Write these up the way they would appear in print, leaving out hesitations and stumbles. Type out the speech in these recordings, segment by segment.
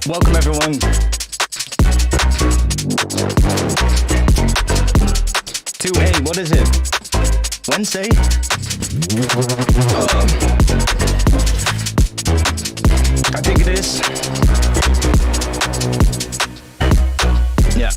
Welcome everyone to what is it? Wednesday? I think it is. Yeah.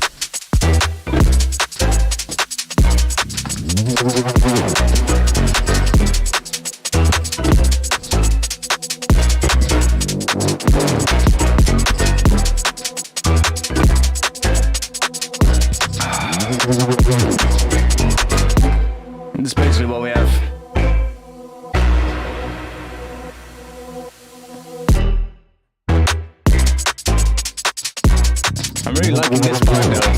This is basically what we have. I'm really liking this part though.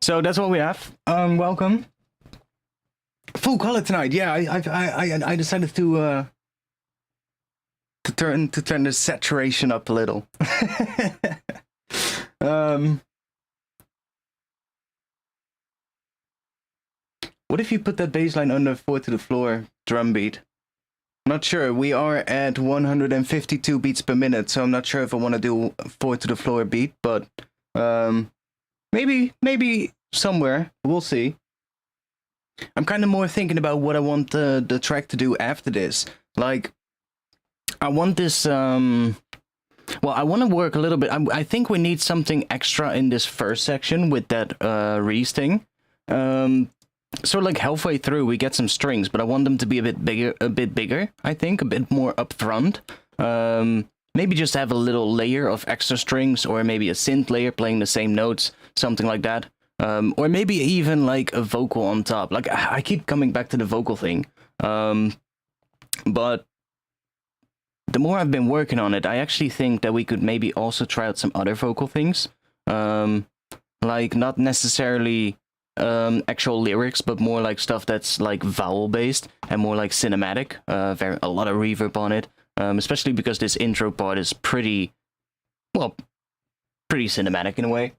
So that's what we have. Welcome. Full color tonight. Yeah, I decided to turn the saturation up a little. What if you put that bass line under 4 to the floor drum beat? Not sure. We are at 152 beats per minute, so I'm not sure if I want to do 4 to the floor beat, but maybe somewhere. We'll see. I'm kind of more thinking about what I want the track to do after this. Like, I want this. Well, I want to work a little bit. I think we need something extra in this first section with that Reese thing. So like halfway through we get some strings, but I want them to be a bit bigger. I think a bit more upfront. Maybe just have a little layer of extra strings, or maybe a synth layer playing the same notes, something like that. Or maybe even like a vocal on top. Like, I keep coming back to the vocal thing. But the more I've been working on it, I actually think that we could maybe also try out some other vocal things. Like, not necessarily actual lyrics, but more like stuff that's like vowel based and more like cinematic. A lot of reverb on it. Especially because this intro part is pretty cinematic in a way.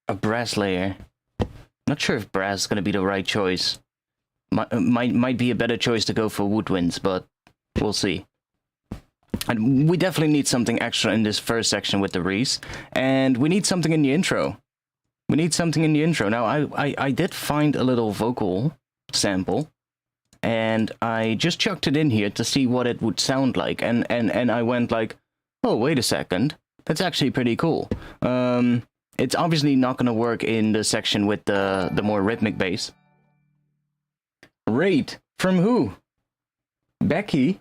A brass layer. Not sure if brass is going to be the right choice. Might be a better choice to go for woodwinds, but we'll see. And we definitely need something extra in this first section with the Reese, and we need something in the intro. Now, I did find a little vocal sample, and I just chucked it in here to see what it would sound like, and I went like, oh, wait a second, that's actually pretty cool. It's obviously not going to work in the section with the more rhythmic bass. Rate from who? Becky,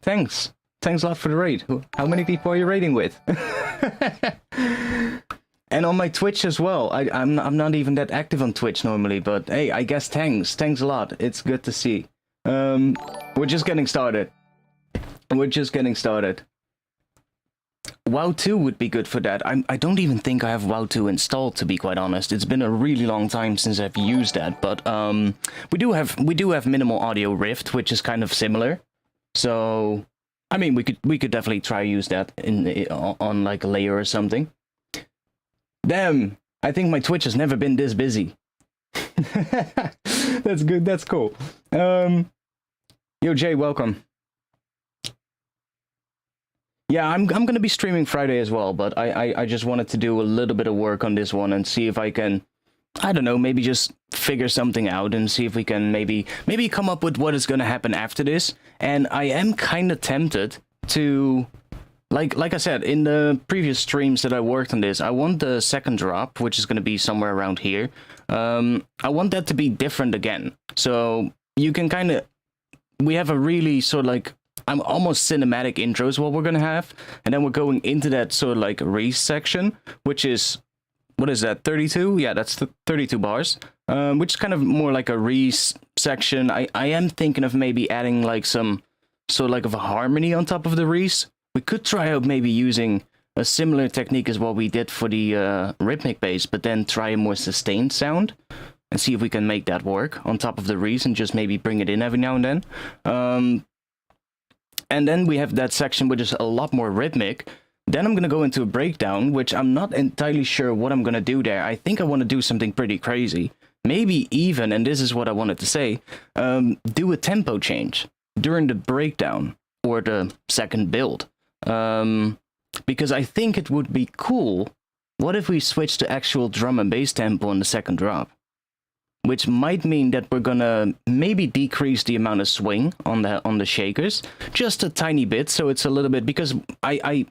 thanks a lot for the rate. How many people are you rating with? And on my Twitch as well. I'm not even that active on Twitch normally, but hey, I guess thanks a lot. It's good to see. We're just getting started. WoW 2 would be good for that. I don't even think I have WoW 2 installed, to be quite honest. It's been a really long time since I've used that, but we do have Minimal Audio Rift, which is kind of similar. So I mean, we could definitely try use that on like a layer or something. Damn, I think my Twitch has never been this busy. That's good. That's cool. Yo, Jay, welcome. Yeah, I'm gonna be streaming Friday as well, but I just wanted to do a little bit of work on this one and see if I can, I don't know, maybe just figure something out and see if we can maybe come up with what is gonna happen after this. And I am kind of tempted to, like I said in the previous streams that I worked on this, I want the second drop, which is gonna be somewhere around here. I want that to be different again, so you can kind of, we have a really sort of like, I'm almost cinematic intros what we're gonna have, and then we're going into that sort of like race section, which is, what is that, 32? Yeah, that's the 32 bars, which is kind of more like a race section. I am thinking of maybe adding like some sort of like of a harmony on top of the race. We could try out maybe using a similar technique as what we did for the rhythmic bass, but then try a more sustained sound and see if we can make that work on top of the race and just maybe bring it in every now and then. And then we have that section which is a lot more rhythmic. Then I'm going to go into a breakdown, which I'm not entirely sure what I'm going to do there. I think I want to do something pretty crazy. Maybe even, and this is what I wanted to say, do a tempo change during the breakdown or the second build. Because I think it would be cool. What if we switch to actual drum and bass tempo on the second drop? Which might mean that we're gonna maybe decrease the amount of swing on the shakers just a tiny bit, so it's a little bit, because I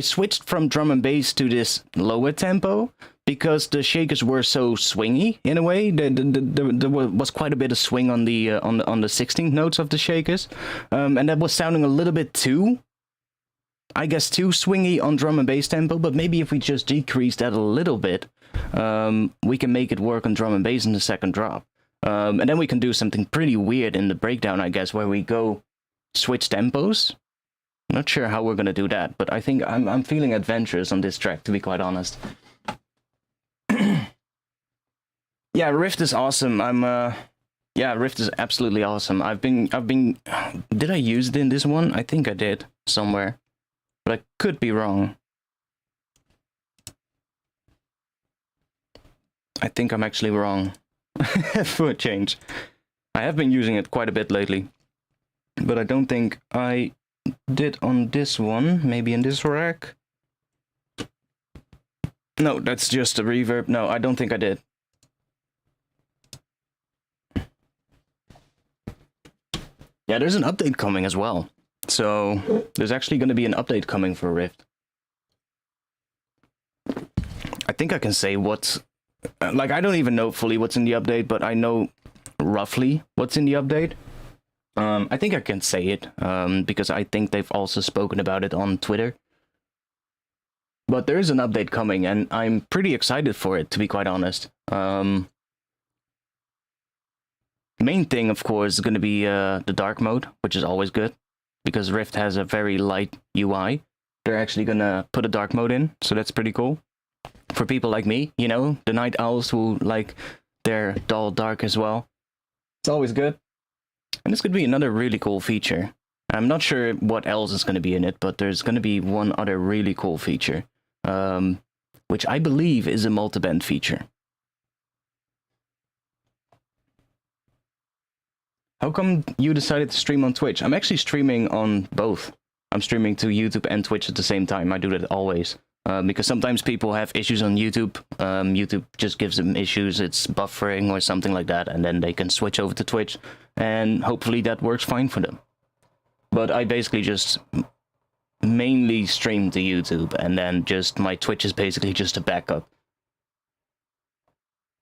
switched from drum and bass to this lower tempo because the shakers were so swingy in a way. There was quite a bit of swing on the 16th notes of the shakers, and that was sounding a little bit too, I guess, too swingy on drum and bass tempo. But maybe if we just decrease that a little bit, we can make it work on drum and bass in the second drop. And then we can do something pretty weird in the breakdown, I guess, where we go switch tempos. I'm not sure how we're gonna do that, but I think I'm feeling adventurous on this track, to be quite honest. Yeah, Rift is awesome. Yeah, Rift is absolutely awesome. I've been did I use it in this one? I think I did somewhere, but I could be wrong. I think I'm actually wrong. For a change. I have been using it quite a bit lately, but I don't think I did on this one. Maybe in this rack? No, that's just a reverb. No, I don't think I did. Yeah, there's an update coming as well. So, there's actually going to be an update coming for Rift. I think I can say what's... like, I don't even know fully what's in the update, but I know roughly what's in the update. I think I can say it, because I think they've also spoken about it on Twitter. But there is an update coming, and I'm pretty excited for it, to be quite honest. Main thing, of course, is going to be the dark mode, which is always good, because Rift has a very light UI. They're actually going to put a dark mode in, so that's pretty cool. For people like me, you know, the night owls who like their dull dark as well. It's always good. And this could be another really cool feature. I'm not sure what else is going to be in it, but there's going to be one other really cool feature, which I believe is a multiband feature. How come you decided to stream on Twitch? I'm actually streaming on both. I'm streaming to YouTube and Twitch at the same time. I do that always. Because sometimes people have issues on YouTube. YouTube just gives them issues, it's buffering or something like that, and then they can switch over to Twitch, and hopefully that works fine for them. But I basically just mainly stream to YouTube, and then just my Twitch is basically just a backup.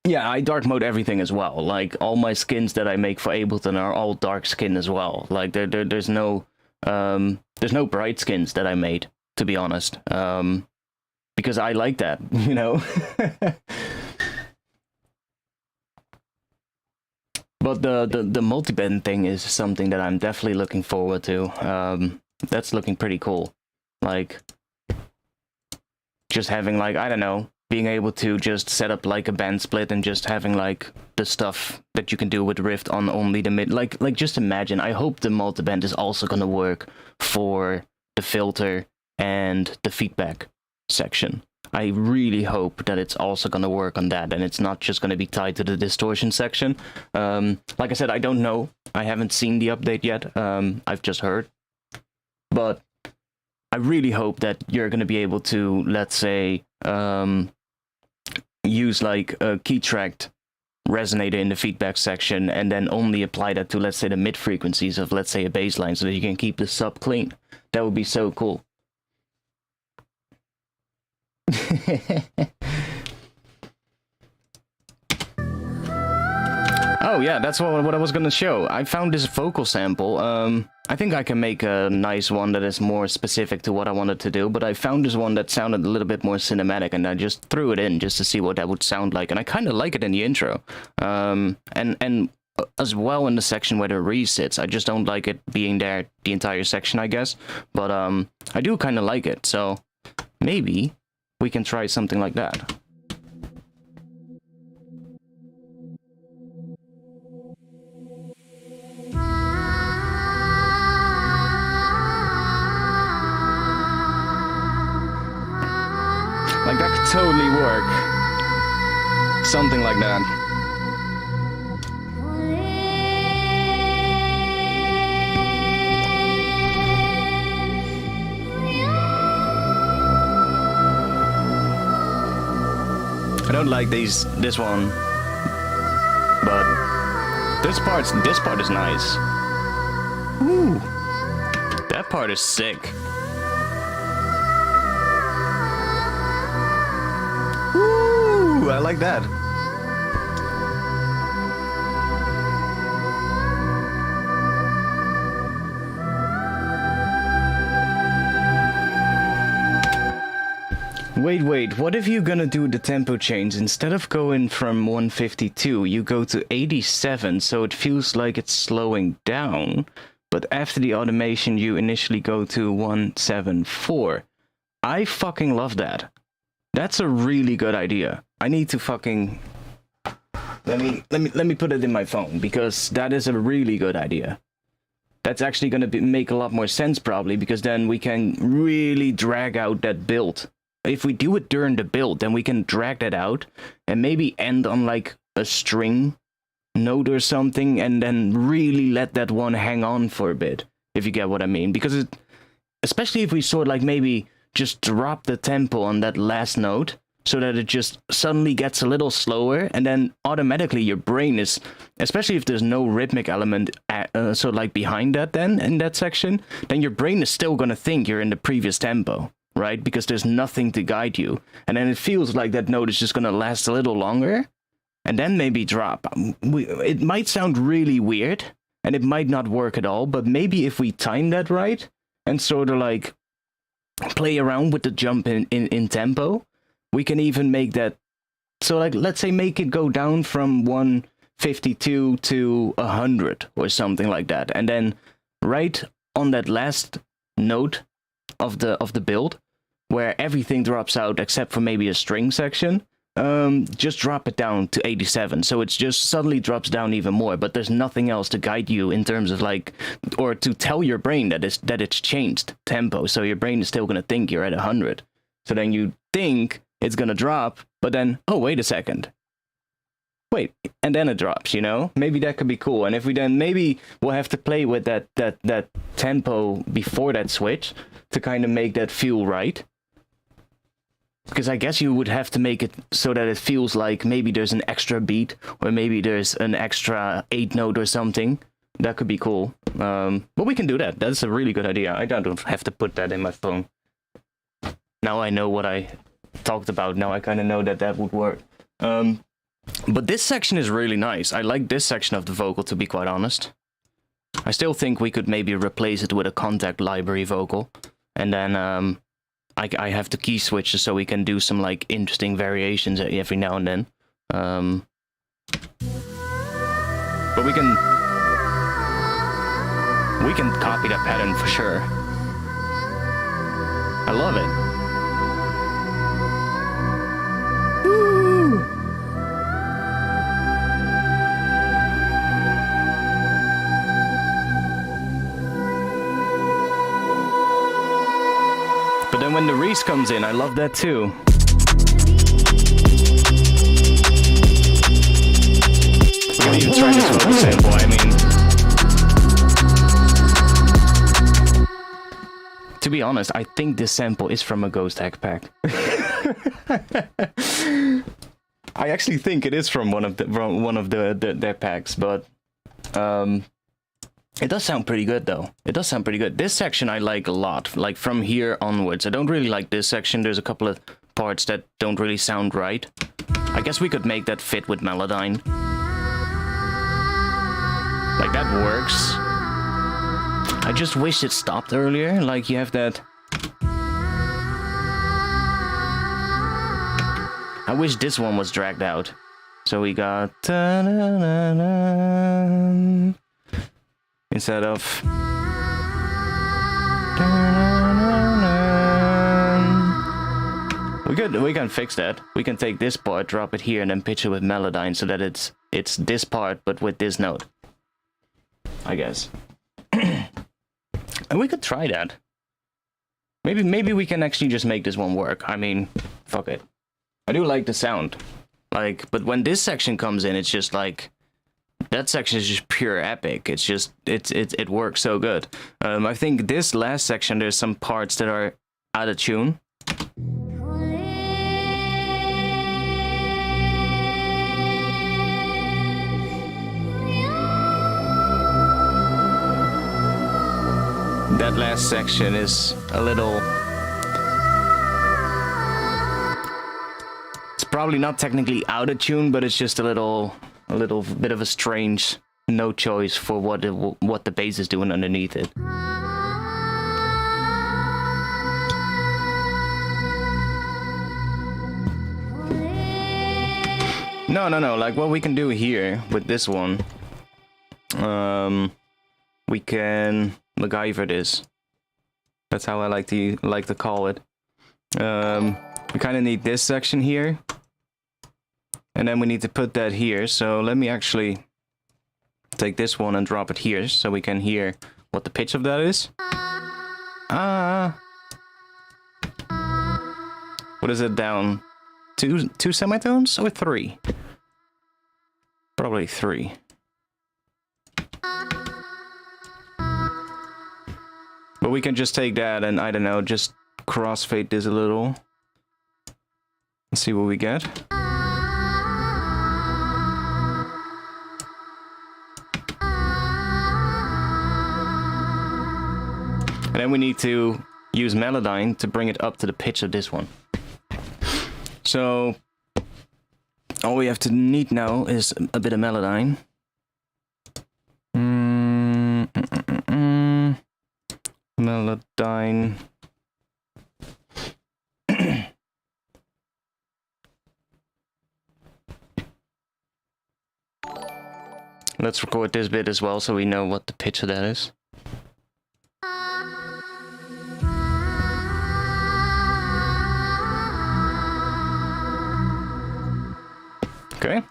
Yeah, I dark mode everything as well. Like, all my skins that I make for Ableton are all dark skin as well. Like, there's no bright skins that I made, to be honest. Because I like that, you know? But the multiband thing is something that I'm definitely looking forward to. That's looking pretty cool. Like, just having, like, I don't know, being able to just set up like a band split and just having like the stuff that you can do with Rift on only the mid. Like just imagine, I hope the multiband is also gonna work for the filter and the feedback section. I really hope that it's also gonna work on that and it's not just gonna be tied to the distortion section. Like I said, I don't know. I haven't seen the update yet. I've just heard. But I really hope that you're gonna be able to, let's say, use like a key tracked resonator in the feedback section and then only apply that to, let's say, the mid frequencies of, let's say, a bass line so that you can keep the sub clean. That would be so cool. Oh yeah, that's what I was gonna show. I found this vocal sample. I think I can make a nice one that is more specific to what I wanted to do, but I found this one that sounded a little bit more cinematic, and I just threw it in just to see what that would sound like, and I kind of like it in the intro. And as well in the section where the re sits. I just don't like it being there the entire section, I guess. But I do kind of like it, so maybe we can try something like that. Like, that could totally work. Something like that. I don't like this one, but this part is nice. Ooh, that part is sick. Ooh, I like that. Wait, what if you're gonna do the tempo change? Instead of going from 152, you go to 87, so it feels like it's slowing down, but after the automation, you initially go to 174. I fucking love that. That's a really good idea. I need to fucking... Let me put it in my phone, because that is a really good idea. That's actually gonna make a lot more sense, probably, because then we can really drag out that build. If we do it during the build, then we can drag that out and maybe end on like a string note or something, and then really let that one hang on for a bit, if you get what I mean. Because it, especially if we sort of like maybe just drop the tempo on that last note so that it just suddenly gets a little slower, and then automatically your brain is, especially if there's no rhythmic element so like behind that, then in that section, then your brain is still gonna think you're in the previous tempo. Right? Because there's nothing to guide you. And then it feels like that note is just going to last a little longer and then maybe drop. It might sound really weird and it might not work at all, but maybe if we time that right and sort of like play around with the jump in tempo, we can even make that. So like, let's say make it go down from 152 to 100 or something like that. And then right on that last note of the build, where everything drops out except for maybe a string section, just drop it down to 87, so it just suddenly drops down even more, but there's nothing else to guide you in terms of like, or to tell your brain that it's changed tempo, so your brain is still going to think you're at 100. So then you think it's going to drop, but then, oh, wait a second. Wait, and then it drops, you know? Maybe that could be cool. And if we then, maybe we'll have to play with that tempo before that switch to kind of make that feel right. Because I guess you would have to make it so that it feels like maybe there's an extra beat, or maybe there's an extra 8 note or something. That could be cool. But we can do that. That's a really good idea. I don't have to put that in my phone. Now I know what I talked about. Now I kind of know that would work. But this section is really nice. I like this section of the vocal, to be quite honest. I still think we could maybe replace it with a contact library vocal. And then I have the key switches so we can do some like interesting variations every now and then. But we can copy that pattern for sure. I love it. But then when the Reese comes in, I love that too. We can even try this vocal sample, I mean... To be honest, I think this sample is from a Ghost Hack pack. I actually think it is from one of their packs, but it does sound pretty good though. It does sound pretty good. This section I like a lot, like from here onwards. I don't really like this section. There's a couple of parts that don't really sound right. I guess we could make that fit with Melodyne. Like that works. I just wish it stopped earlier. Like you have that. I wish this one was dragged out. So we got instead of we can fix that. We can take this part, drop it here, and then pitch it with Melodyne so that it's this part but with this note. I guess. And we could try that. Maybe we can actually just make this one work. I mean, fuck it. I do like the sound. Like, but when this section comes in, it's just like that section is just pure epic. It's just it works so good. I think this last section there's some parts that are out of tune. That last section is a little... It's probably not technically out of tune, but it's just a little bit of a strange note choice for what the bass is doing underneath it. No. Like what we can do here with this one, we can MacGyver this. That's how I like to call it. We kind of need this section here, and then we need to put that here. So let me actually take this one and drop it here, so we can hear what the pitch of that is. What is it down? Two semitones or three? Probably three. But we can just take that and, I don't know, just crossfade this a little. Let's see what we get. And then we need to use Melodyne to bring it up to the pitch of this one. So all we have to need now is a bit of Melodyne. Melodyne. Let's record this bit as well so we know what the pitch of that is. Okay.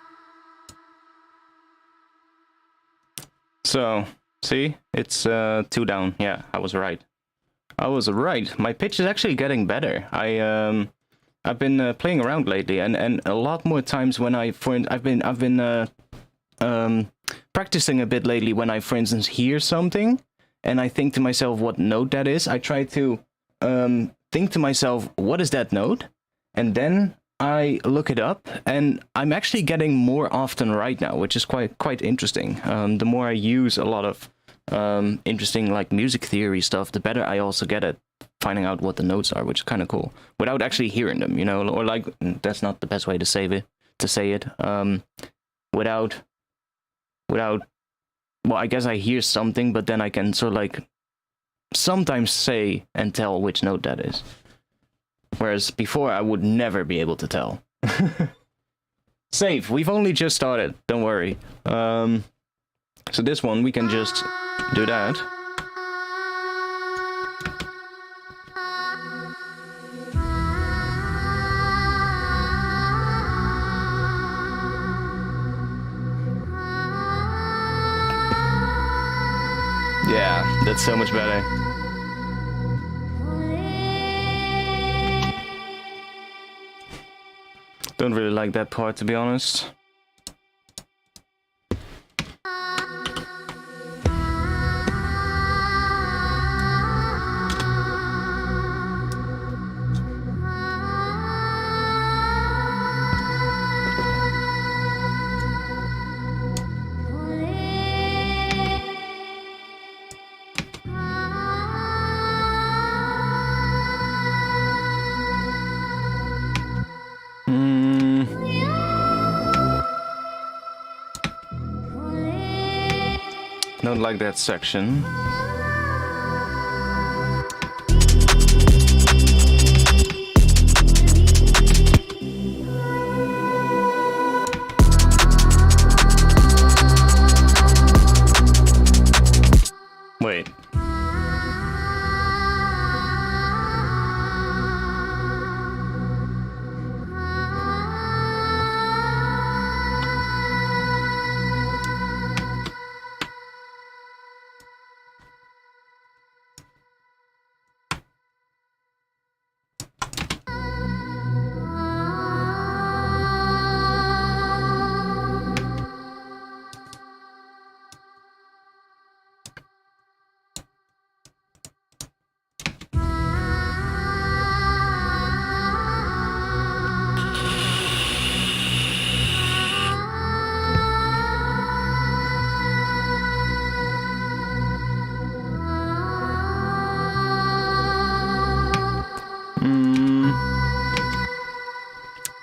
So, see? It's 2 down. Yeah, I was right. I was right. My pitch is actually getting better. I've been playing around lately, and a lot more times when I've been practicing a bit lately when I, for instance, hear something and I think to myself what note that is. I try to think to myself, what is that note? And then I look it up, and I'm actually getting more often right now, which is quite interesting. The more I use a lot of interesting like music theory stuff, the better I also get at finding out what the notes are, which is kind of cool, without actually hearing them, you know, or like, that's not the best way to say it. Without, well, I guess I hear something, but then I can sort of like sometimes say and tell which note that is. Whereas before I would never be able to tell. Save, we've only just started, don't worry. So this one, we can just do that. Yeah, that's so much better. Don't really like that part, to be honest. Don't like that section. Wait.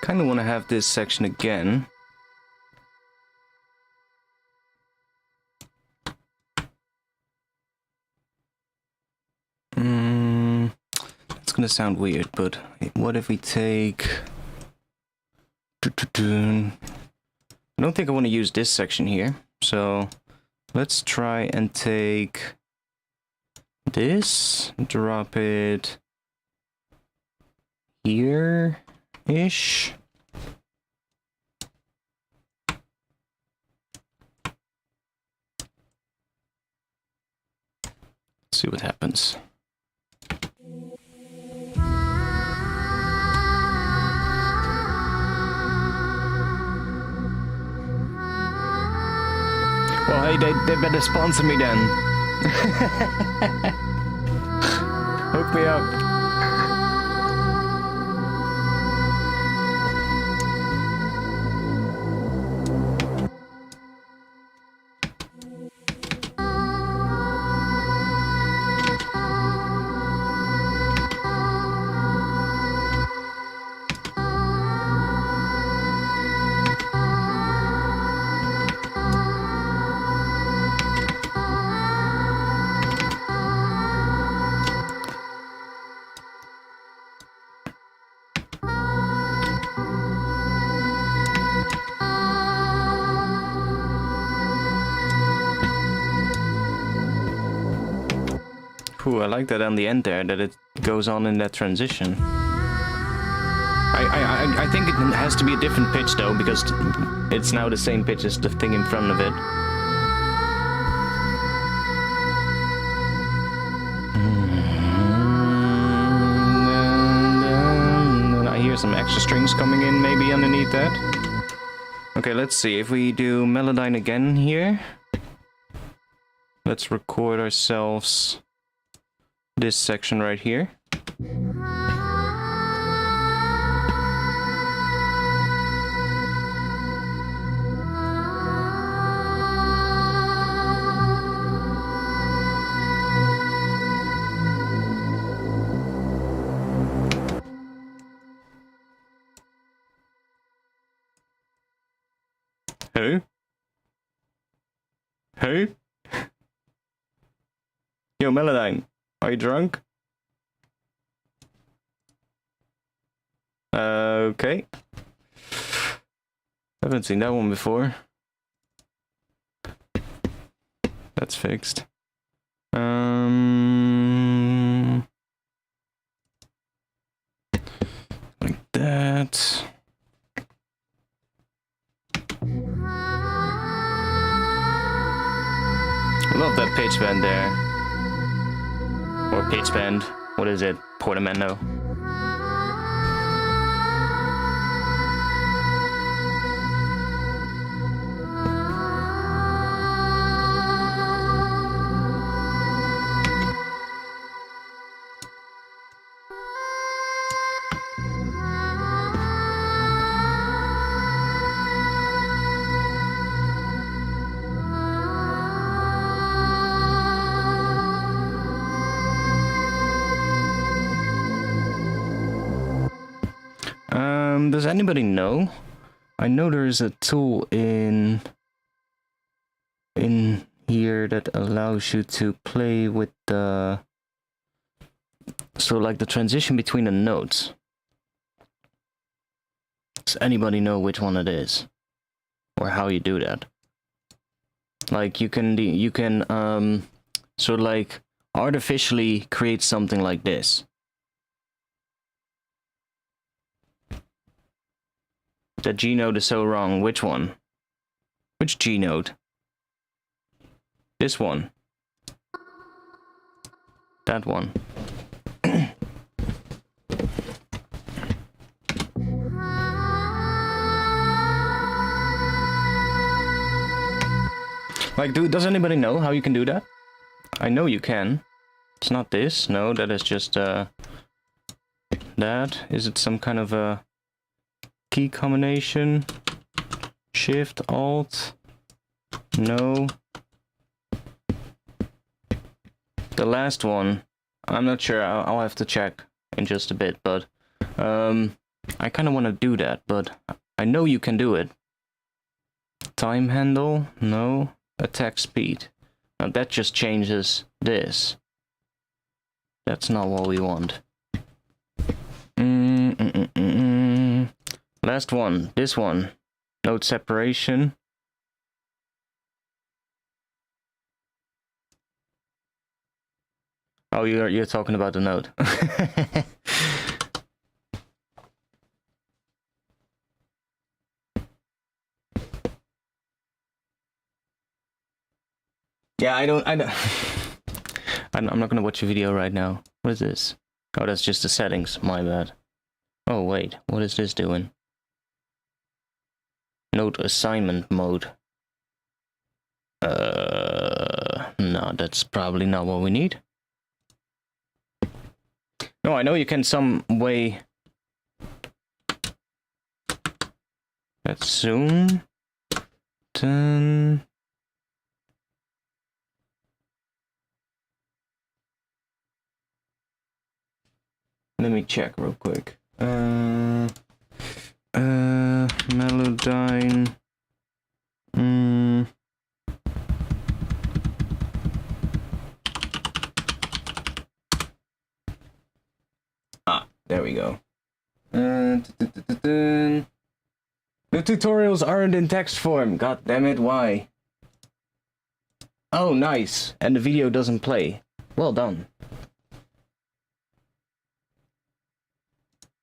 Kind of want to have this section again. It's gonna sound weird, but what if we take... I don't think I want to use this section here, so let's try and take this, drop it here-ish. Let's see what happens. Well, hey, they better sponsor me then. Hook me up. Ooh, I like that on the end there, that it goes on in that transition. I think it has to be a different pitch though, because it's now the same pitch as the thing in front of it. I hear some extra strings coming in maybe underneath that. Okay, let's see, if we do Melodyne again here. Let's record ourselves this section right here. Hey? Hey? Yo, Melodyne. Are you drunk? Okay. Haven't seen that one before. That's fixed. Like that. Love that pitch bend there. Or pitch bend. What is it? Portamento. Does anybody know? I know there is a tool in here that allows you to play with the, so like the transition between the notes. Does anybody know which one it is, or how you do that? Like you can sort of like artificially create something like this. The G note is so wrong. Which one? Which G note? This one. That one. Like, does anybody know how you can do that? I know you can. It's not this. No, that is just that. Is it some kind of a key combination? Shift, Alt. No. The last one, I'm not sure. I'll have to check in just a bit, but I kind of want to do that, but I know you can do it. Time handle, no. Attack speed. Now that just changes this. That's not what we want. Last one, this one. Note separation. Oh, you're talking about the note. Yeah, I'm not gonna watch a video right now. What is this? Oh, that's just the settings. My bad. Oh wait, what is this doing? Note assignment mode. No, that's probably not what we need. No, I know you can some way. Let's zoom. Then. Let me check real quick. Melodyne. There we go. The tutorials aren't in text form. God damn it, why? Oh, nice. And the video doesn't play. Well done.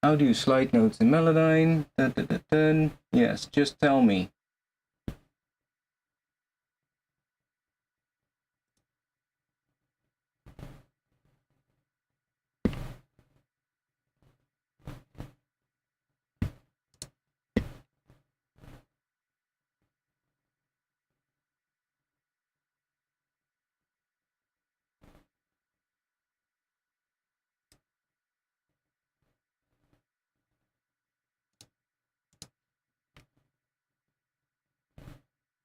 How do you slide notes in Melodyne? Yes, just tell me.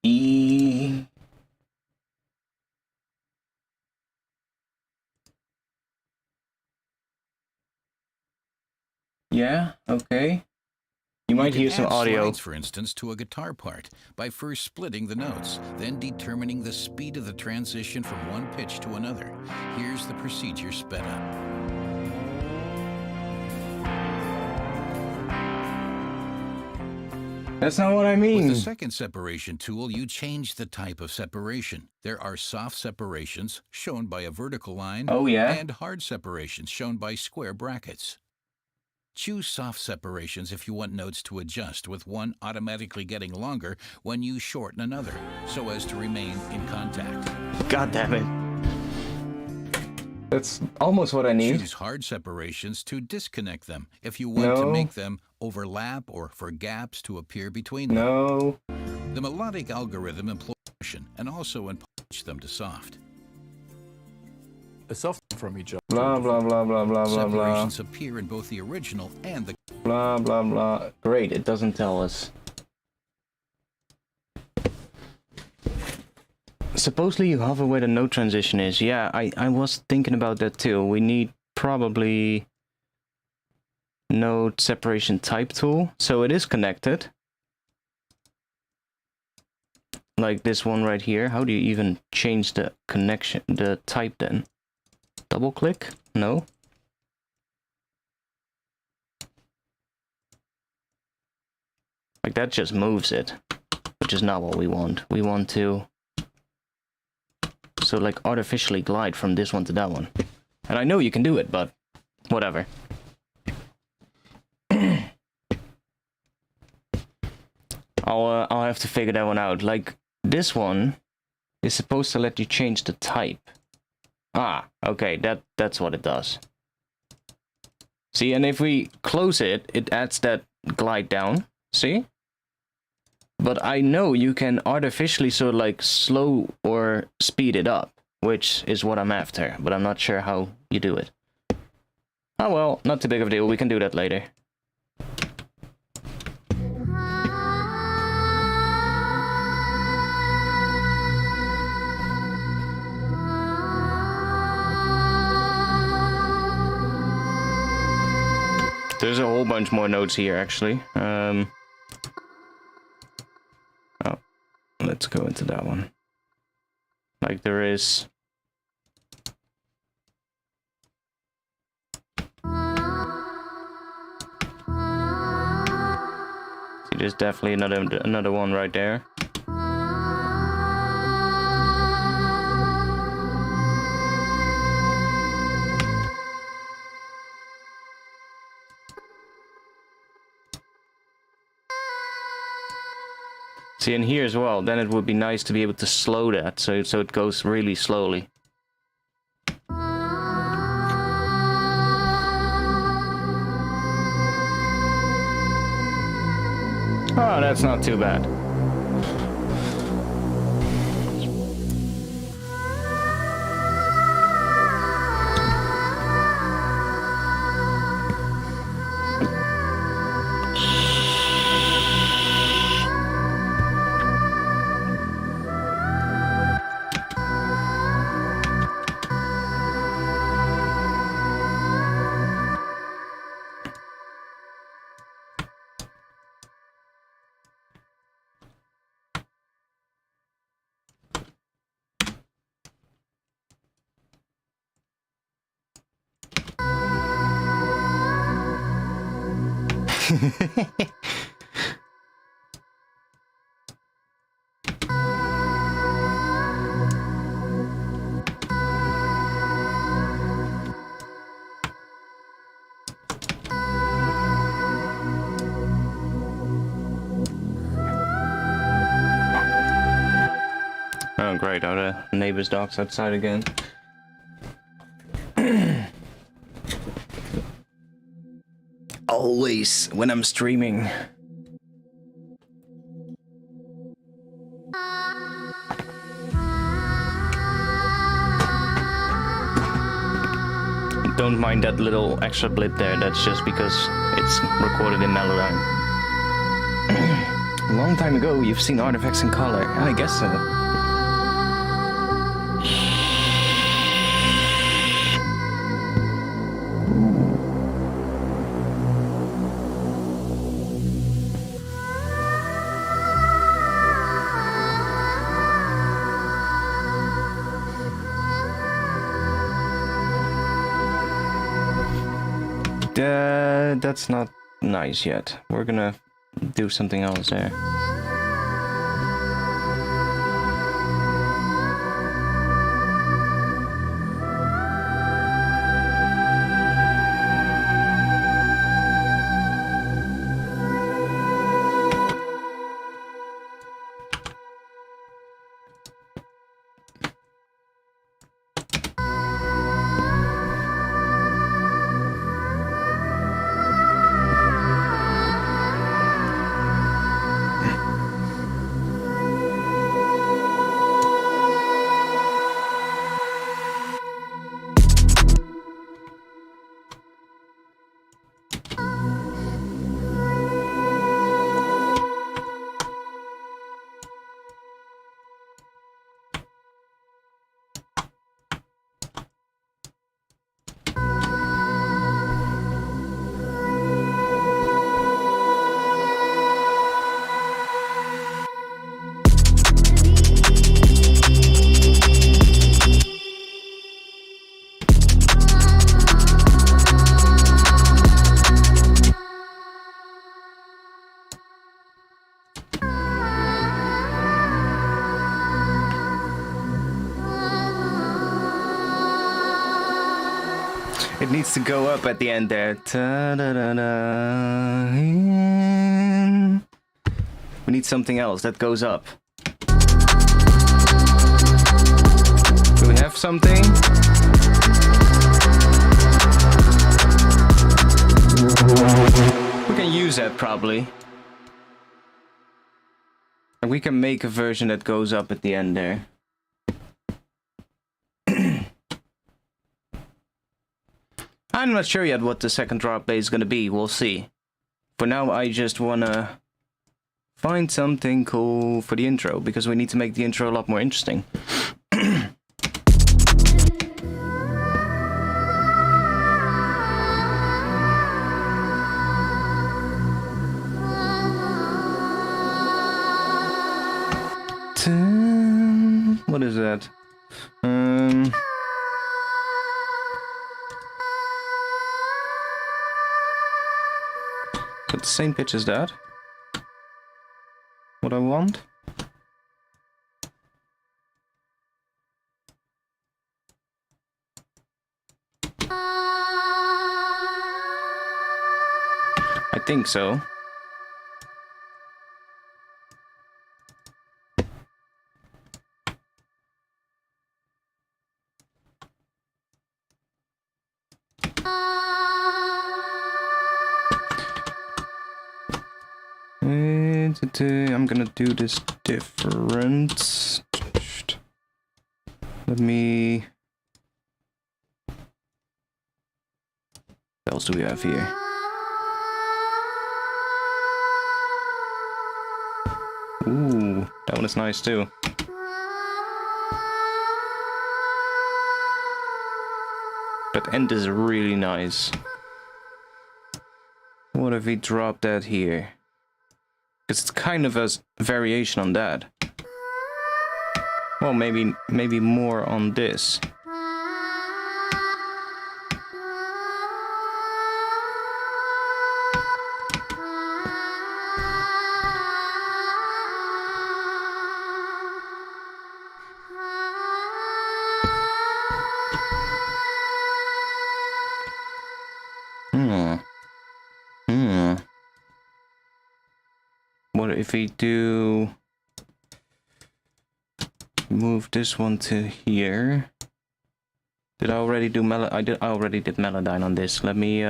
E. Yeah, okay. You might hear some audio. Slides, for instance, to a guitar part by first splitting the notes, then determining the speed of the transition from one pitch to another. Here's the procedure sped up. That's not what I mean. With the second separation tool, you change the type of separation. There are soft separations, shown by a vertical line, Oh, yeah? and hard separations, shown by square brackets. Choose soft separations if you want notes to adjust, with one automatically getting longer when you shorten another, so as to remain in contact. God damn it. That's almost what I need. Choose hard separations to disconnect them if you want to make them overlap or for gaps to appear between them. No. The melodic algorithm employs motion and also push them to soft. A soft from each other. Blah, blah, blah, blah, blah, blah, blah. Separations appear in both the original and the... Blah, blah, blah. Great, it doesn't tell us. Supposedly you hover where the note transition is. Yeah, I was thinking about that too. We need probably node separation type tool. So it is connected. Like this one right here. How do you even change the connection, the type then? Double click? No. Like that just moves it, which is not what we want. We want to, so like artificially glide from this one to that one. And I know you can do it, but whatever. I'll have to figure that one out. Like this one is supposed to let you change the type. Ah, okay, that's what it does. See, and if we close it, it adds that glide down. See? But I know you can artificially sort of like slow or speed it up, which is what I'm after, but I'm not sure how you do it. Oh well, not too big of a deal, we can do that later. There's a whole bunch more notes here, actually. Oh, let's go into that one. Like there is... See, there's definitely another one right there. See, and here as well, then it would be nice to be able to slow that, so it goes really slowly. Oh, that's not too bad. Oh great, are the neighbor's dogs outside again? Always when I'm streaming. Don't mind that little extra blip there, that's just because it's recorded in Melodyne. A long time ago, you've seen artifacts in color. I guess so. That's not nice yet. We're gonna do something else there. It needs to go up at the end there. Ta-da-da-da. We need something else that goes up. Do we have something? We can use that probably. And we can make a version that goes up at the end there. I'm not sure yet what the second drop bass is gonna be, we'll see. For now I just wanna find something cool for the intro, because we need to make the intro a lot more interesting. What is that? Is that the same pitch as that? What I want? I think so. I'm gonna do this different. Let me... What else do we have here? Ooh, that one is nice too. That end is really nice. What if we drop that here? Because it's kind of a variation on that. Well, maybe more on this. What if we do... Move this one to here. Did I already do I already did Melodyne on this. Let me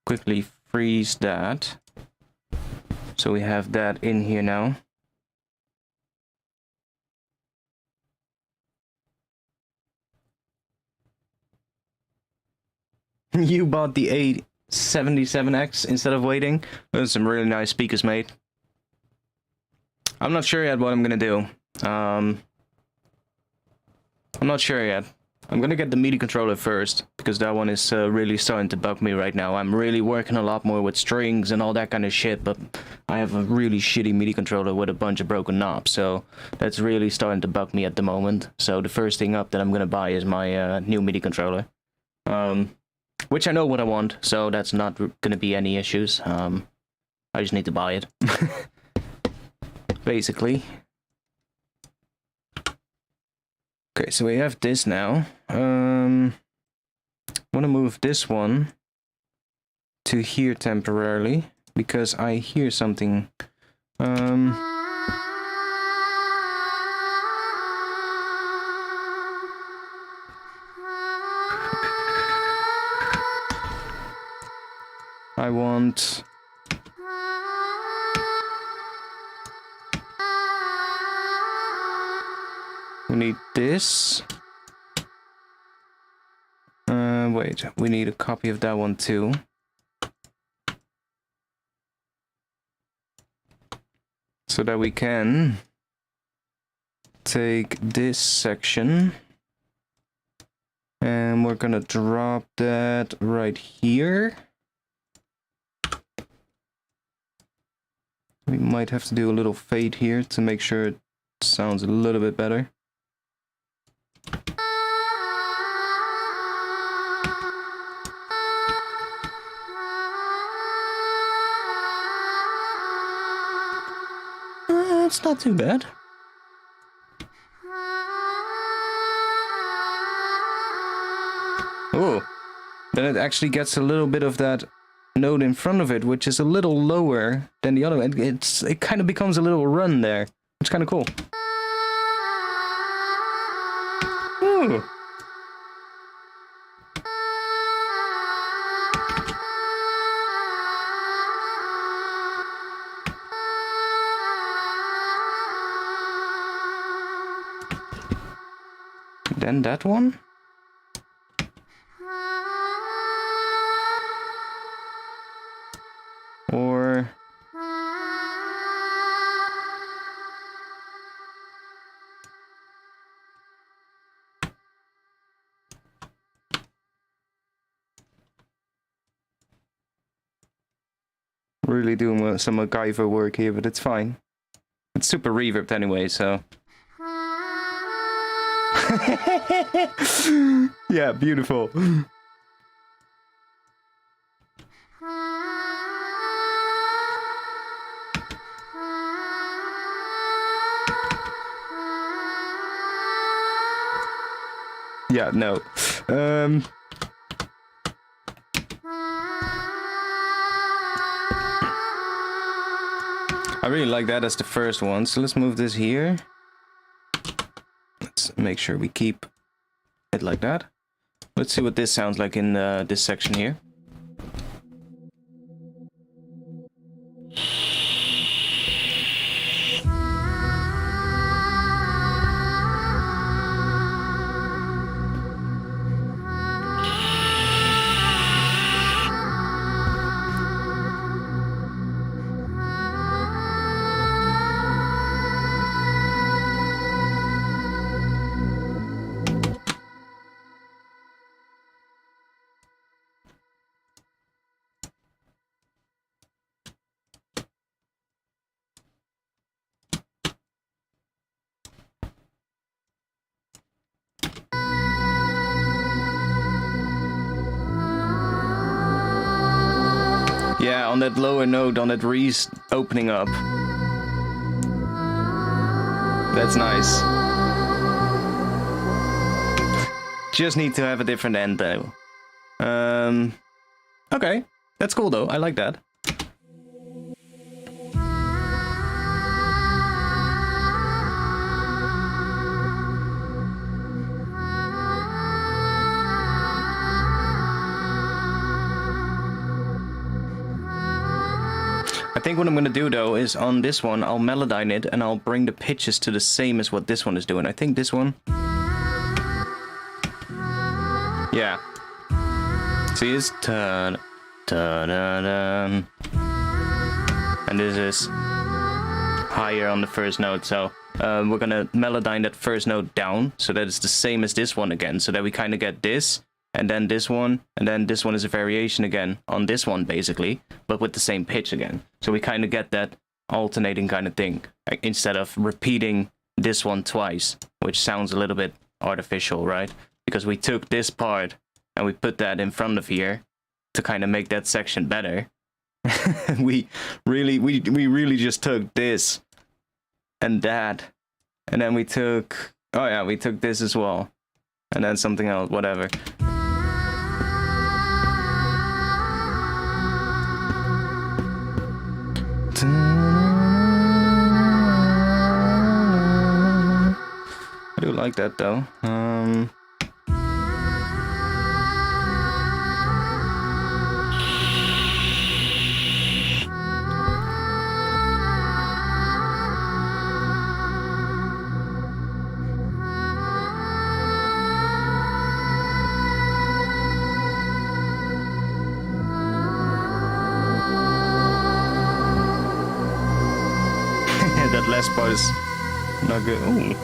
quickly freeze that. So we have that in here now. You bought the A77X instead of waiting? There's some really nice speakers made. I'm not sure yet what I'm gonna do. I'm not sure yet. I'm gonna get the MIDI controller first, because that one is really starting to bug me right now. I'm really working a lot more with strings and all that kind of shit, but I have a really shitty MIDI controller with a bunch of broken knobs, so that's really starting to bug me at the moment. So the first thing up that I'm gonna buy is my new MIDI controller. Which I know what I want, so that's not gonna be any issues. I just need to buy it. Basically. Okay, so we have this now. I want to move this one to here temporarily, because I hear something. I want... We need this. Wait, we need a copy of that one too. So that we can take this section. And we're gonna drop that right here. We might have to do a little fade here to make sure it sounds a little bit better. It's not too bad. Ooh. Then it actually gets a little bit of that note in front of it, which is a little lower than the other one. It kind of becomes a little run there. It's kind of cool. Ooh. Then that one. Or really doing some MacGyver work here, but it's fine. It's super reverbed anyway, so. Yeah, beautiful. Yeah, no. I really like that as the first one, so let's move this here. Let's make sure we keep it like that. Let's see what this sounds like in this section here. Yeah, on that lower note, on that Reese opening up. That's nice. Just need to have a different end though. Okay, that's cool though, I like that. I think what I'm gonna do though is on this one I'll Melodyne it and I'll bring the pitches to the same as what this one is doing. I think this one. Yeah. See, it's turn, turn, turn, and this is higher on the first note. So we're gonna Melodyne that first note down so that it's the same as this one again. So that we kind of get this. And then this one, and then this one is a variation again on this one, basically, but with the same pitch again. So we kind of get that alternating kind of thing, instead of repeating this one twice, which sounds a little bit artificial, right? Because we took this part and we put that in front of here to kind of make that section better. we really just took this and that, and then we took, oh yeah, we took this as well, and then something else, whatever. I do like that though. That last part is not good. Ooh.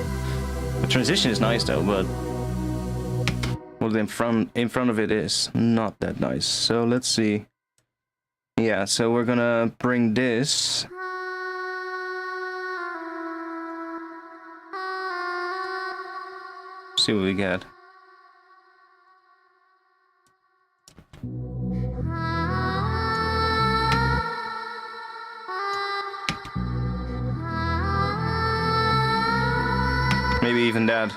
The transition is nice though, but well, in front of it is not that nice. So let's see. Yeah, so we're gonna bring this. See what we get. Maybe even that.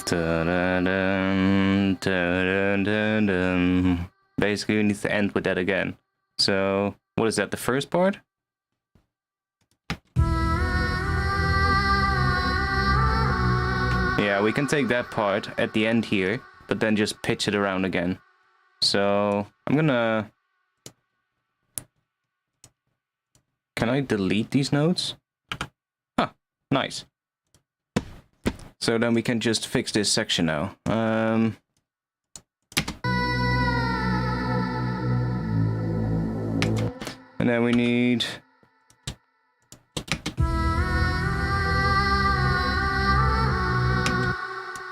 Dun-dun-dun, dun-dun-dun-dun. Basically, we need to end with that again. So, what is that, the first part? Yeah, we can take that part at the end here, but then just pitch it around again. So, I'm gonna... Can I delete these notes? Huh, nice. So then we can just fix this section now. And then we need...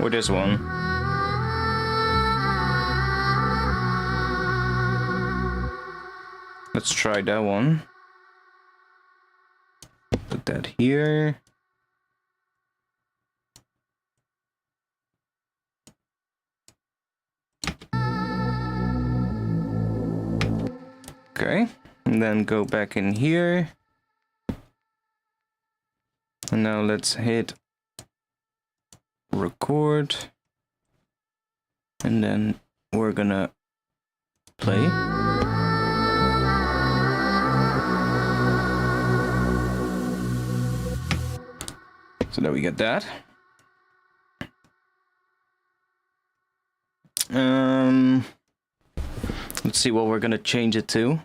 Or this one. Let's try that one. Put that here. Okay, and then go back in here. And now let's hit record. And then we're gonna play. So now we get that. Let's see what we're gonna change it to.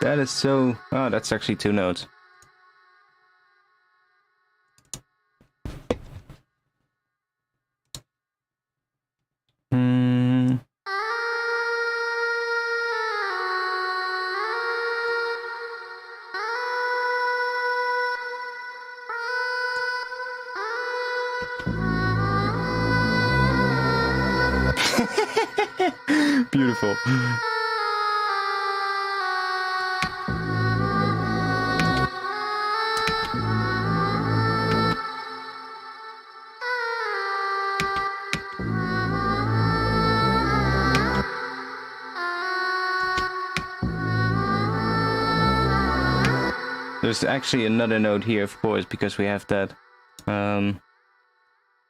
That is so... Oh, that's actually 2 notes. Beautiful. There's actually another note here, of course, because we have that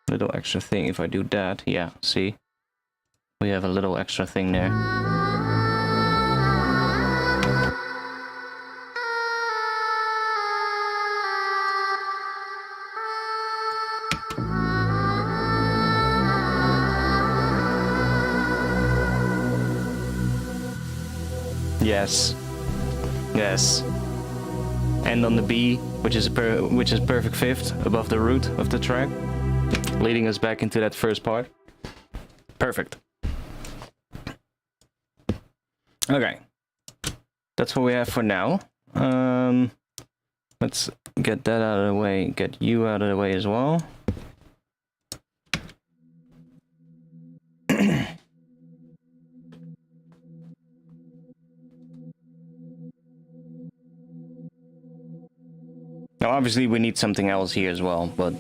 little extra thing. If I do that, yeah, see? We have a little extra thing there. Yes. Yes. And on the B, which is perfect fifth above the root of the track, leading us back into that first part. Perfect. Okay, that's what we have for now. Let's get that out of the way, get you out of the way as well. Now, obviously, we need something else here as well, but...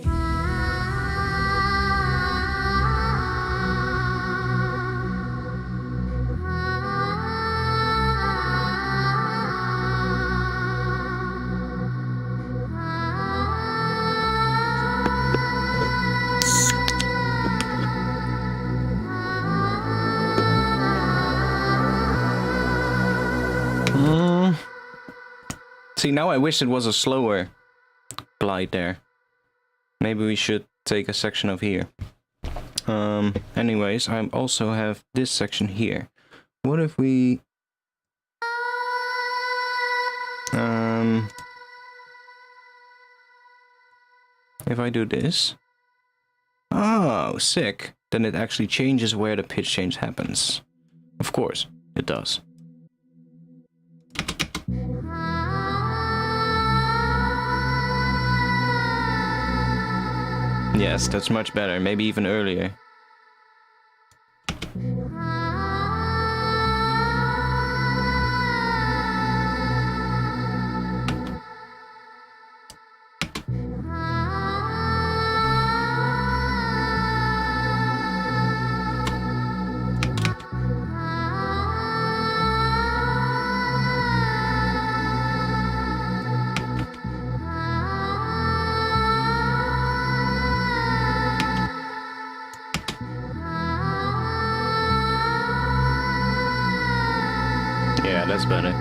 See, now I wish it was a slower glide there. Maybe we should take a section of here. Anyways, I also have this section here. What if we... if I do this. Oh, sick. Then it actually changes where the pitch change happens. Of course, it does. Yes, that's much better. Maybe even earlier. Yeah, that's better.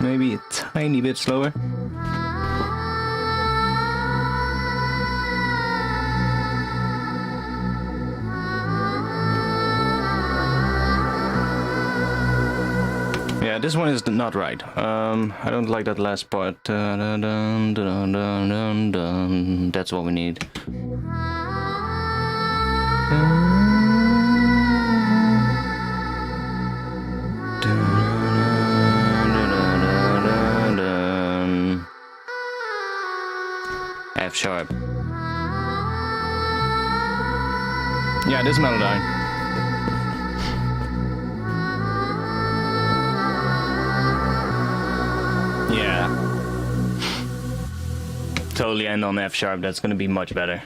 Maybe a tiny bit slower. Yeah, this one is not right. I don't like that last part. Dun, dun, dun, dun, dun, dun. That's what we need. F sharp. Yeah, this Melodyne. Yeah. Totally end on F sharp. That's gonna be much better.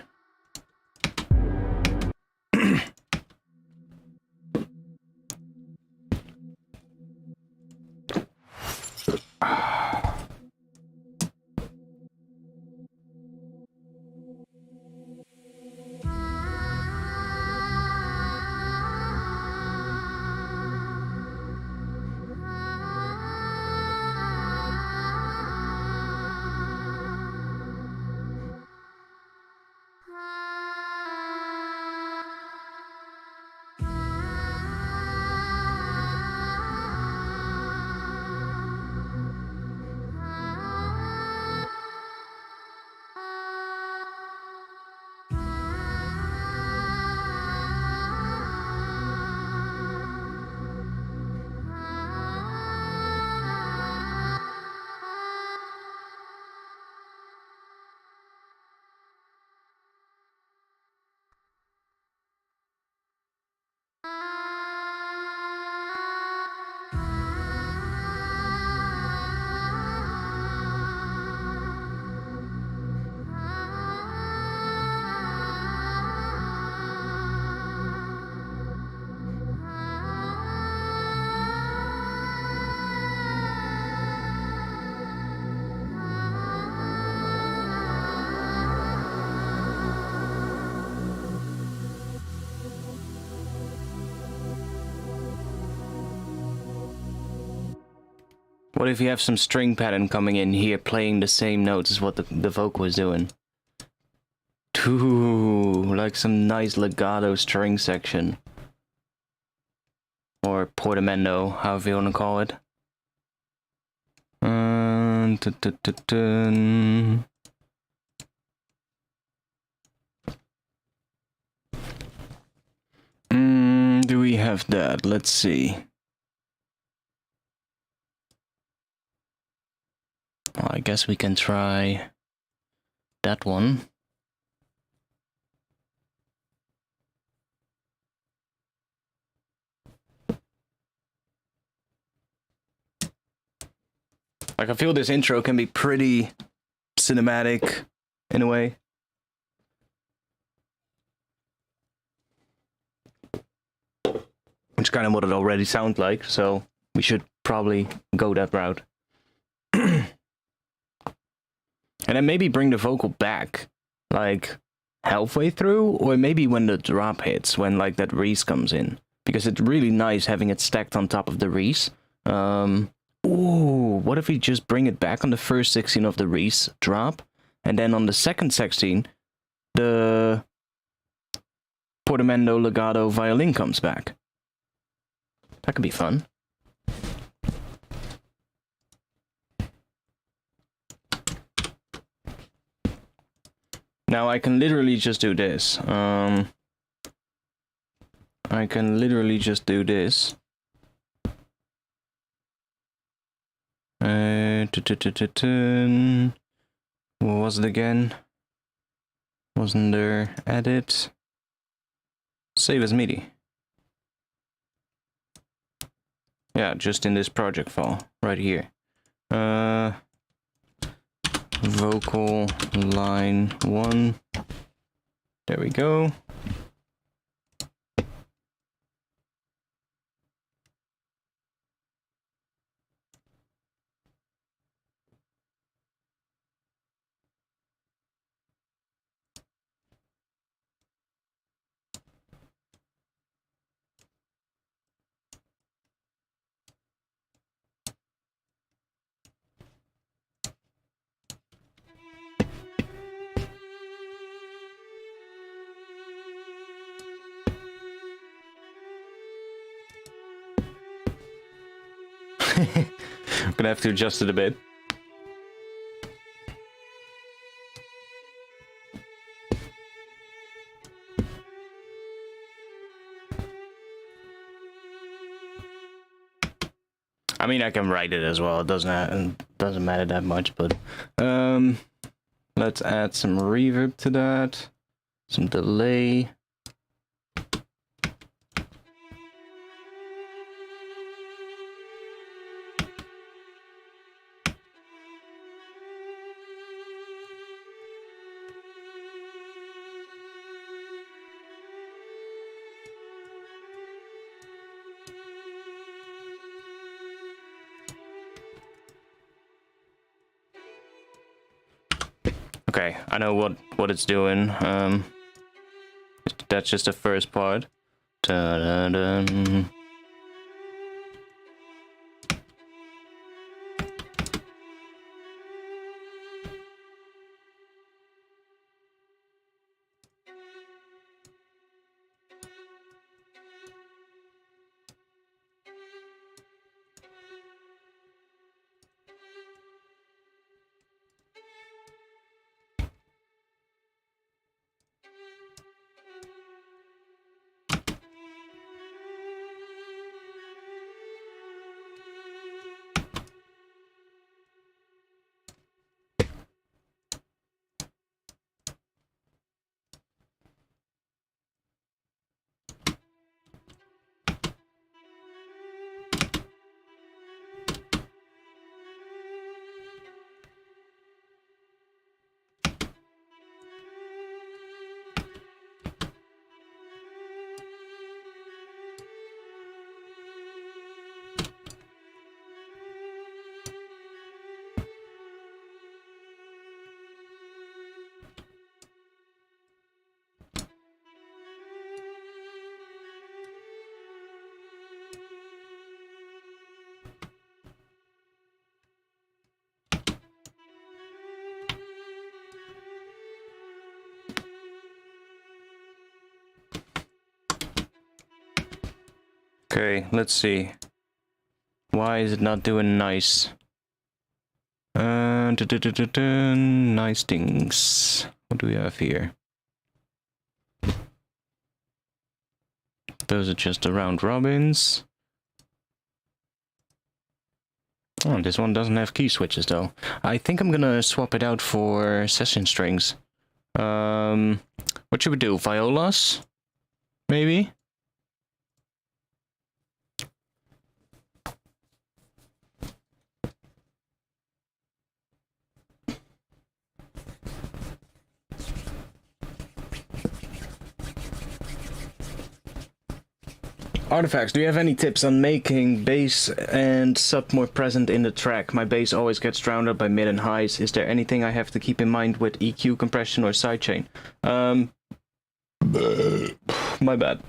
What if you have some string pattern coming in here playing the same notes as what the vocal is doing? Ooh, like some nice legato string section. Or portamento, however you want to call it. Dun, dun, dun, dun. Do we have that? Let's see. Well, I guess we can try that one. Like, I feel this intro can be pretty cinematic in a way. Which is kind of what it already sounds like, so we should probably go that route. And then maybe bring the vocal back, like, halfway through, or maybe when the drop hits, when, like, that Reese comes in. Because it's really nice having it stacked on top of the Reese. Ooh, what if we just bring it back on the first 16 of the Reese drop, and then on the second 16, the portamento legato violin comes back. That could be fun. Now I can literally just do this. I can literally just do this. What was it again? Wasn't there edit? Save as MIDI. Yeah, just in this project file right here. Vocal line 1. There we go. I'm gonna have to adjust it a bit. I mean, I can write it as well. It doesn't matter that much, but let's add some reverb to that, some delay. Okay, I know what it's doing. That's just the first part. Da-da-dum. Okay, let's see. Why is it not doing nice? Nice things. What do we have here? Those are just the round robins. Oh, this one doesn't have key switches though. I think I'm gonna swap it out for session strings. What should we do? Violas? Maybe? Artifacts, do you have any tips on making bass and sub more present in the track? My bass always gets drowned out by mid and highs. Is there anything I have to keep in mind with EQ compression or sidechain? My bad.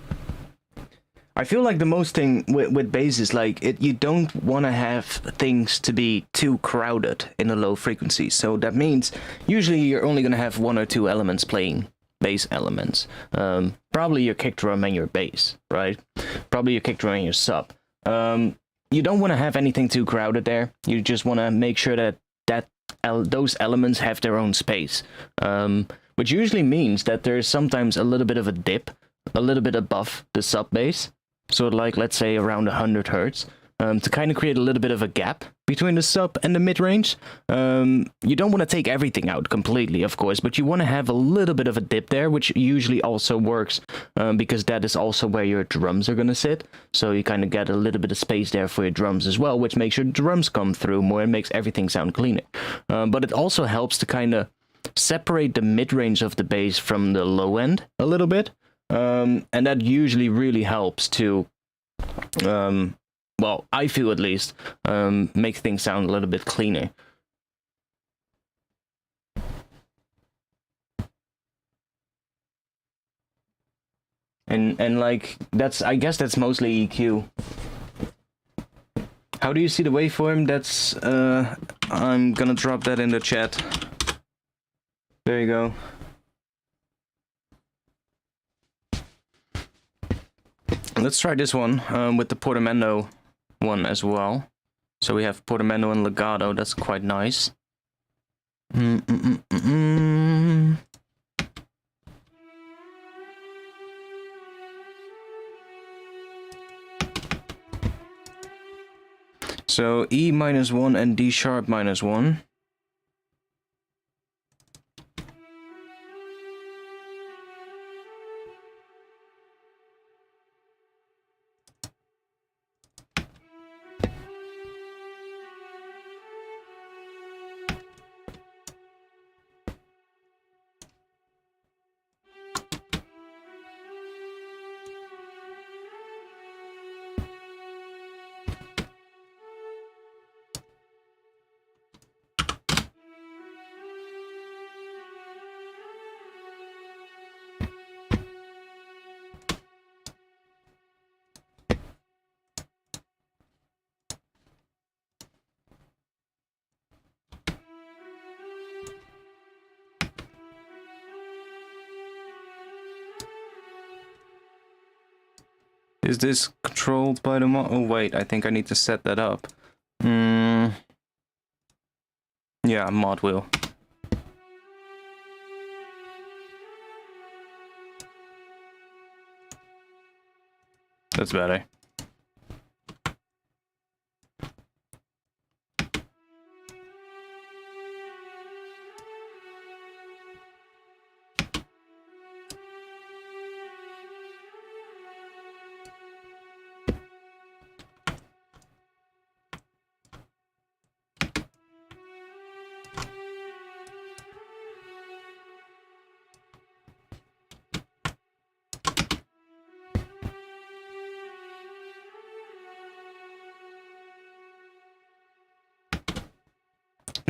I feel like the most thing with bass is like you don't want to have things to be too crowded in a low frequency. So that means usually you're only going to have one or two elements playing. Bass elements. Probably your kick drum and your bass, right? Probably your kick drum and your sub. You don't want to have anything too crowded there. You just want to make sure that those elements have their own space. which usually means that there's sometimes a little bit of a dip, a little bit above the sub bass, so like let's say around 100 hertz, to kind of create a little bit of a gap between the sub and the mid-range. You don't want to take everything out completely, of course, but you want to have a little bit of a dip there, which usually also works because that is also where your drums are going to sit. So you kind of get a little bit of space there for your drums as well, which makes your drums come through more and makes everything sound cleaner. But it also helps to kind of separate the mid-range of the bass from the low end a little bit. And that usually really helps to... well, I feel at least, make things sound a little bit cleaner. And like, that's, I guess that's mostly EQ. How do you see the waveform? That's, I'm gonna drop that in the chat. There you go. Let's try this one, with the portamento one as well. So we have portamento and legato, that's quite nice. So E -1 and D sharp -1. Is this controlled by the mod? Oh wait, I think I need to set that up. Yeah, mod wheel. That's better.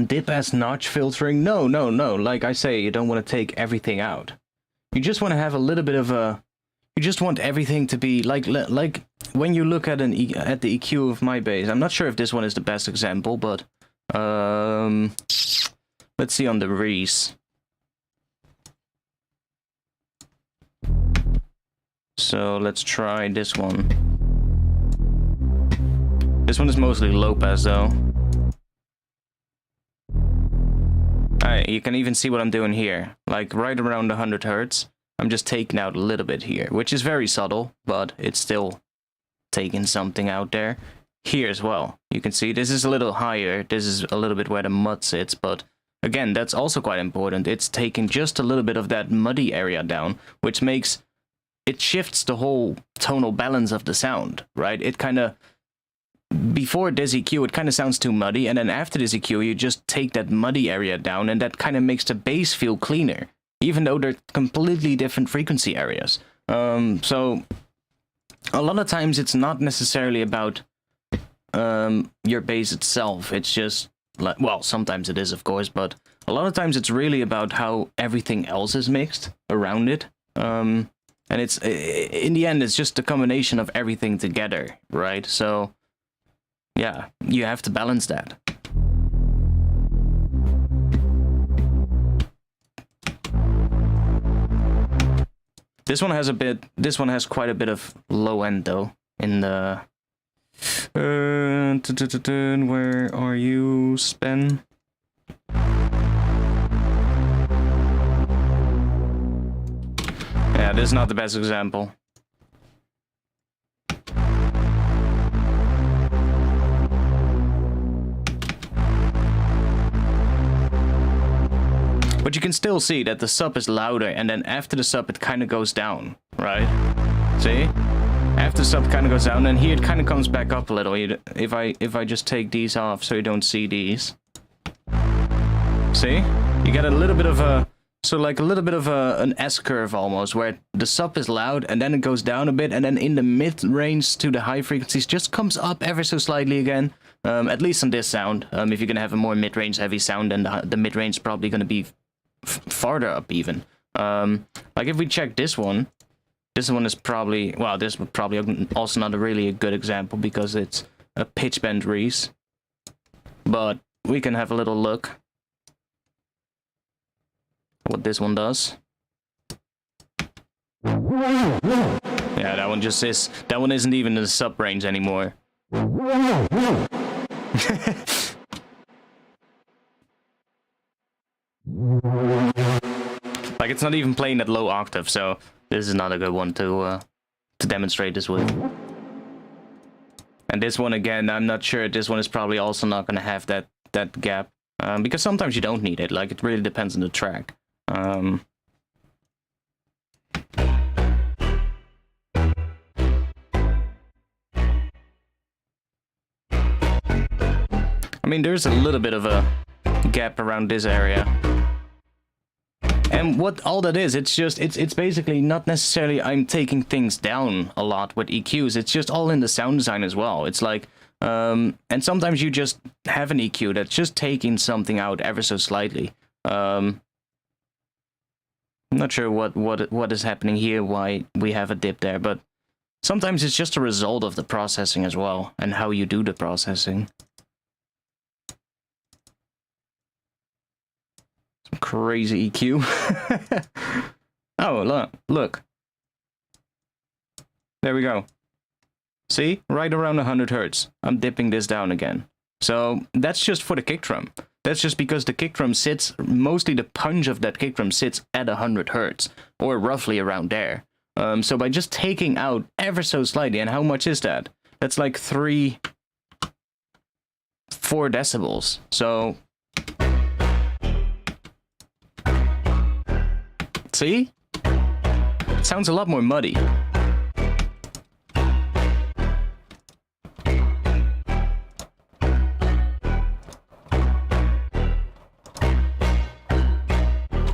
Dip as notch filtering? No. Like I say, you don't want to take everything out. You just want to have a little bit of a... You just want everything to be like when you look at at the EQ of my bass. I'm not sure if this one is the best example, but let's see on the Reese. So let's try this one. This one is mostly low pass though. You can even see what I'm doing here. Like right around 100 hertz. I'm just taking out a little bit here, which is very subtle, but it's still taking something out there. Here as well. You can see this is a little higher. This is a little bit where the mud sits, but again, that's also quite important. It's taking just a little bit of that muddy area down, which makes... It shifts the whole tonal balance of the sound, right? It kind of... Before this EQ, it kind of sounds too muddy, and then after this EQ, you just take that muddy area down, and that kind of makes the bass feel cleaner, even though they're completely different frequency areas. So, a lot of times it's not necessarily about your bass itself. It's just, like, well, sometimes it is, of course, but a lot of times it's really about how everything else is mixed around it. And it's, in the end, it's just a combination of everything together, right? So... yeah, you have to balance that. This one has quite a bit of low end though. In the where are you, Spen? this is not the best example. But you can still see that the sub is louder, and then after the sub it kind of goes down, right? See? After the sub kind of goes down, and here it kind of comes back up a little. If I just take these off so you don't see these. See? You get a little bit of a... So like a little bit of an S-curve almost, where the sub is loud, and then it goes down a bit, and then in the mid-range to the high frequencies just comes up ever so slightly again. At least on this sound. If you're going to have a more mid-range heavy sound, then the mid-range is probably going to be farther up even. Like if we check this one is probably, well, this would probably also not really a good example because it's a pitch bend Reese. But we can have a little look what this one does. Yeah, that one just is, that one isn't even in the sub range anymore. Like it's not even playing at low octave, so this is not a good one to demonstrate this with. And this one again, I'm not sure. This one is probably also not going to have that gap because sometimes you don't need it. Like it really depends on the track. I mean, there's a little bit of a gap around this area. And what all that is, it's basically not necessarily I'm taking things down a lot with EQs. It's just all in the sound design as well. It's like, and sometimes you just have an EQ that's just taking something out ever so slightly. I'm not sure what is happening here, why we have a dip there, but sometimes it's just a result of the processing as well, and how you do the processing. Some crazy EQ. Oh, look. There we go. See? Right around 100 Hertz. I'm dipping this down again. So that's just for the kick drum. That's just because the kick drum sits, mostly the punch of that kick drum sits at 100 Hertz, or roughly around there. So by just taking out ever so slightly, and how much is that? That's like 4 decibels. So, see? It sounds a lot more muddy.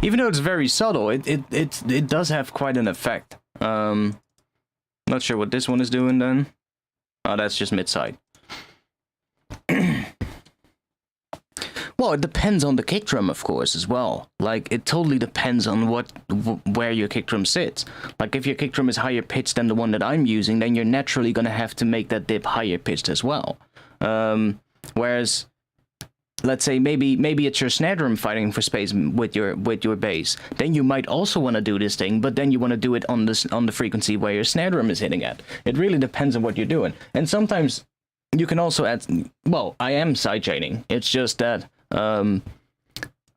Even though it's very subtle, it does have quite an effect. Not sure what this one is doing then. Oh, that's just mid-side. Well, it depends on the kick drum, of course, as well. Like, it totally depends on where your kick drum sits. Like, if your kick drum is higher pitched than the one that I'm using, then you're naturally going to have to make that dip higher pitched as well. Whereas, let's say maybe it's your snare drum fighting for space with your bass. Then you might also want to do this thing, but then you want to do it on the frequency where your snare drum is hitting at. It really depends on what you're doing. And sometimes you can also add. Well, I am sidechaining. It's just that I'm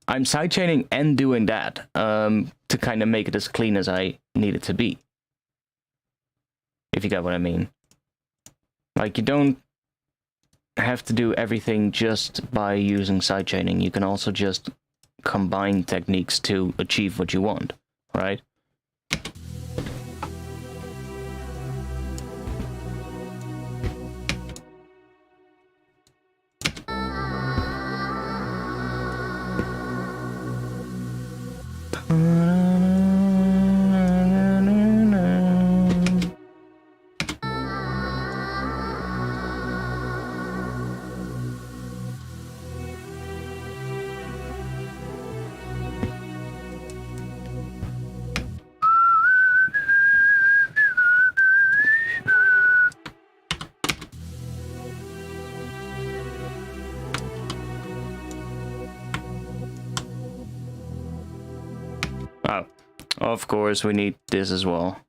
sidechaining and doing that to kind of make it as clean as I need it to be. If you get what I mean. Like, you don't have to do everything just by using sidechaining. You can also just combine techniques to achieve what you want, right? Oh, of course, we need this as well.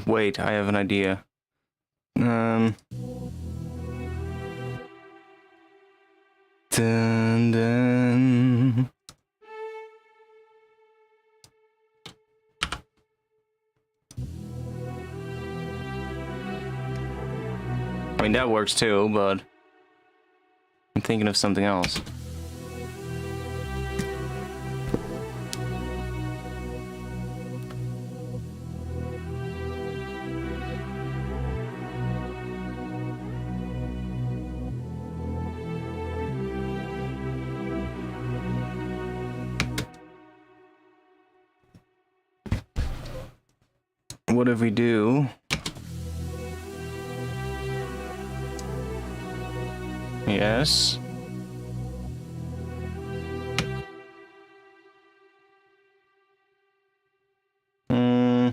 Wait, I have an idea. Dun, dun. I mean, that works too, but I'm thinking of something else. What if we do? Yes. Hmm.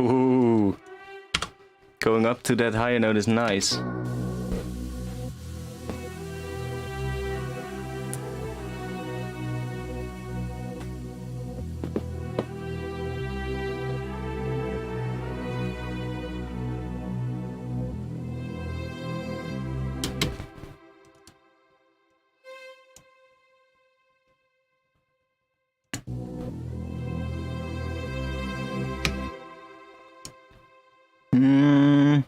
Ooh. Going up to that higher note is nice. Hmm.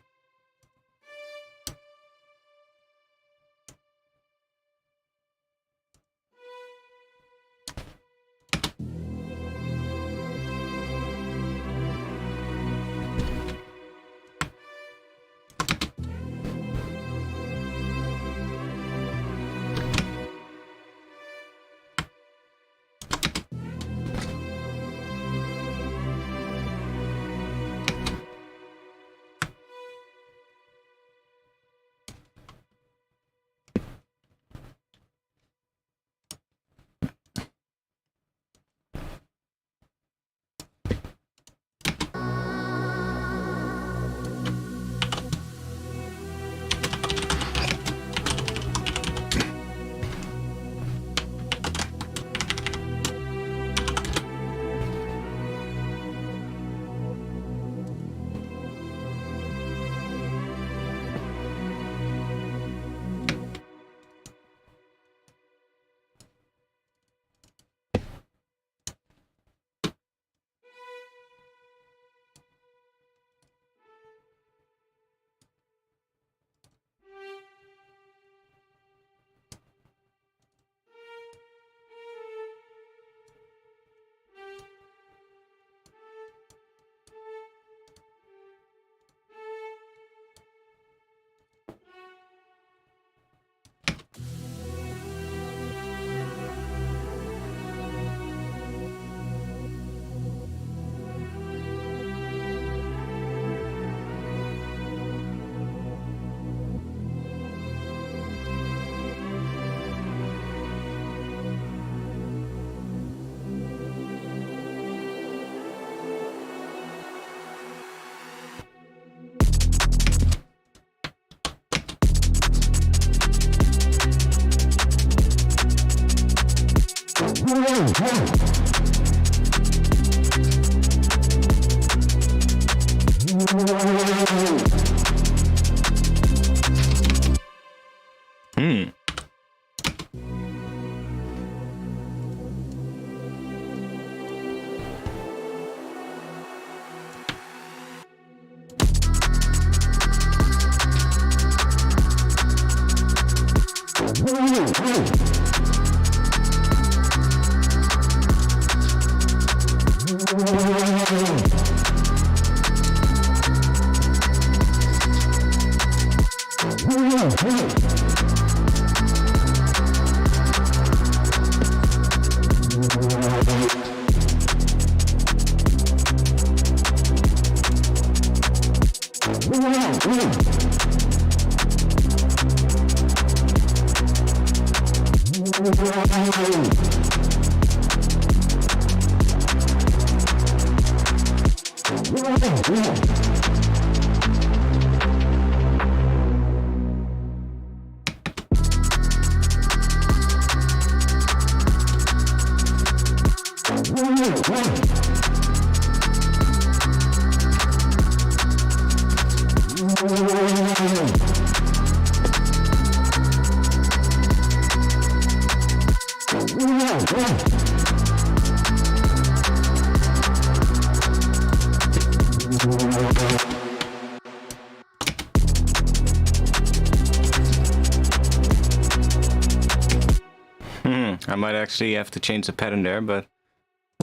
I might actually have to change the pattern there, but...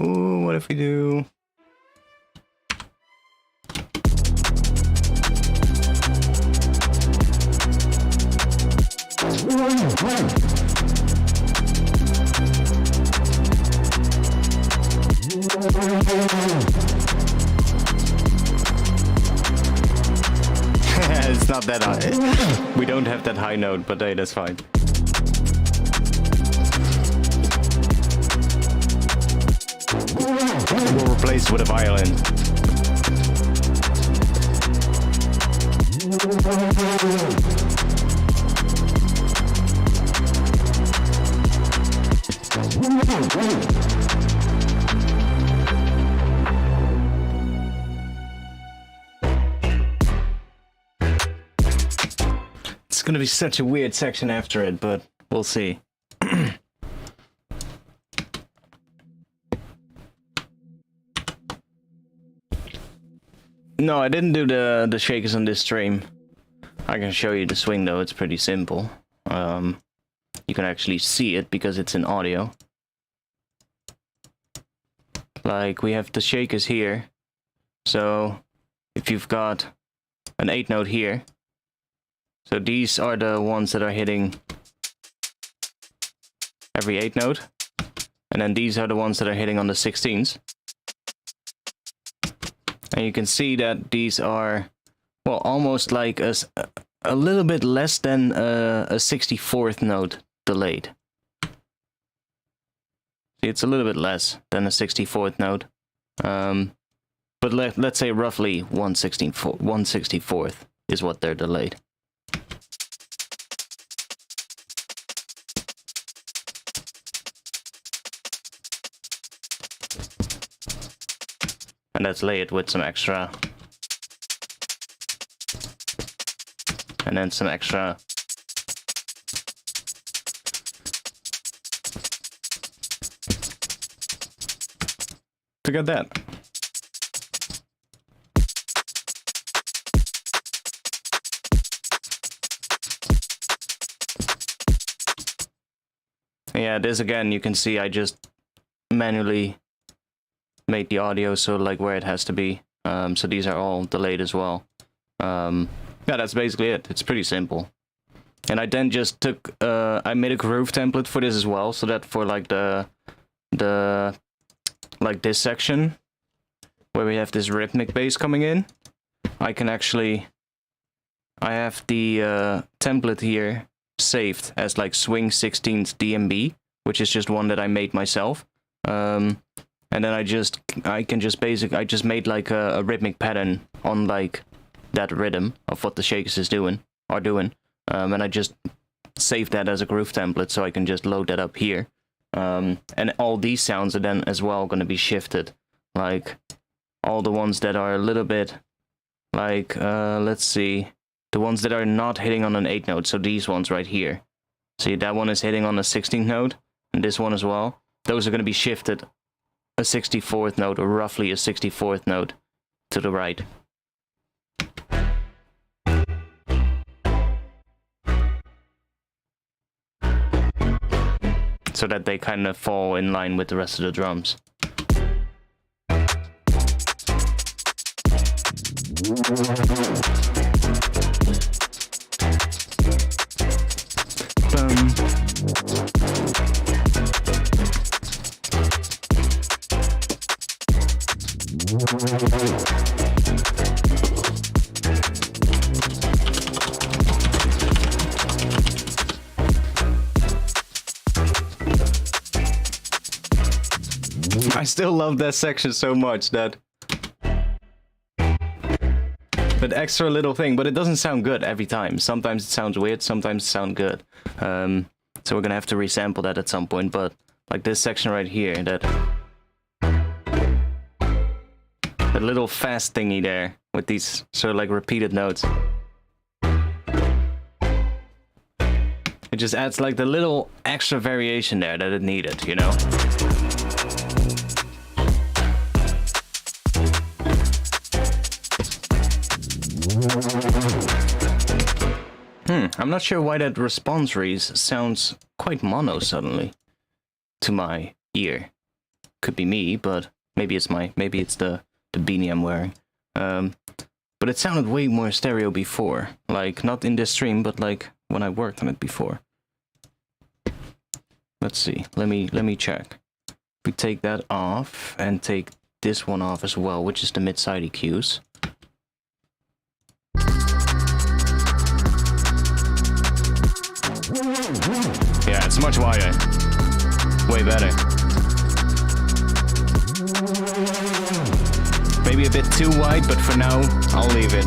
Ooh, what if we do... It's not that high. We don't have that high note, but hey, that's fine. We'll replace it with a violin. It's gonna be such a weird section after it, but we'll see. No, I didn't do the shakers on this stream. I can show you the swing though, it's pretty simple. You can actually see it because it's in audio. Like, we have the shakers here. So, if you've got an 8 note here. So these are the ones that are hitting every 8 note. And then these are the ones that are hitting on the 16s. And you can see that these are, well, almost like a little bit less than a 64th note delayed. See, it's a little bit less than a 64th note. But let's say roughly 1/64th is what they're delayed. And let's lay it with some extra. And then some extra. To get that. Yeah, this again, you can see I just manually made the audio so like where it has to be. So these are all delayed as well. Yeah, that's basically it. It's pretty simple. And I then just took, I made a groove template for this as well, so that for like like this section, where we have this rhythmic bass coming in, I can actually, I have the template here saved as like swing 16th DMB, which is just one that I made myself. And then I just made like a rhythmic pattern on like that rhythm of what the shakers are doing. And I just saved that as a groove template so I can just load that up here. And all these sounds are then as well going to be shifted. Like all the ones that are a little bit like, let's see, the ones that are not hitting on an 8 note. So these ones right here. See, that one is hitting on a 16th note and this one as well. Those are going to be shifted a 64th note, or roughly a 64th note to the right. So that they kind of fall in line with the rest of the drums. I still love that section so much that that extra little thing, but it doesn't sound good every time. Sometimes it sounds weird, sometimes it sounds good. So we're gonna have to resample that at some point, but like this section right here, that little fast thingy there with these sort of like repeated notes. It just adds like the little extra variation there that it needed, you know? I'm not sure why that response reese sounds quite mono suddenly to my ear. Could be me, but maybe it's the beanie I'm wearing. But it sounded way more stereo before. Like, not in this stream, but like when I worked on it before. Let's see. Let me check. We take that off and take this one off as well, which is the mid-side EQs. Yeah, it's much wider. Way better. Maybe a bit too wide, but for now, I'll leave it.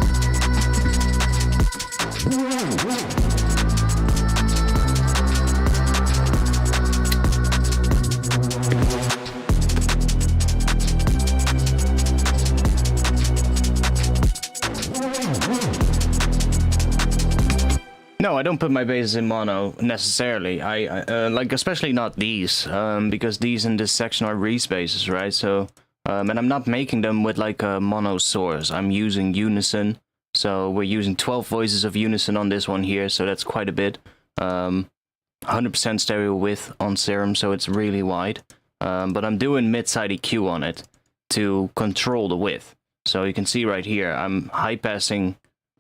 No, I don't put my basses in mono necessarily. I like, especially not these, because these in this section are Reese basses, right? So, and I'm not making them with like a mono source. I'm using unison. So we're using 12 voices of unison on this one here, so that's quite a bit. 100% stereo width on Serum, so it's really wide. But I'm doing mid-side EQ on it to control the width. So you can see right here, I'm high passing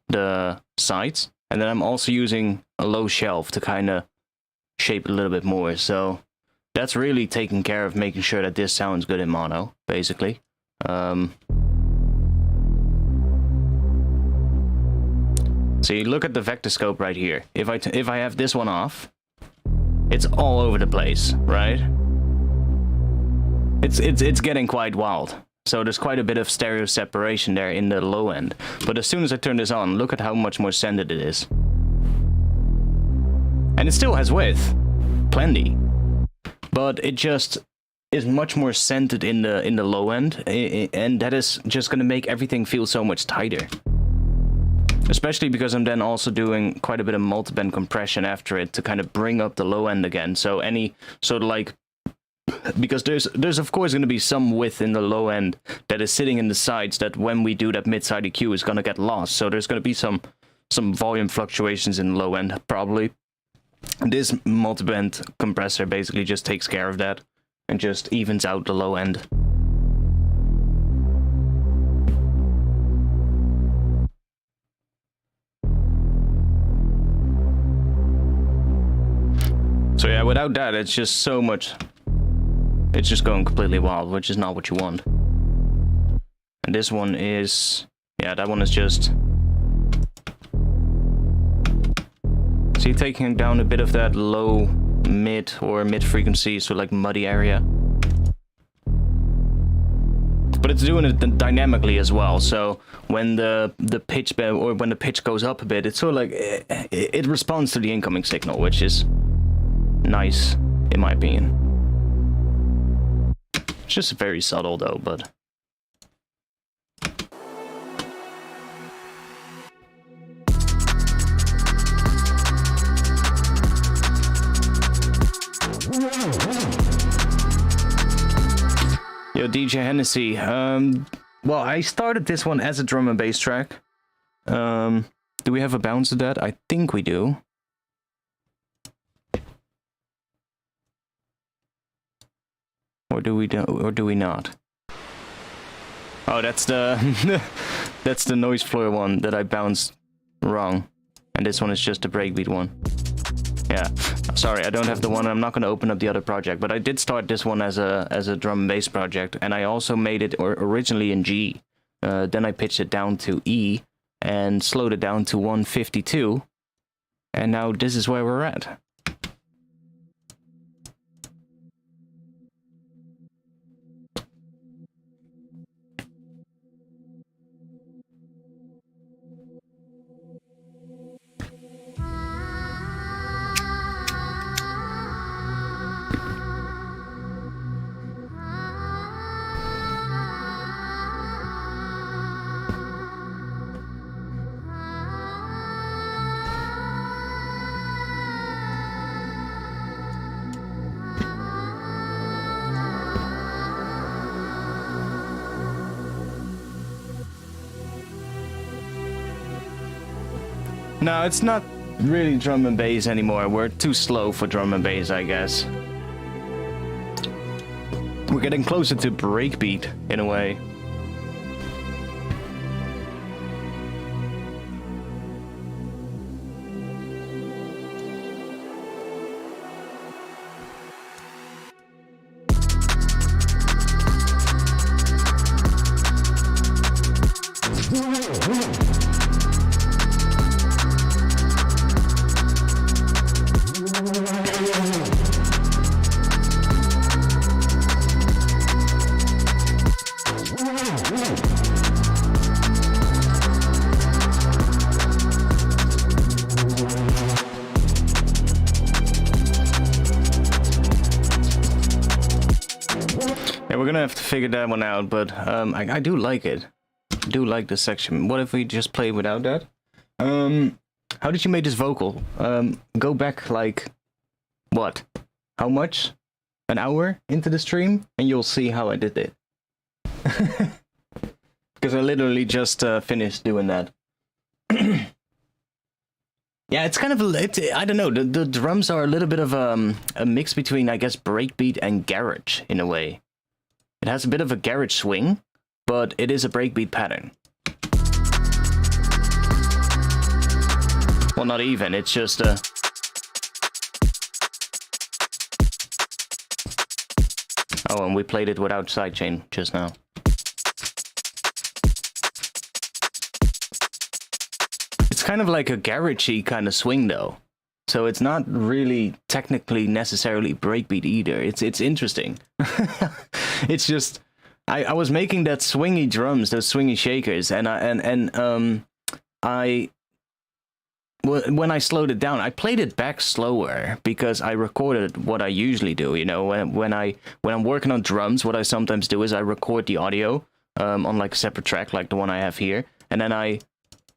the sides. And then I'm also using a low shelf to kind of shape it a little bit more. So that's really taking care of making sure that this sounds good in mono, basically. So you look at the vector scope right here. If I have this one off, it's all over the place, right? It's getting quite wild. So there's quite a bit of stereo separation there in the low end. But as soon as I turn this on, look at how much more scented it is. And it still has width. Plenty. But it just is much more scented in the low end. And that is just going to make everything feel so much tighter. Especially because I'm then also doing quite a bit of multiband compression after it to kind of bring up the low end again. So any sort of like... Because there's of course going to be some width in the low end that is sitting in the sides that when we do that mid-side EQ is going to get lost. So there's going to be some volume fluctuations in the low end, probably. This multiband compressor basically just takes care of that and just evens out the low end. So yeah, without that, it's just so much... It's just going completely wild, which is not what you want. And this one is... Yeah, that one is just... See, taking down a bit of that low mid or mid frequency, so like muddy area. But it's doing it dynamically as well, so when the pitch or when the pitch goes up a bit, it's sort of like it responds to the incoming signal, which is nice in my opinion. It's just very subtle though, but... Yo, DJ Hennessy. Well, I started this one as a drum and bass track. Do we have a bounce to that? I think we do. Or do we not? Oh, that's the that's the noise floor one that I bounced wrong. And this one is just the breakbeat one. Yeah. Sorry, I don't have the one. I'm not going to open up the other project, but I did start this one as a drum and bass project, and I also made it originally in G. Then I pitched it down to E and slowed it down to 152. And now this is where we're at. No, it's not really drum and bass anymore. We're too slow for drum and bass, I guess. We're getting closer to breakbeat, in a way. Yeah, we're gonna have to figure that one out, but I do like it. I do like this section. What if we just play without that? How did you make this vocal? Go back like, what? How much? An hour into the stream? And you'll see how I did it. Because I literally just finished doing that. Yeah, it's kind of, I don't know, the drums are a little bit of a mix between, I guess, breakbeat and garage, in a way. It has a bit of a garage swing, but it is a breakbeat pattern. Well, not even, it's just Oh, and we played it without sidechain just now. It's kind of like a garagey kind of swing, though. So it's not really technically necessarily breakbeat either. It's interesting. It's just I was making that swingy drums, those swingy shakers, and when I slowed it down, I played it back slower because I recorded what I usually do. You know, when I'm working on drums, what I sometimes do is I record the audio on like a separate track, like the one I have here, and then I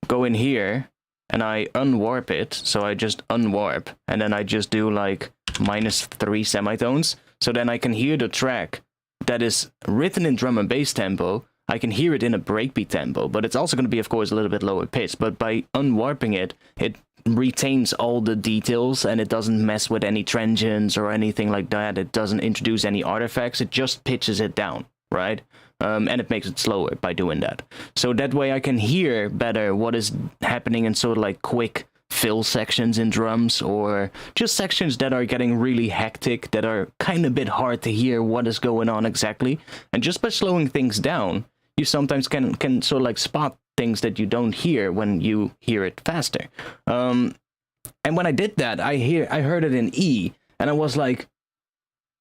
go in here and I unwarp it. So I just unwarp, and then I just do like -3 semitones. So then I can hear the track that is written in drum and bass tempo. I can hear it in a breakbeat tempo, but it's also going to be, of course, a little bit lower pitched. But by unwarping it, it retains all the details, and it doesn't mess with any transients or anything like that. It doesn't introduce any artifacts. It just pitches it down, right? And it makes it slower by doing that. So that way I can hear better what is happening in sort of like quick fill sections in drums, or just sections that are getting really hectic, that are kind of a bit hard to hear what is going on exactly. And just by slowing things down, you sometimes can sort of like spot things that you don't hear when you hear it faster. And when I did that, I heard it in E, and I was like,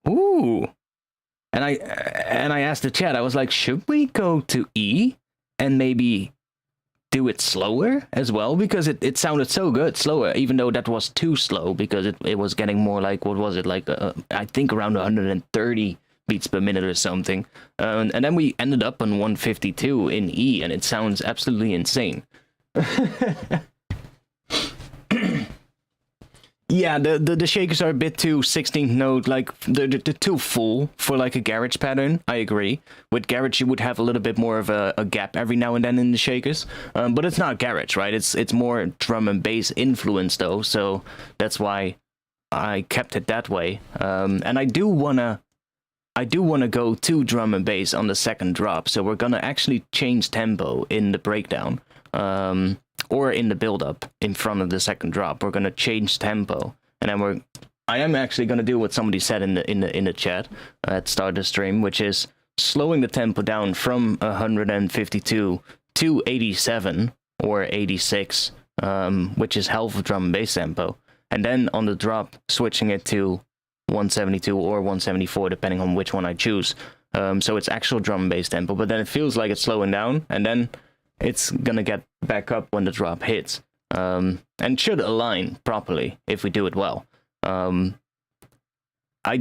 ooh. And I asked the chat, I was like, should we go to E and maybe do it slower as well? Because it sounded so good slower, even though that was too slow, because it was getting more like, what was it, like I think around 130 beats per minute or something. And then we ended up on 152 in E, and it sounds absolutely insane. Yeah, the shakers are a bit too 16th note, like they're too full for like a garage pattern. I agree. With garage, you would have a little bit more of a gap every now and then in the shakers, but it's not garage, right? It's more drum and bass influence though, so that's why I kept it that way. And I do wanna go to drum and bass on the second drop, so we're gonna actually change tempo in the breakdown. Or in the build-up in front of the second drop. We're gonna change tempo, and then I am actually gonna do what somebody said in the chat at the start of the stream, which is slowing the tempo down from 152 to 87 or 86, which is half of drum and bass tempo, and then on the drop switching it to 172 or 174 depending on which one I choose. So it's actual drum and bass tempo, but then it feels like it's slowing down, and then it's gonna get back up when the drop hits, and should align properly if we do it well. I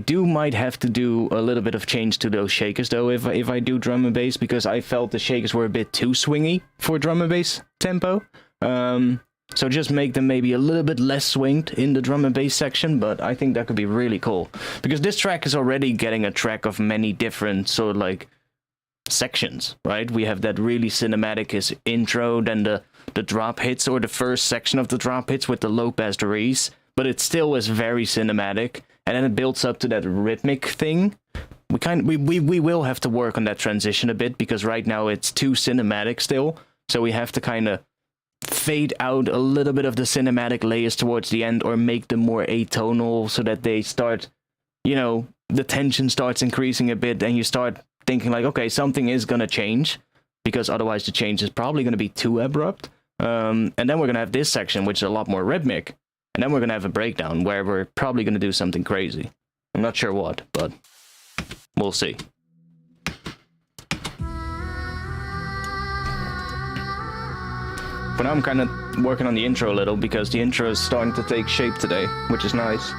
might have to do a little bit of change to those shakers though if I do drum and bass, because I felt the shakers were a bit too swingy for drum and bass tempo. So just make them maybe a little bit less swinged in the drum and bass section, but I think that could be really cool, because this track is already getting a track of many different sort of like sections, right? We have that really cinematic intro, then the drop hits or the first section of the drop hits with the low pass Reese, but it still is very cinematic, and then it builds up to that rhythmic thing. We will have to work on that transition a bit, because right now it's too cinematic still, so we have to kind of fade out a little bit of the cinematic layers towards the end, or make them more atonal so that they start, you know, the tension starts increasing a bit, and you start thinking like, okay, something is gonna change, because otherwise the change is probably gonna be too abrupt. And then we're gonna have this section, which is a lot more rhythmic, and then we're gonna have a breakdown where we're probably gonna do something crazy. I'm not sure what, but we'll see. But now I'm kind of working on the intro a little, because the intro is starting to take shape today, which is nice.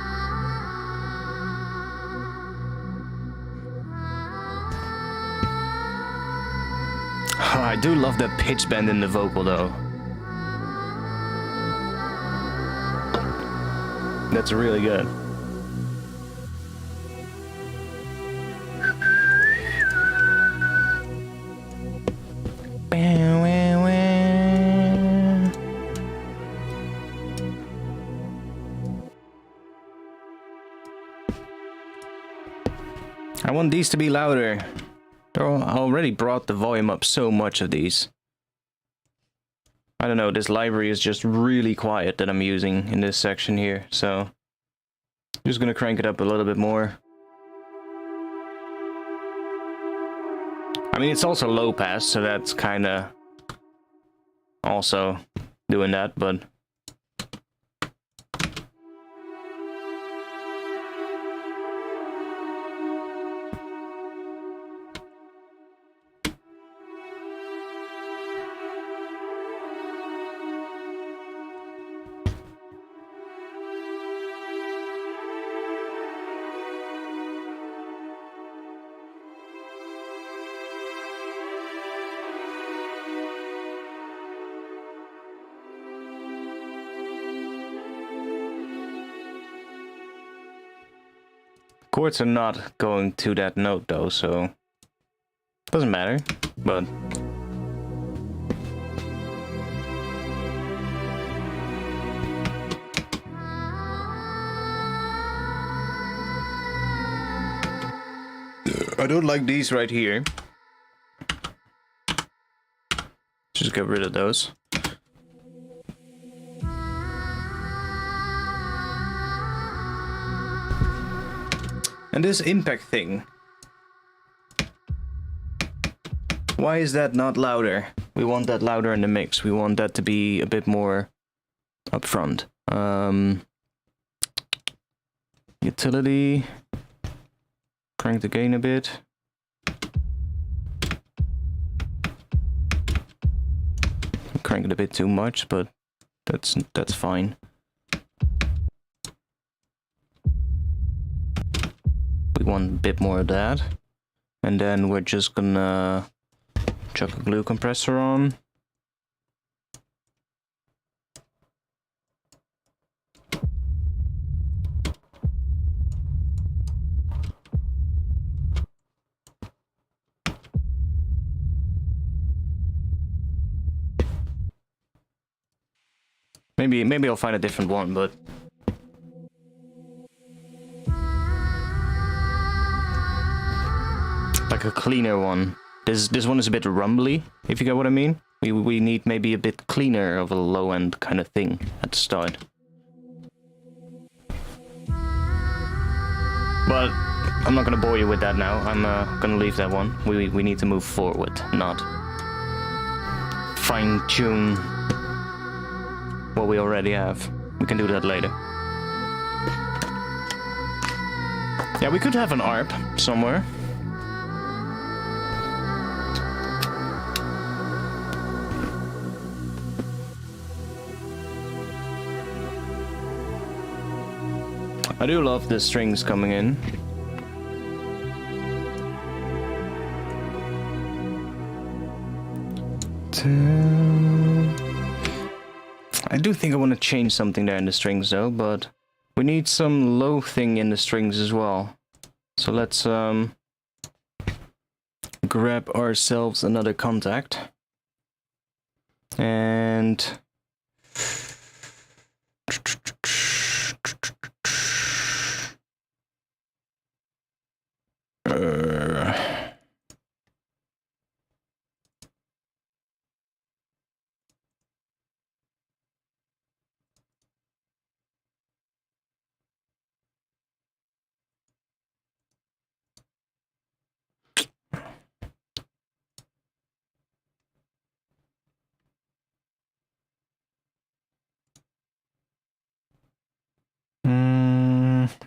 Oh, I do love that pitch bend in the vocal though. That's really good. I want these to be louder. I already brought the volume up so much of these. I don't know, this library is just really quiet that I'm using in this section here, so I'm just gonna crank it up a little bit more. I mean, it's also low pass, so that's kinda also doing that, but chords are not going to that note though, so doesn't matter, but I don't like these right here. Just get rid of those. And this impact thing, why is that not louder? We want that louder in the mix. We want that to be a bit more upfront. Utility, crank the gain a bit. Crank it a bit too much, but that's fine. We want a bit more of that, and then we're just gonna chuck a glue compressor on. Maybe I'll find a different one, but like a cleaner one. This one is a bit rumbly, if you get what I mean. We need maybe a bit cleaner of a low end kind of thing at the start. But I'm not gonna bore you with that now. I'm gonna leave that one. We need to move forward, not fine tune what we already have. We can do that later. Yeah, we could have an ARP somewhere. I do love the strings coming in. I do think I want to change something there in the strings though, but we need some low thing in the strings as well. So let's grab ourselves another contact. And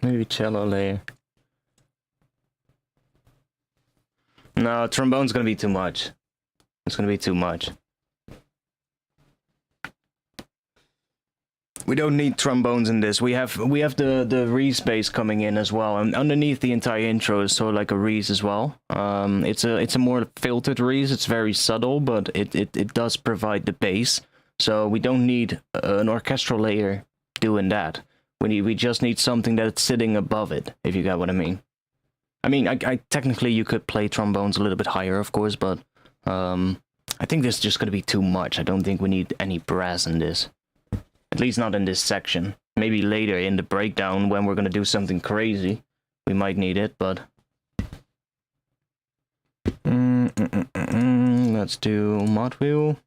maybe cello layer. No, trombone's gonna be too much. It's gonna be too much. We don't need trombones in this. We have the Reese bass coming in as well, and underneath the entire intro is sort of like a Reese as well. It's a more filtered Reese. It's very subtle, but it does provide the bass. So we don't need an orchestral layer doing that. We just need something that's sitting above it, if you get what I mean. I mean, I technically you could play trombones a little bit higher, of course, but I think this is just gonna be too much. I don't think we need any brass in this. At least not in this section. Maybe later in the breakdown when we're gonna do something crazy, we might need it, but... Let's do mod wheel.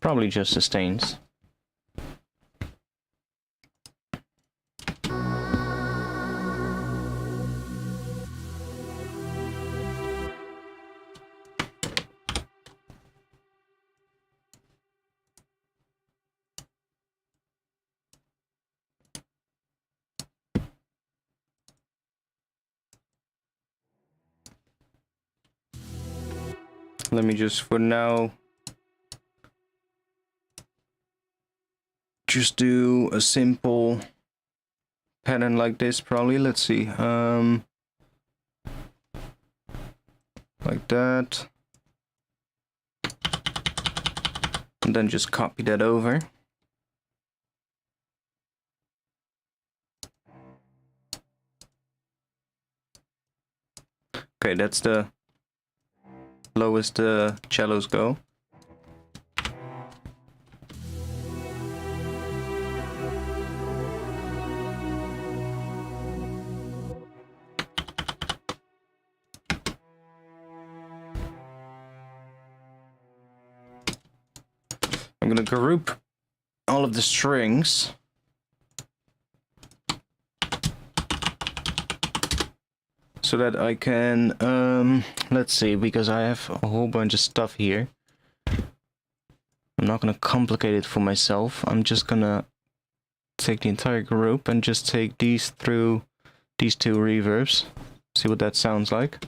Probably just sustains. Let me just, for now, just do a simple pattern like this, probably. Let's see. Like that. And then just copy that over. Okay, that's the lowest cellos go. I'm gonna group all of the strings. So that I can, let's see, because I have a whole bunch of stuff here. I'm not gonna complicate it for myself. I'm just gonna take the entire group and just take these through these two reverbs. See what that sounds like.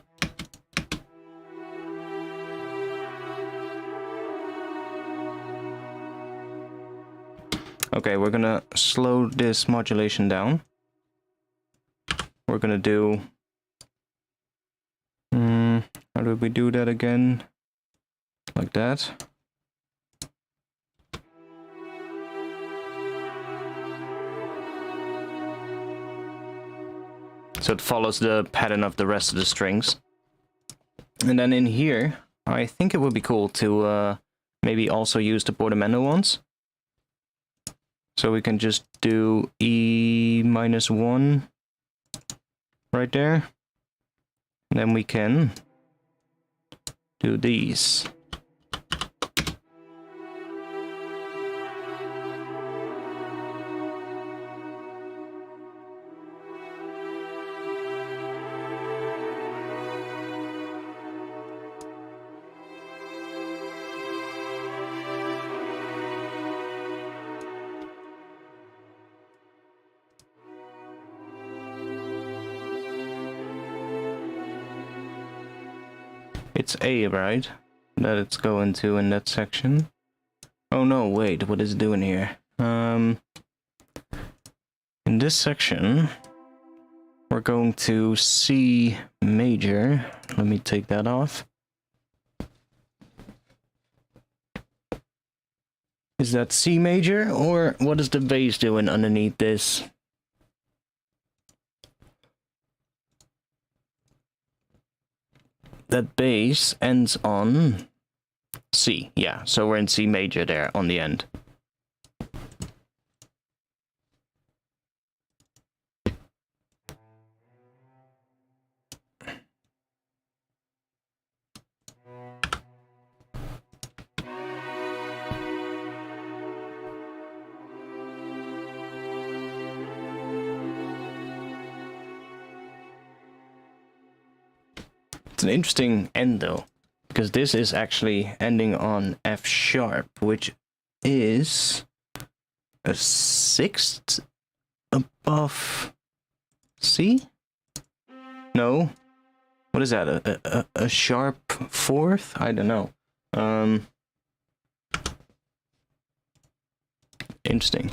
Okay, we're gonna slow this modulation down. We're gonna do... how do we do that again? Like that. So it follows the pattern of the rest of the strings. And then in here, I think it would be cool to maybe also use the portamento ones. So we can just do E-1 right there. And then we can do these. It's A, right? That it's going to in that section. Oh no, wait, what is it doing here? In this section, we're going to C major. Let me take that off. Is that C major, or what is the bass doing underneath this? that bass ends on C. Yeah, so we're in C major there on the end. It's an interesting end though, because this is actually ending on F sharp, which is a sixth above C? No. What is that? A sharp fourth? I don't know. Interesting.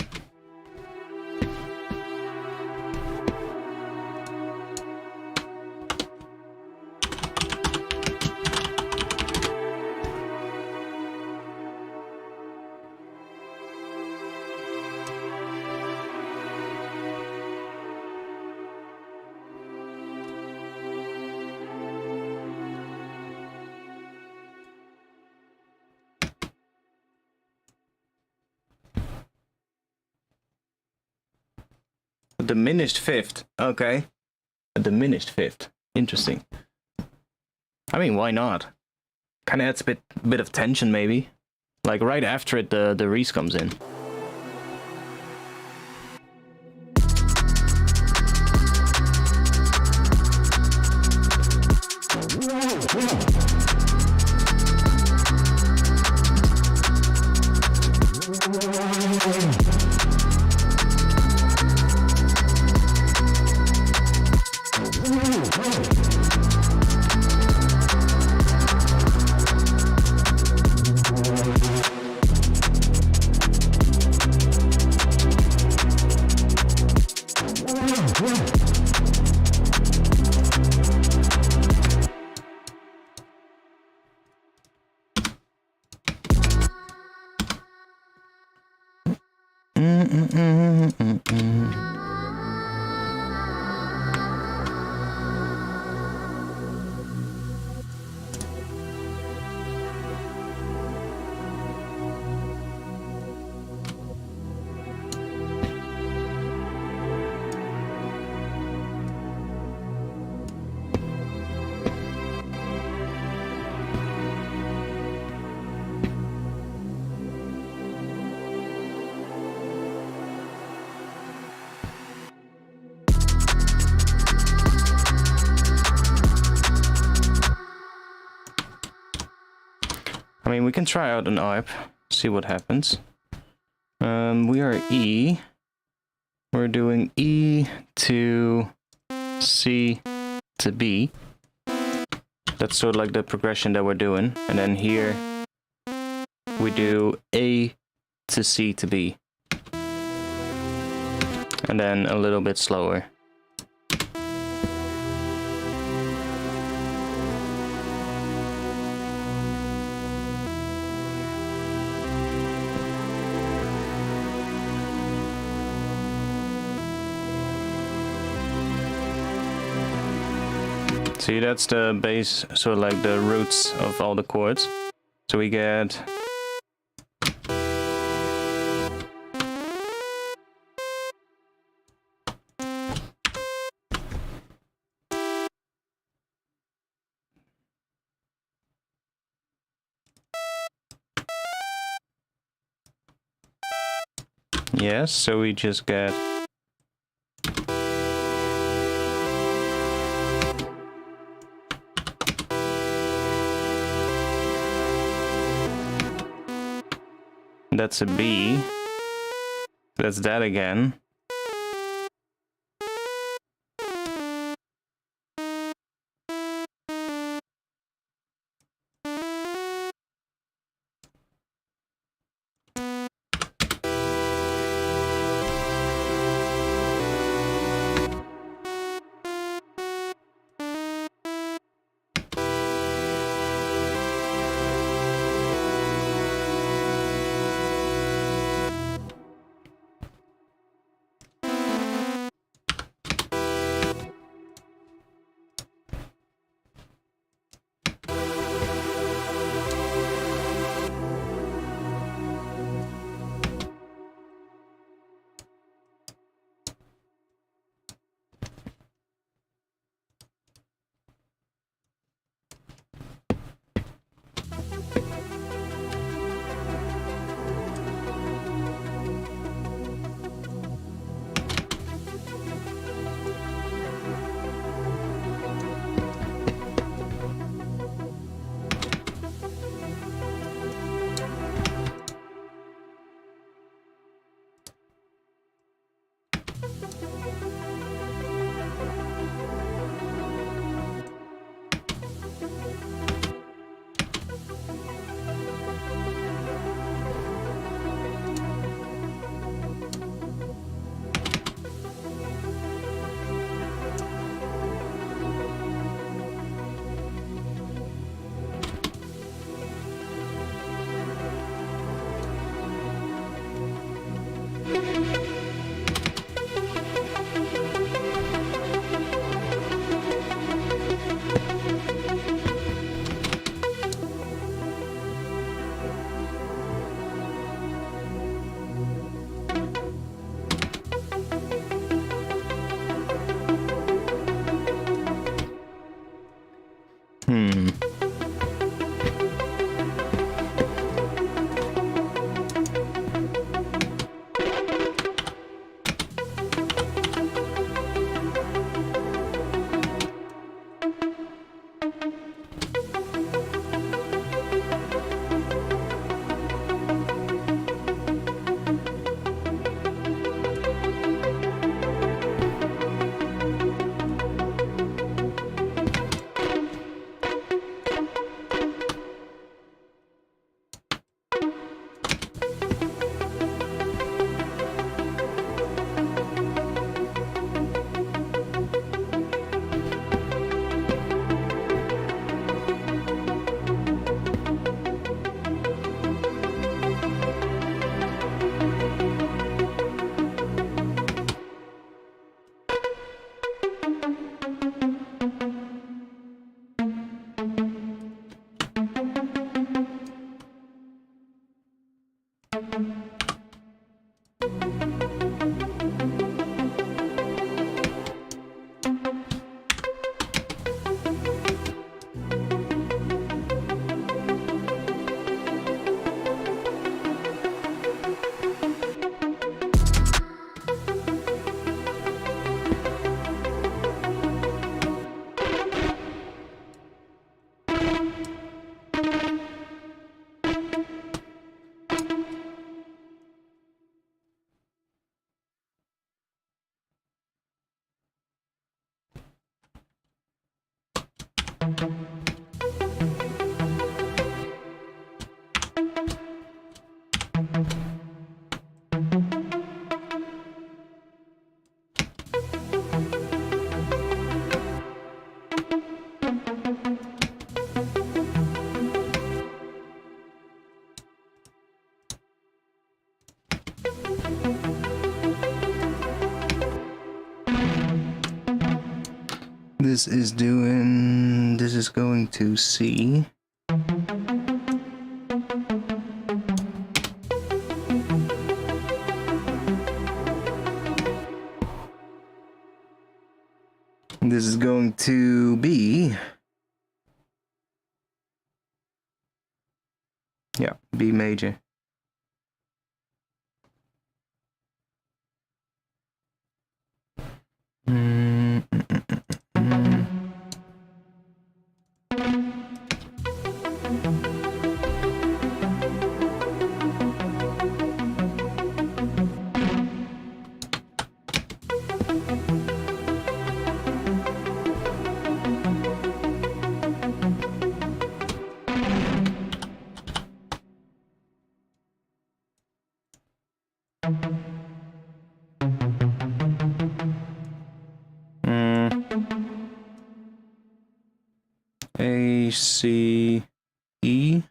A diminished fifth. Okay. A diminished fifth. Interesting. I mean, why not? Kind of adds a bit of tension, maybe. Like right after it, the Reese comes in. I mean, we can try out an ARP, see what happens. We are E. We're doing E to C to B. That's sort of like the progression that we're doing. And then here we do A to C to B. And then a little bit slower. See, that's the bass, sort of like the roots of all the chords. So we get... Yes, so we just get... That's a B. That's that again. Hmm. This is going to C. This is going to B. Yeah, B major. A, C, E.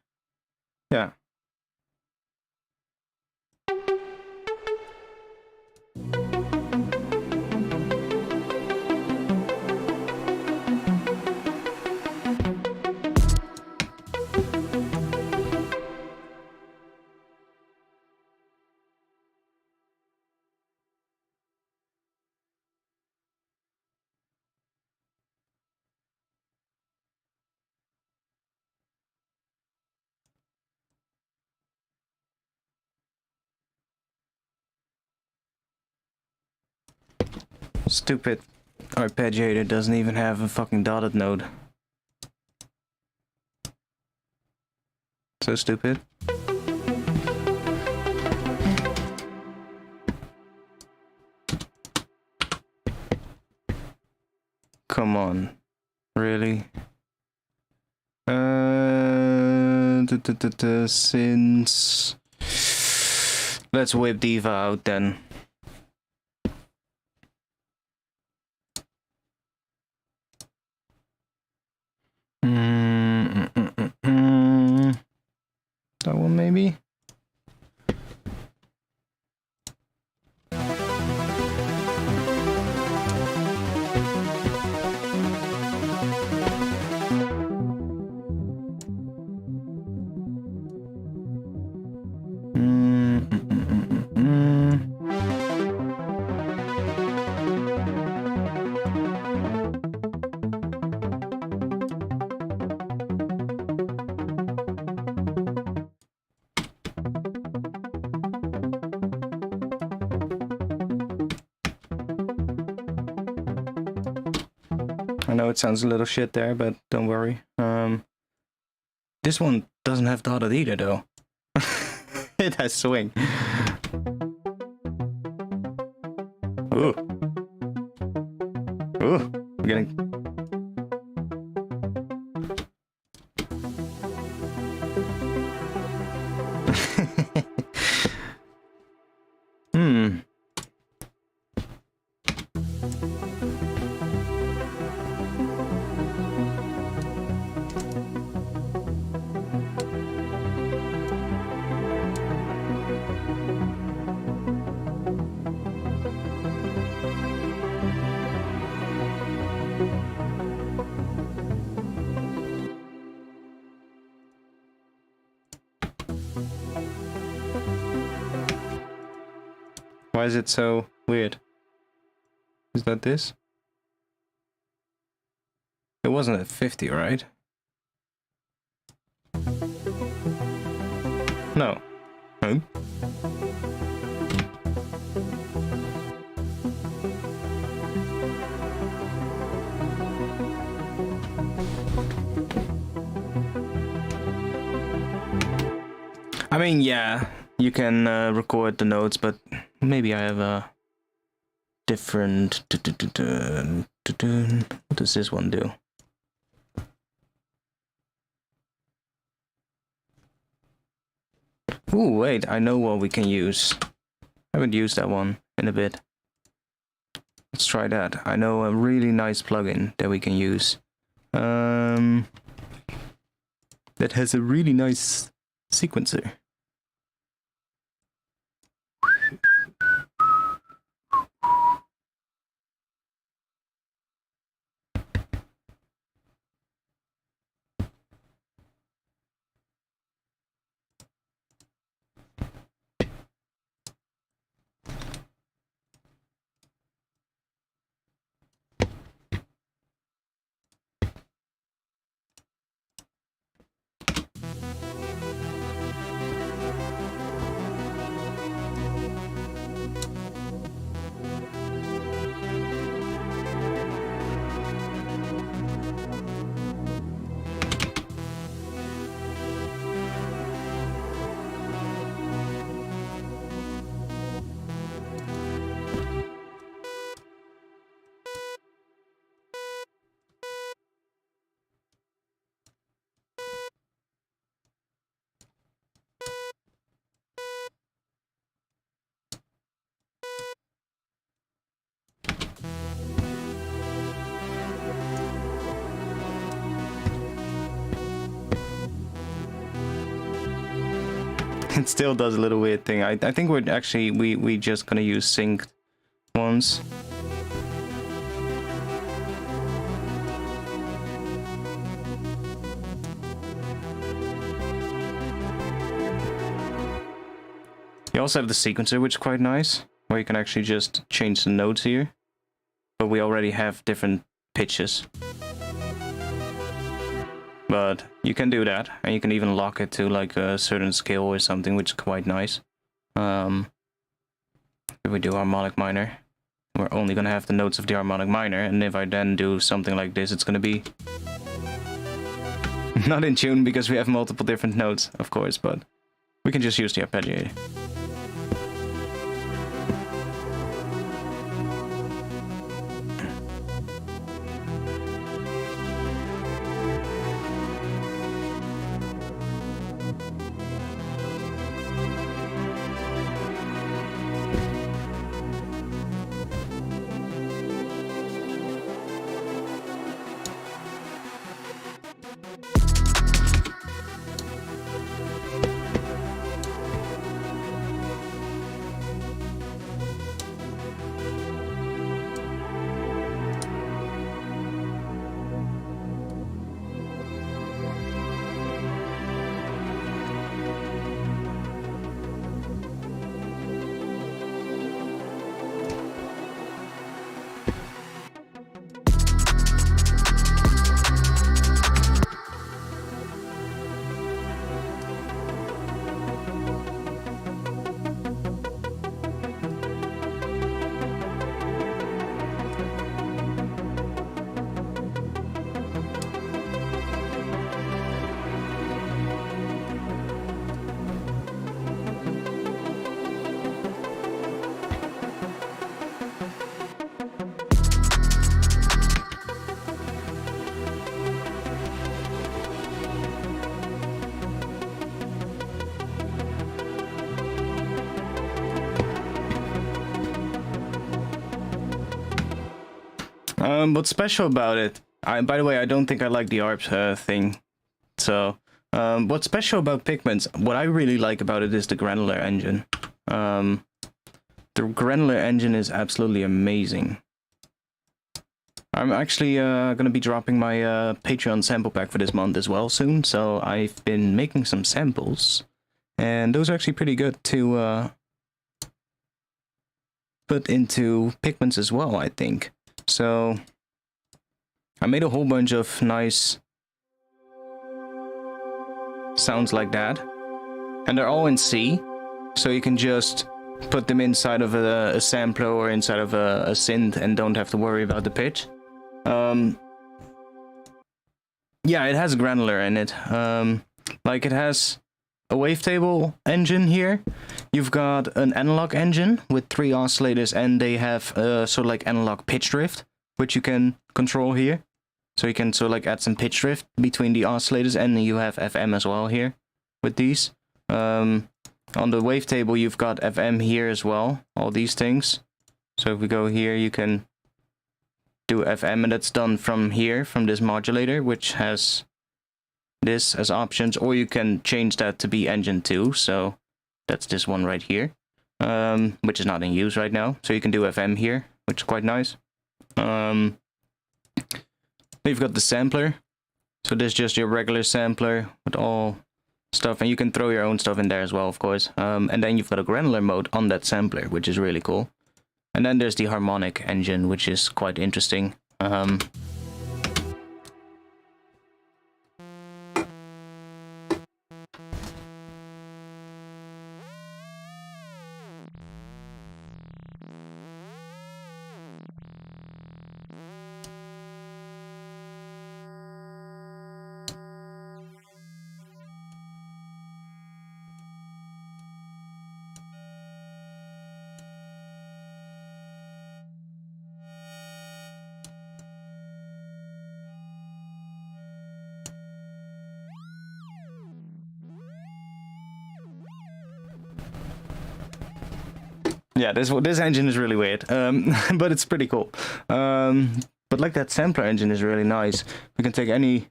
Yeah. Stupid arpeggiator doesn't even have a fucking dotted node. So stupid. Come on. Really? Since... Let's whip Diva out then. That one maybe? I know it sounds a little shit there, but don't worry. This one doesn't have dotted either, though. It has swing. Ooh. Ooh. We're getting... Hmm. Why is it so weird? Is that this? It wasn't at 50, right? No. Oh. I mean, yeah, you can record the notes, but maybe I have a different... What does this one do? Ooh, wait, I know what we can use. I haven't used that one in a bit. Let's try that. I know a really nice plugin that we can use. That has a really nice sequencer. It still does a little weird thing. I think we're actually we just gonna use synced ones. You also have the sequencer, which is quite nice, where you can actually just change the notes here. But we already have different pitches. But you can do that, and you can even lock it to like a certain scale or something, which is quite nice. If we do harmonic minor, we're only gonna have the notes of the harmonic minor, and if I then do something like this, it's gonna be not in tune because we have multiple different notes, of course, but we can just use the arpeggiator. What's special about it? By the way, I don't think I like the ARP thing. So, what's special about Pigments? What I really like about it is the Granular engine. The Granular engine is absolutely amazing. I'm actually gonna be dropping my Patreon sample pack for this month as well soon. So I've been making some samples, and those are actually pretty good to put into Pigments as well, I think. So I made a whole bunch of nice sounds like that, and they're all in C, so you can just put them inside of a sampler or inside of a synth and don't have to worry about the pitch. Yeah, it has Granular in it. Like, it has a wavetable engine here. You've got an analog engine with 3 oscillators, and they have sort of like analog pitch drift, which you can control here. So you can sort of like add some pitch drift between the oscillators, and you have FM as well here with these. On the wavetable, you've got FM here as well, all these things. So if we go here, you can do FM, and that's done from here, from this modulator, which has this as options, or you can change that to be engine 2, so that's this one right here, which is not in use right now. So you can do FM here, which is quite nice. Then you've got the sampler, so this is just your regular sampler with all stuff, and you can throw your own stuff in there as well, of course. And then you've got a granular mode on that sampler, which is really cool. And then there's the harmonic engine, which is quite interesting. Yeah, this engine is really weird, but it's pretty cool. But like, that sampler engine is really nice. We can take any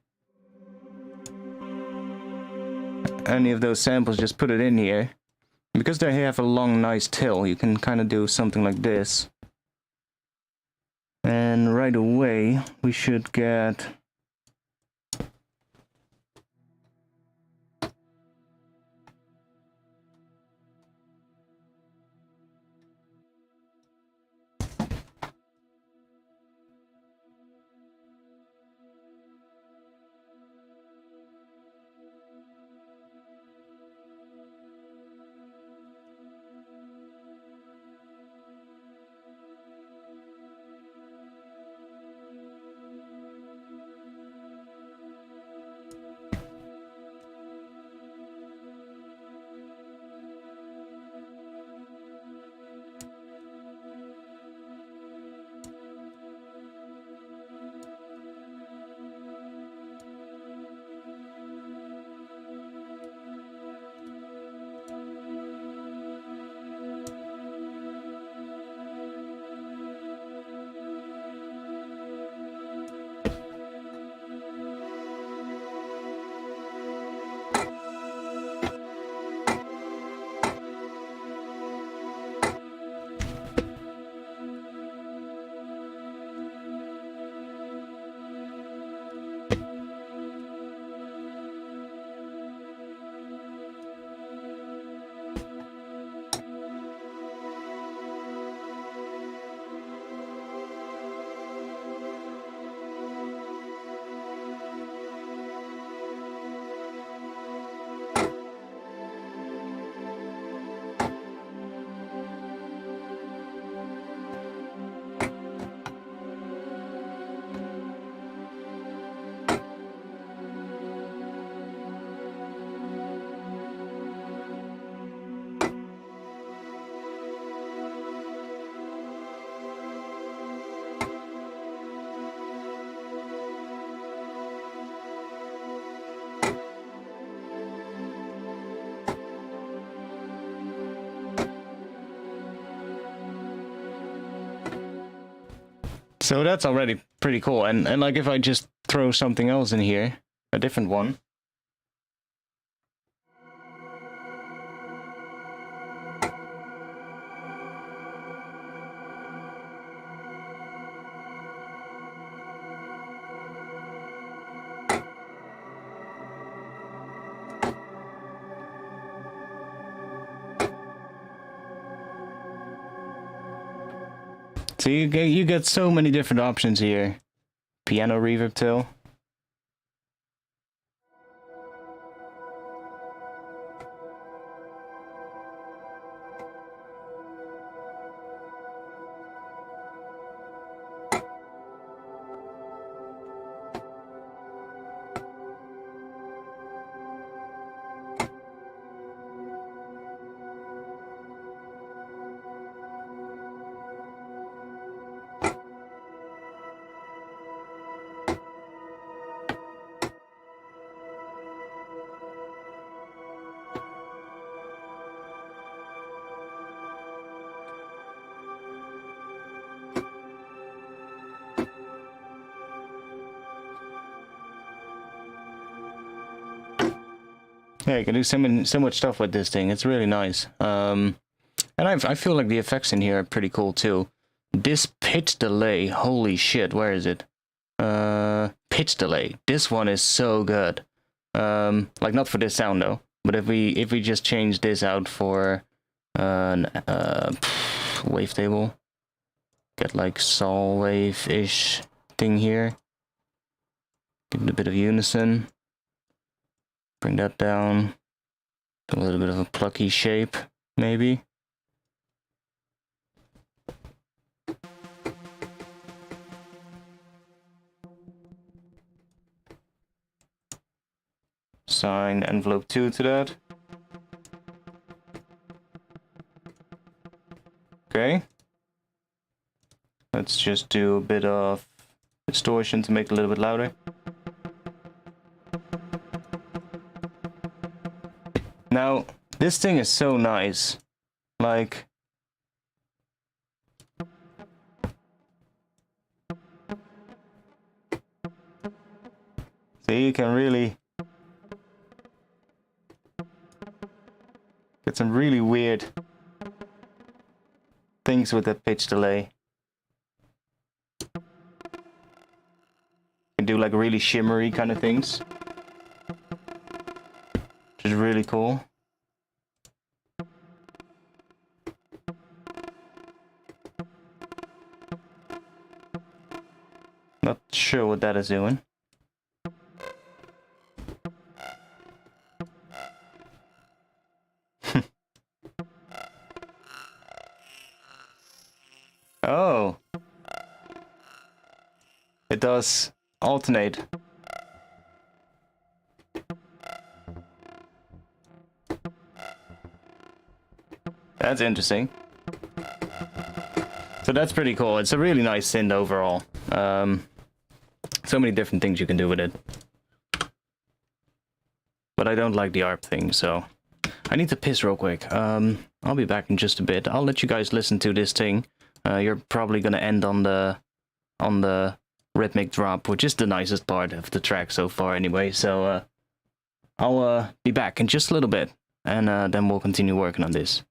of those samples, just put it in here. Because they have a long, nice tail, you can kind of do something like this. And right away, we should get... So that's already pretty cool. And like if I just throw something else in here, a different one. So you get so many different options here. Piano reverb too. Yeah, you can do so much stuff with this thing. It's really nice. And I feel like the effects in here are pretty cool too. This pitch delay, holy shit, where is it? Pitch delay. This one is so good. Like not for this sound though, but if we just change this out for an wavetable, get like saw wave-ish thing here. Give it a bit of unison. Bring that down. A little bit of a plucky shape, maybe. Assign envelope 2 to that. Okay. Let's just do a bit of distortion to make it a little bit louder. Now, this thing is so nice. Like, see, you can really get some really weird things with the pitch delay. You can do like really shimmery kind of things, which is really cool. Not sure what that is doing. Oh. It does alternate. That's interesting. So that's pretty cool. It's a really nice synth overall. So many different things you can do with it. But I don't like the ARP thing, so I need to piss real quick. I'll be back in just a bit. I'll let you guys listen to this thing. You're probably gonna end on the rhythmic drop, which is the nicest part of the track so far anyway. So I'll be back in just a little bit, and then we'll continue working on this.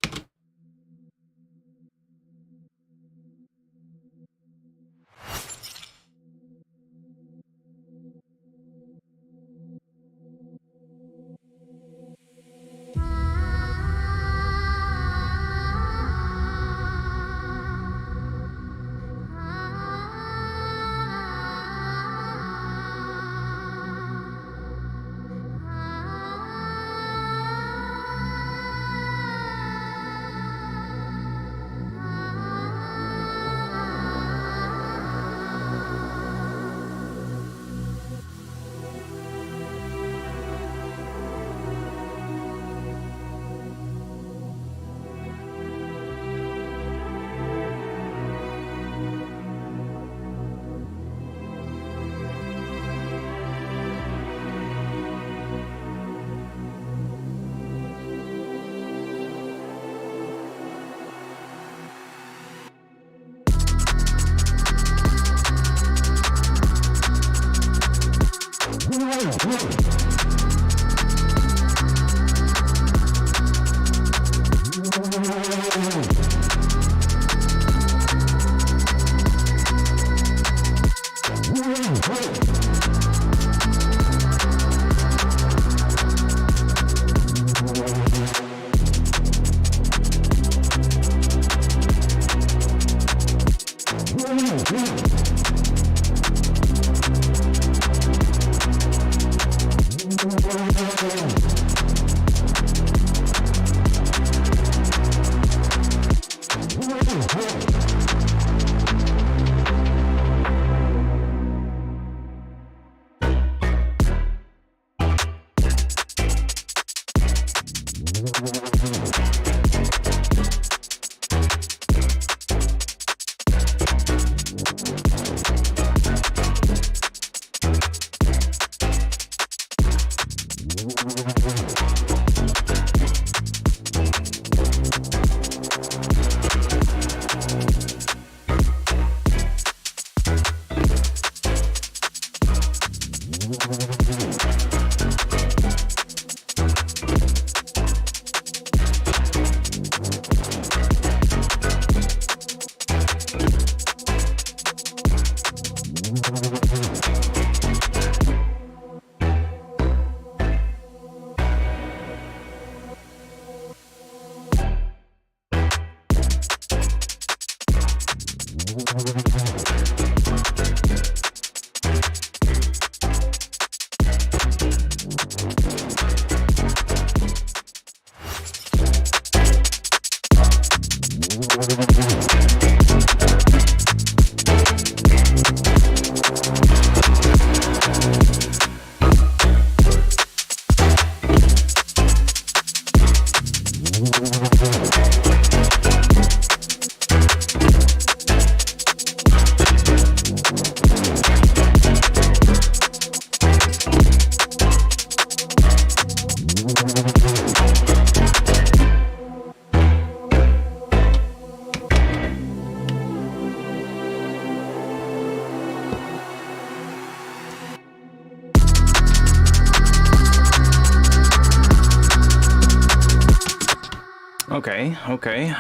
Okay, okay.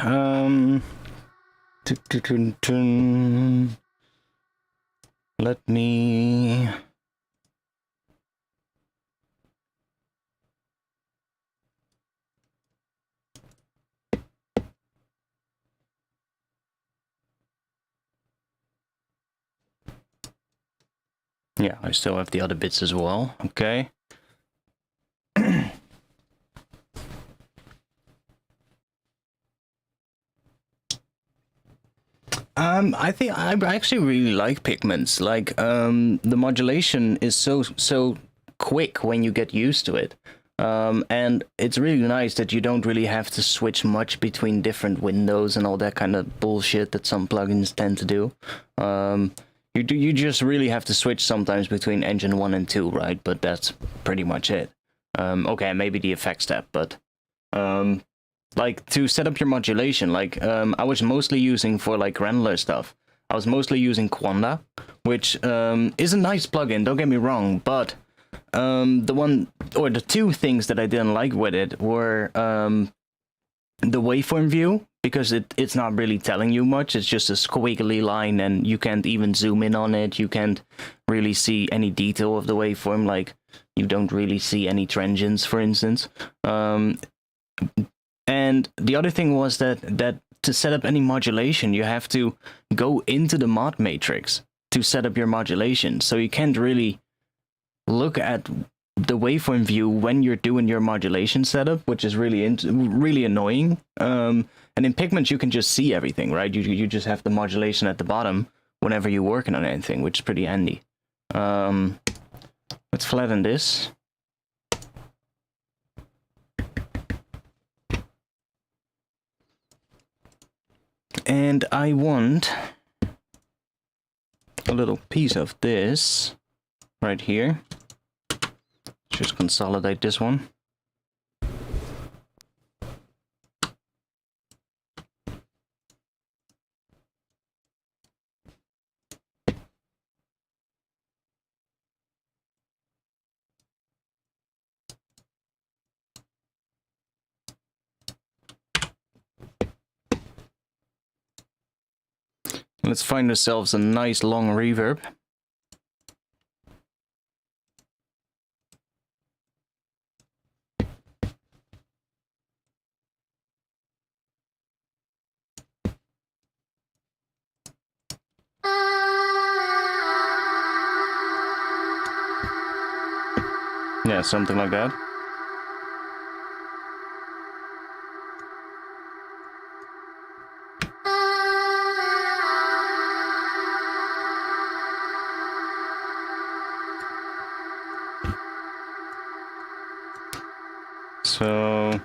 Let me... Yeah, I still have the other bits as well. Okay. I think I actually really like Pigments. Like, the modulation is so quick when you get used to it. And it's really nice that you don't really have to switch much between different windows and all that kind of bullshit that some plugins tend to do. You just really have to switch sometimes between engine 1 and 2, right? But that's pretty much it. Okay, maybe the effect step, but like to set up your modulation, like I was mostly using for like granular stuff. I was mostly using Quanda, which is a nice plugin, don't get me wrong, but the two things that I didn't like with it were the waveform view, because it's not really telling you much. It's just a squiggly line and you can't even zoom in on it. You can't really see any detail of the waveform, like you don't really see any transients, for instance. And the other thing was that to set up any modulation, you have to go into the mod matrix to set up your modulation. So you can't really look at the waveform view when you're doing your modulation setup, which is really annoying. And in Pigments, you can just see everything, right? You just have the modulation at the bottom whenever you're working on anything, which is pretty handy. Let's flatten this. And I want a little piece of this right here. Just consolidate this one. Let's find ourselves a nice long reverb. Yeah, something like that. So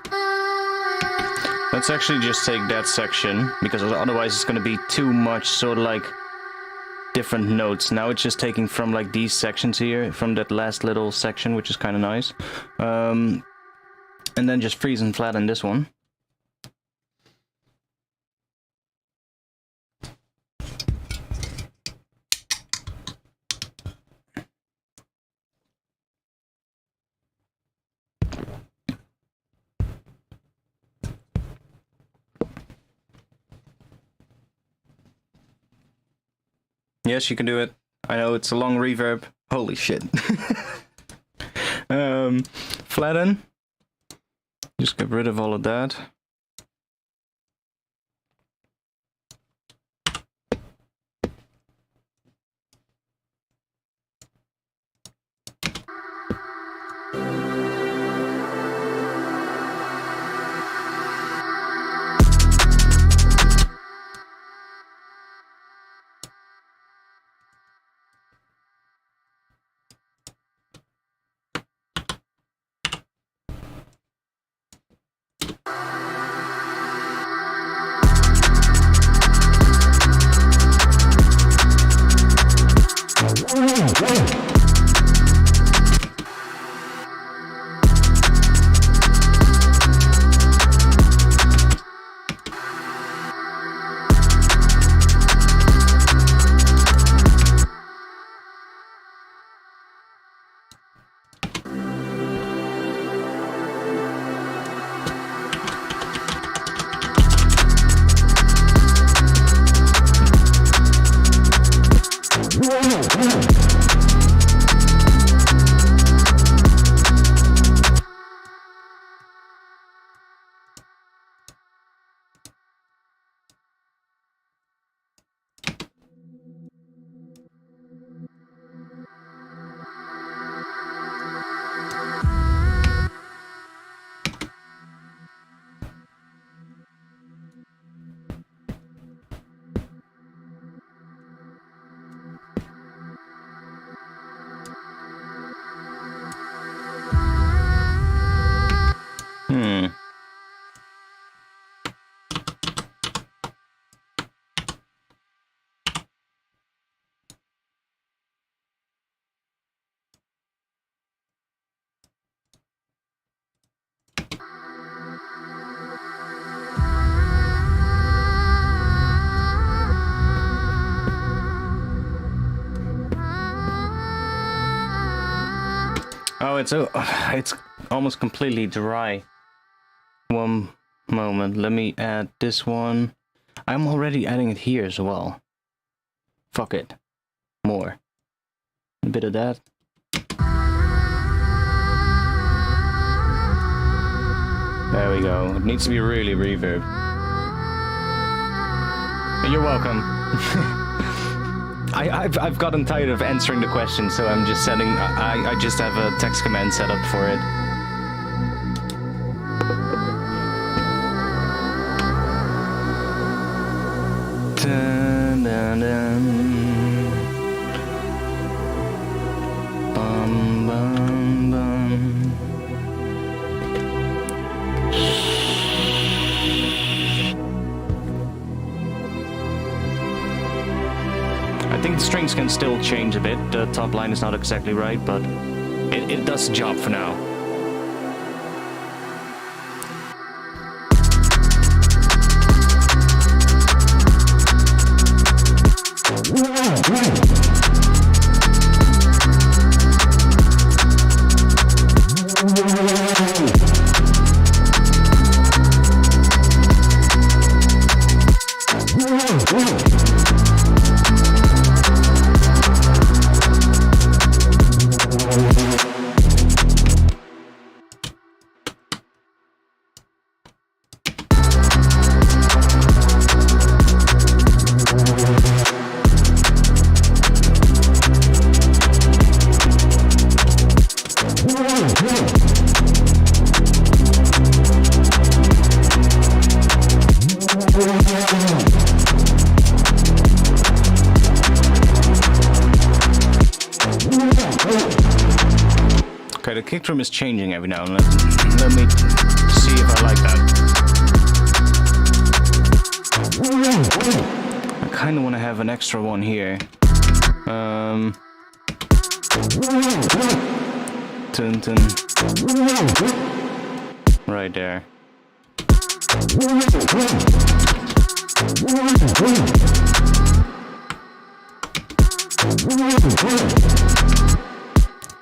Let's actually just take that section, because otherwise it's going to be too much sort of like different notes. Now it's just taking from like these sections here, from that last little section, which is kind of nice. And then just freeze and flatten this one. Yes, you can do it. I know it's a long reverb. Holy shit. Flatten. Just get rid of all of that. Oh, it's almost completely dry. One moment, let me add this one. I'm already adding it here as well. Fuck it. More. A bit of that. There we go. It needs to be really reverb. You're welcome. I've gotten tired of answering the question, so I'm just setting. I just have a text command set up for it. Dun, dun, dun. Bum, bum, bum. I think the strings can still change a bit. The top line is not exactly right, but it does the job for now. Okay, the kick drum is changing every now and then. Let me see if I like that. I kind of want to have an extra one here. Dun, dun. Right there.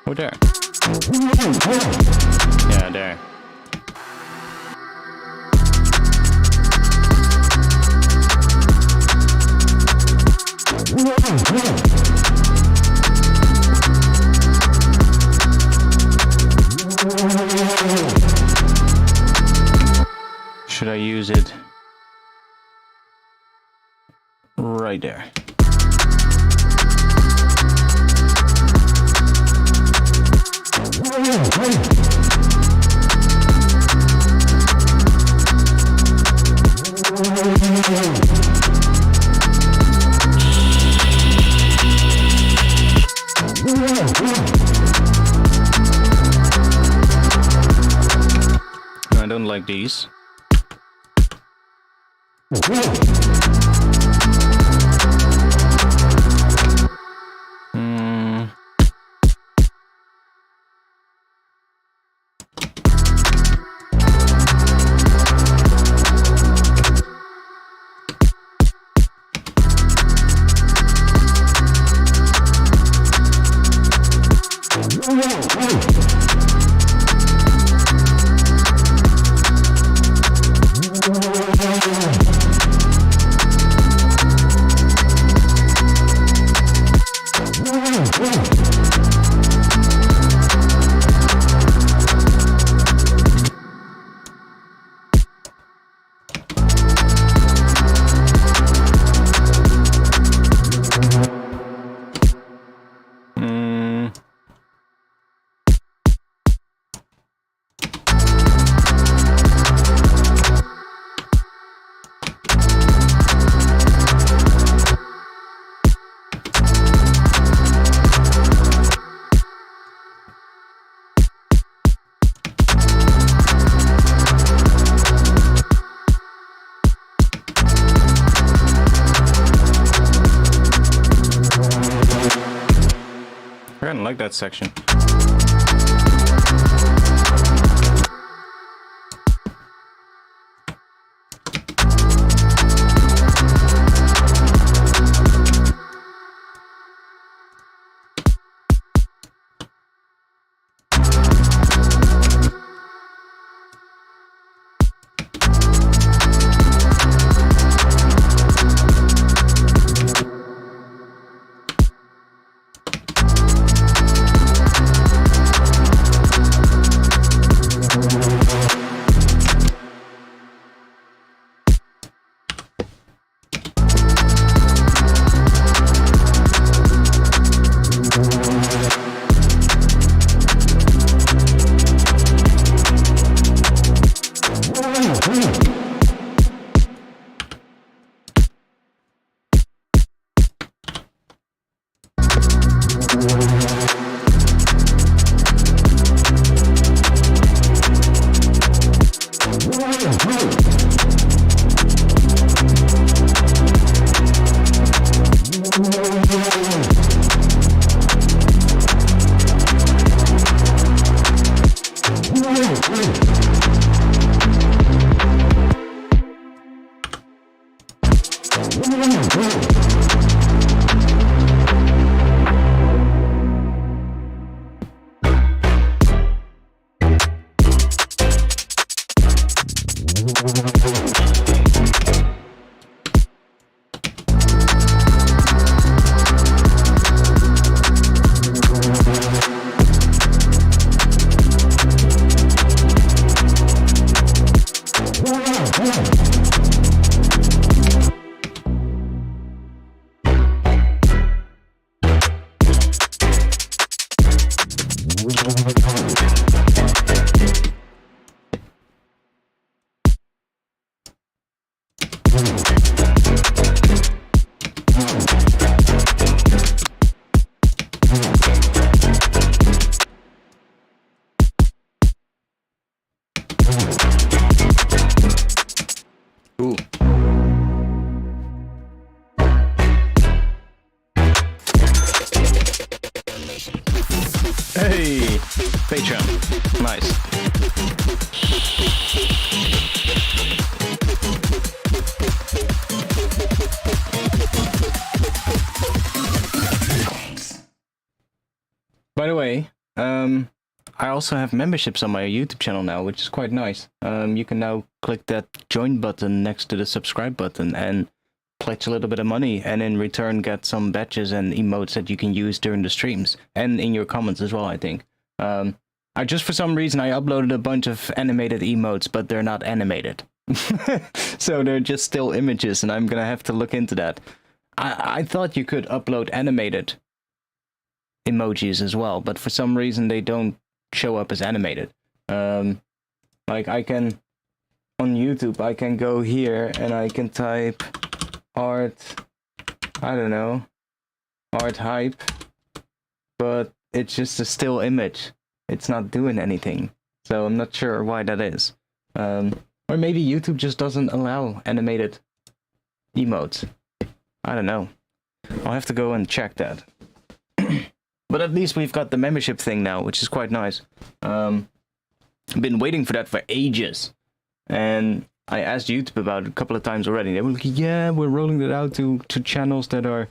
Oh, there. Yeah, there. Should I use it right there? I don't like these. I kind of like that section. nice. By the way, I also have memberships on my YouTube channel now, which is quite nice. You can now click that join button next to the subscribe button and pledge a little bit of money, and in return get some badges and emotes that you can use during the streams and in your comments as well, I think. I just, for some reason, I uploaded a bunch of animated emotes, but they're not animated. So they're just still images, and I'm gonna have to look into that. I thought you could upload animated emojis as well, but for some reason they don't show up as animated. Like I can, on YouTube, I can go here and I can type art, I don't know, art hype, but it's just a still image. It's not doing anything. So I'm not sure why that is. Or maybe YouTube just doesn't allow animated emotes. I don't know. I'll have to go and check that. But at least we've got the membership thing now, which is quite nice. I've been waiting for that for ages. And I asked YouTube about it a couple of times already. They were like, yeah, we're rolling it out to channels that are...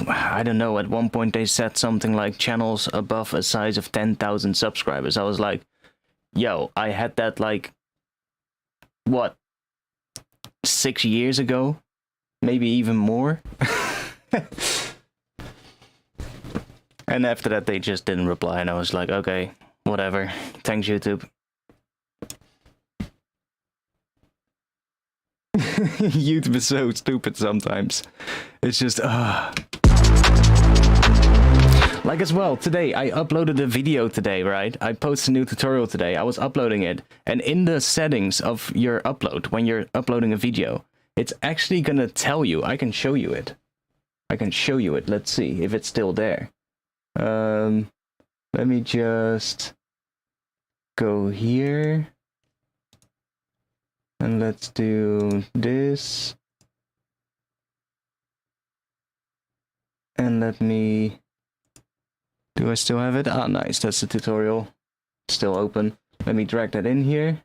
I don't know, at one point they said something like channels above a size of 10,000 subscribers. I was like, yo, I had that like, what, 6 years ago? Maybe even more? And after that they just didn't reply, and I was like, okay, whatever. Thanks, YouTube. YouTube is so stupid sometimes. It's just, Like as well, today, I uploaded a video today, right? I posted a new tutorial today. I was uploading it. And in the settings of your upload, when you're uploading a video, it's actually gonna tell you. I can show you it. I can show you it. Let's see if it's still there. Let me just go here. And let's do this. And let me... Do I still have it? Ah, nice. That's the tutorial. Still open. Let me drag that in here.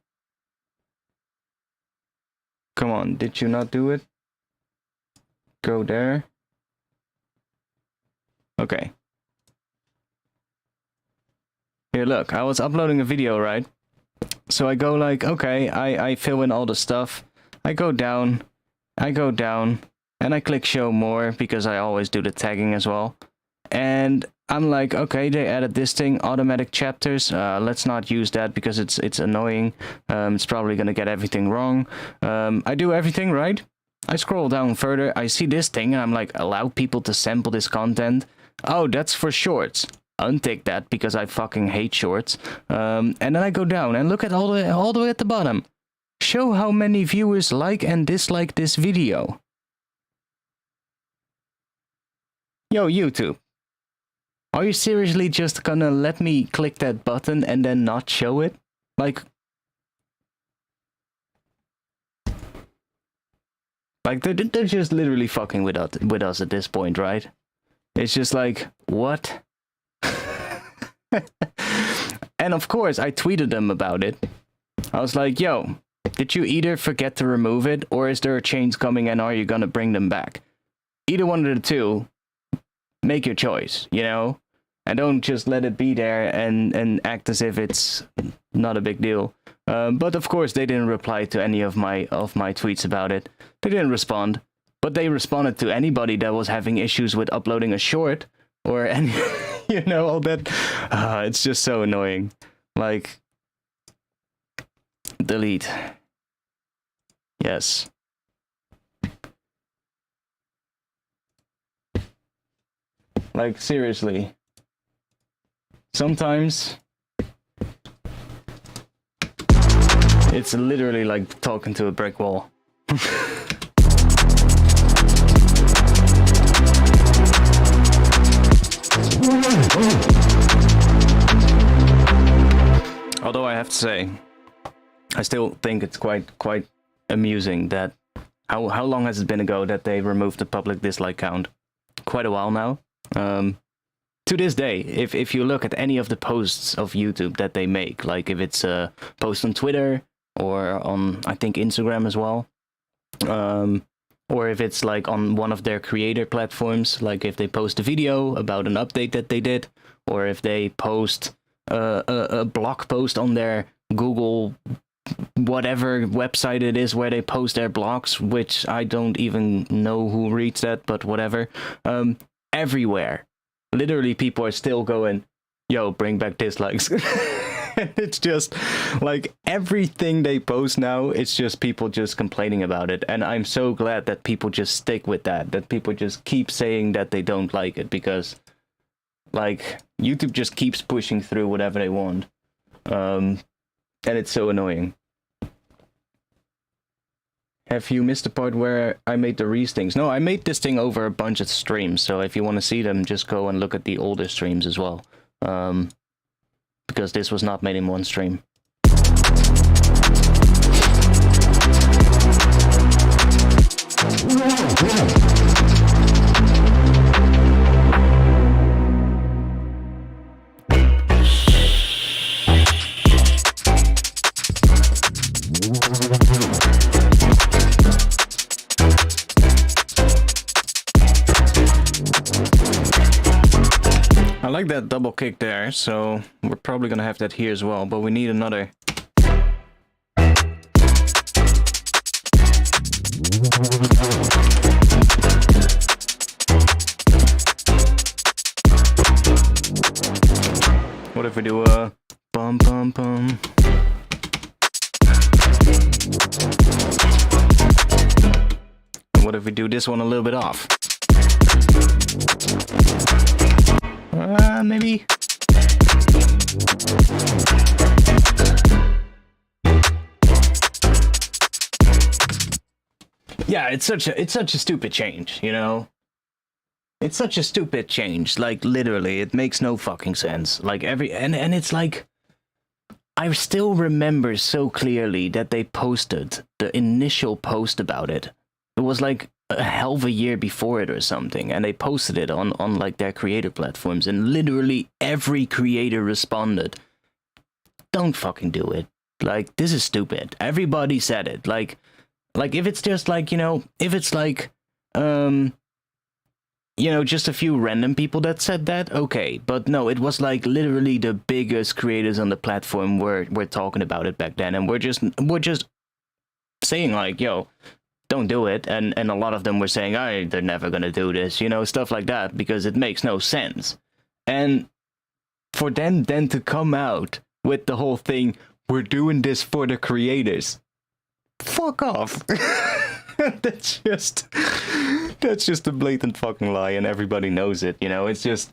Come on, did you not do it? Go there. Okay. Here, look. I was uploading a video, right? So I go like, okay, I fill in all the stuff. I go down, and I click show more because I always do the tagging as well. And I'm like, okay, they added this thing, automatic chapters. Let's not use that because it's annoying. It's probably gonna get everything wrong. I do everything right. I scroll down further. I see this thing, and I'm like, allow people to sample this content. Oh, that's for shorts. Untick that because I fucking hate shorts. And then I go down and look at all the way at the bottom. Show how many viewers like and dislike this video. Yo, YouTube. Are you seriously just gonna let me click that button and then not show it? Like they're just literally fucking with us at this point, right? It's just like, what? And of course, I tweeted them about it. I was like, yo, did you either forget to remove it, or is there a change coming and are you gonna bring them back? Either one of the two, make your choice, you know? And don't just let it be there and act as if it's not a big deal. But of course, they didn't reply to any of my tweets about it. They didn't respond. But they responded to anybody that was having issues with uploading a short or any... You know, all that. It's just so annoying. Like, delete. Yes. Like, seriously. Sometimes it's literally like talking to a brick wall. Although I have to say, I still think it's quite amusing that how long has it been ago that they removed the public dislike count? Quite a while now. to this day, if you look at any of the posts of YouTube that they make, like if it's a post on Twitter or on, I think, Instagram as well, or if it's like on one of their creator platforms, like if they post a video about an update that they did, or if they post a blog post on their Google whatever website it is where they post their blogs, which I don't even know who reads that, but whatever. Everywhere, literally, people are still going, yo, bring back dislikes. It's just like everything they post now, it's just people just complaining about it. And I'm so glad that people just stick with that people just keep saying that they don't like it, because like YouTube just keeps pushing through whatever they want. And it's so annoying. Have you missed the part where I made the Reese things? No, I made this thing over a bunch of streams, so if you want to see them, just go and look at the older streams as well. Because this was not made in one stream. I like that double kick there, so we're probably gonna have that here as well, but we need another. What if we do a bum bum bum? And what if we do this one a little bit off? Maybe. Yeah, it's such a stupid change, you know? It's such a stupid change, like literally, it makes no fucking sense. Like and it's like, I still remember so clearly that they posted the initial post about it. It was like a hell of a year before it or something, and they posted it on like their creator platforms, and literally every creator responded, don't fucking do it. Like, this is stupid. Everybody said it. Like if it's just like, you know, if it's like, you know, just a few random people that said that, okay. But no, it was like literally the biggest creators on the platform were talking about it back then, and we're just saying like, yo, don't do it. And a lot of them were saying, they're never gonna do this, you know, stuff like that, because it makes no sense. And for them then to come out with the whole thing, we're doing this for the creators. Fuck off. That's just a blatant fucking lie, and everybody knows it, you know. It's just,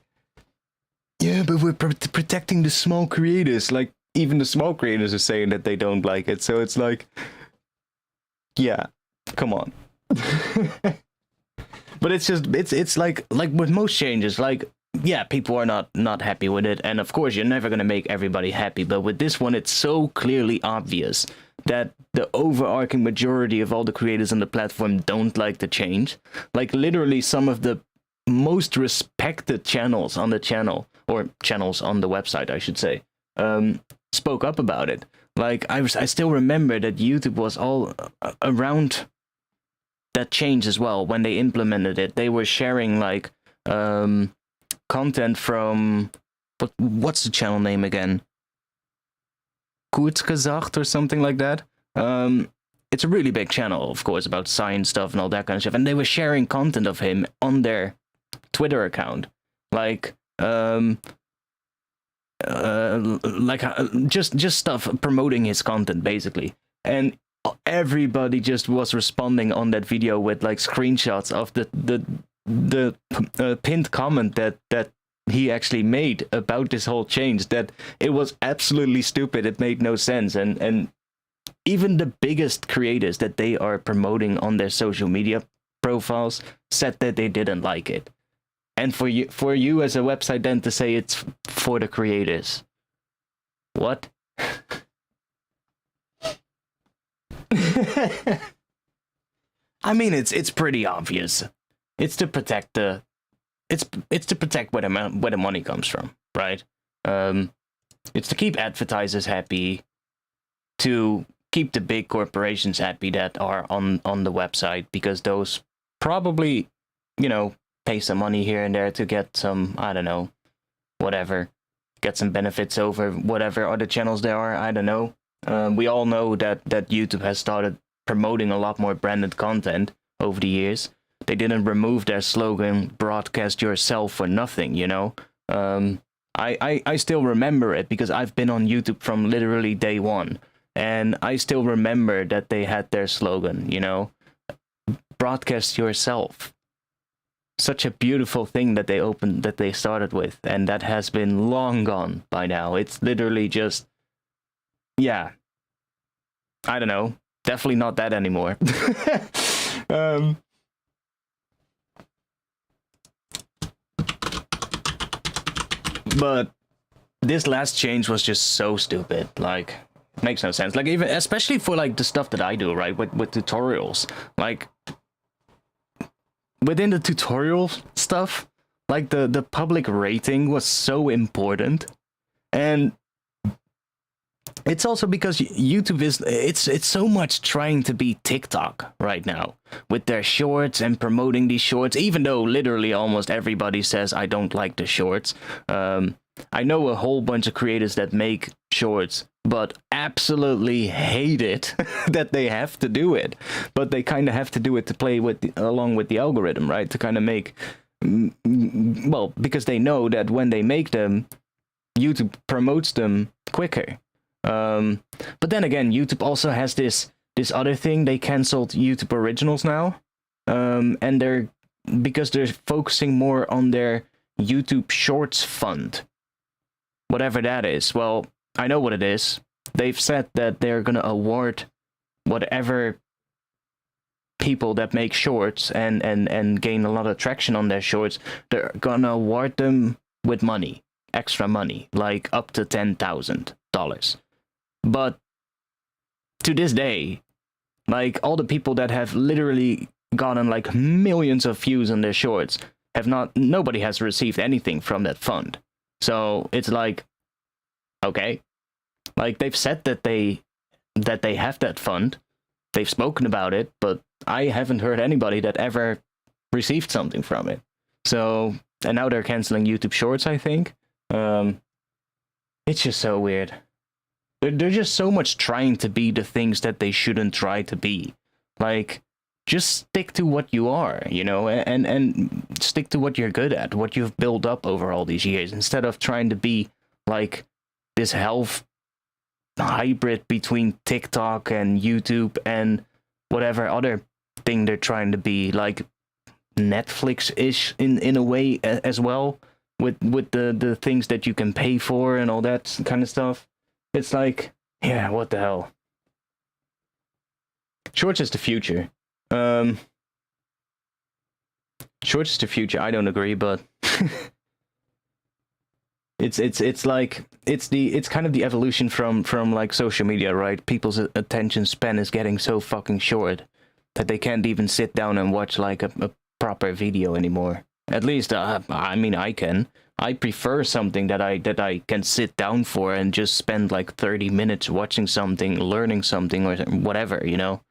yeah, but we're protecting the small creators. Like, even the small creators are saying that they don't like it, so it's like, yeah, come on. But it's just, it's like with most changes, like, yeah, people are not happy with it, and of course you're never gonna make everybody happy, but with this one it's so clearly obvious that the overarching majority of all the creators on the platform don't like the change. Like, literally some of the most respected channels on the channel, or channels on the website, I should say, spoke up about it. Like, I still remember that YouTube was all around that change as well. When they implemented it, they were sharing like content from what's the channel name again? Kurz gesagt or something like that. It's a really big channel, of course, about science stuff and all that kind of stuff. And they were sharing content of him on their Twitter account, like just stuff promoting his content basically. And everybody just was responding on that video with like screenshots of the pinned comment that he actually made about this whole change, that it was absolutely stupid, it made no sense, and even the biggest creators that they are promoting on their social media profiles said that they didn't like it. And for you as a website then to say it's for the creators, what? I mean, it's pretty obvious. It's to protect the it's to protect where the money comes from, right? It's to keep advertisers happy, to keep the big corporations happy that are on the website, because those probably, you know, pay some money here and there to get some, I don't know, whatever, get some benefits over whatever other channels there are. I don't know. We all know that YouTube has started promoting a lot more branded content over the years. They didn't remove their slogan, broadcast yourself for nothing, you know? I still remember it because I've been on YouTube from literally day one. And I still remember that they had their slogan, you know? Broadcast yourself. Such a beautiful thing that they started with. And that has been long gone by now. It's literally just, yeah. I don't know. Definitely not that anymore. But this last change was just so stupid. Like, makes no sense. Like, even especially for like the stuff that I do, right, with tutorials. Like, within the tutorial stuff, like the public rating was so important. And it's also because YouTube it's so much trying to be TikTok right now with their shorts and promoting these shorts, even though literally almost everybody says I don't like the shorts. I know a whole bunch of creators that make shorts but absolutely hate it that they have to do it, but they kind of have to do it to play along with the algorithm, right? To kind of make, well, because they know that when they make them, YouTube promotes them quicker. But then again, YouTube also has this other thing. They canceled YouTube Originals now, and because they're focusing more on their YouTube Shorts fund, whatever that is. Well, I know what it is. They've said that they're gonna award whatever people that make shorts and gain a lot of traction on their shorts. They're gonna award them with money, extra money, like up to $10,000. But to this day, like all the people that have literally gotten like millions of views on their shorts nobody has received anything from that fund. So it's like, okay, like they've said that they have that fund, they've spoken about it, but I haven't heard anybody that ever received something from it. So, and now they're canceling YouTube Shorts, I think. It's just so weird. They're just so much trying to be the things that they shouldn't try to be. Like, just stick to what you are, you know, and stick to what you're good at, what you've built up over all these years, instead of trying to be like this half hybrid between TikTok and YouTube and whatever other thing they're trying to be, like Netflix-ish in a way as well, with the things that you can pay for and all that kind of stuff. It's like, yeah, what the hell? Shorts is the future. Shorts is the future. I don't agree, but it's like it's kind of the evolution from like social media, right? People's attention span is getting so fucking short that they can't even sit down and watch like a proper video anymore. At least, I mean, I can. I prefer something that I can sit down for and just spend like 30 minutes watching something, learning something, or whatever, you know.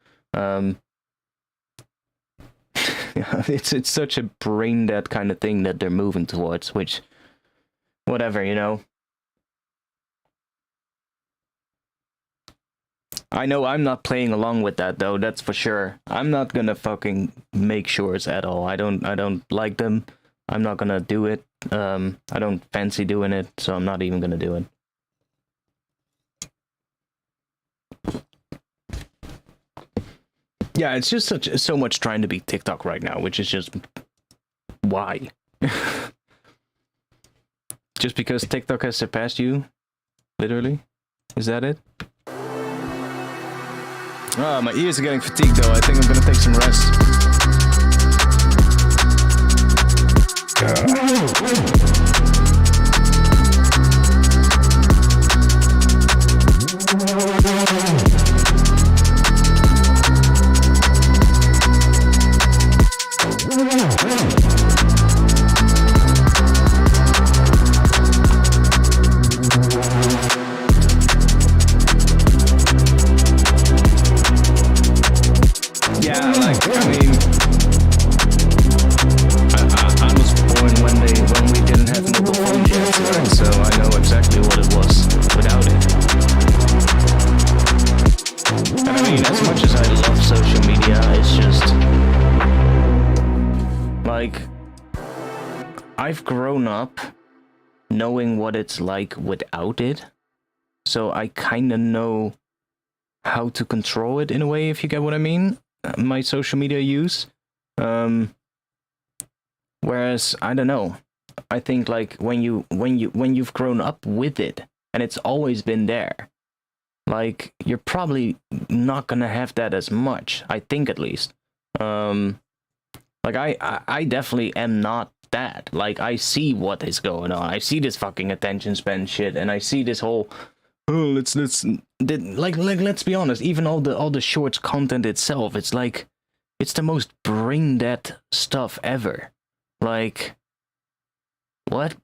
It's such a brain dead kind of thing that they're moving towards, which, whatever, you know. I know I'm not playing along with that though, that's for sure. I'm not gonna fucking make shorts at all. I don't like them. I'm not gonna do it. I don't fancy doing it, so I'm not even gonna do it. Yeah, it's just so much trying to be TikTok right now, which is just why? Just because TikTok has surpassed you? Literally? Is that it? Oh, my ears are getting fatigued though. I think I'm gonna take some rest. I've grown up knowing what it's like without it, so I kind of know how to control it in a way, if you get what I mean. My social media use. Whereas I don't know. I think like when you've grown up with it and it's always been there, like you're probably not gonna have that as much. I think at least. Like I definitely am not that. Like I see what is going on. I see this fucking attention span shit, and I see this whole let's be honest. Even all the shorts content itself, it's like it's the most brain dead stuff ever. Like what?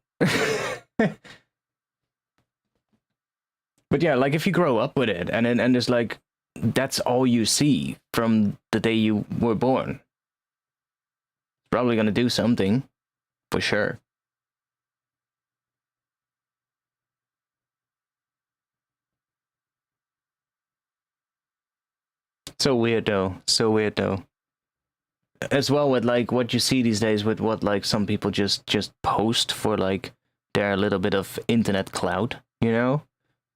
But yeah, like if you grow up with it, and it's like that's all you see from the day you were born, it's probably gonna do something, for sure. So weird though. So weird though. As well with like what you see these days with what like some people just post for like their little bit of internet clout, you know?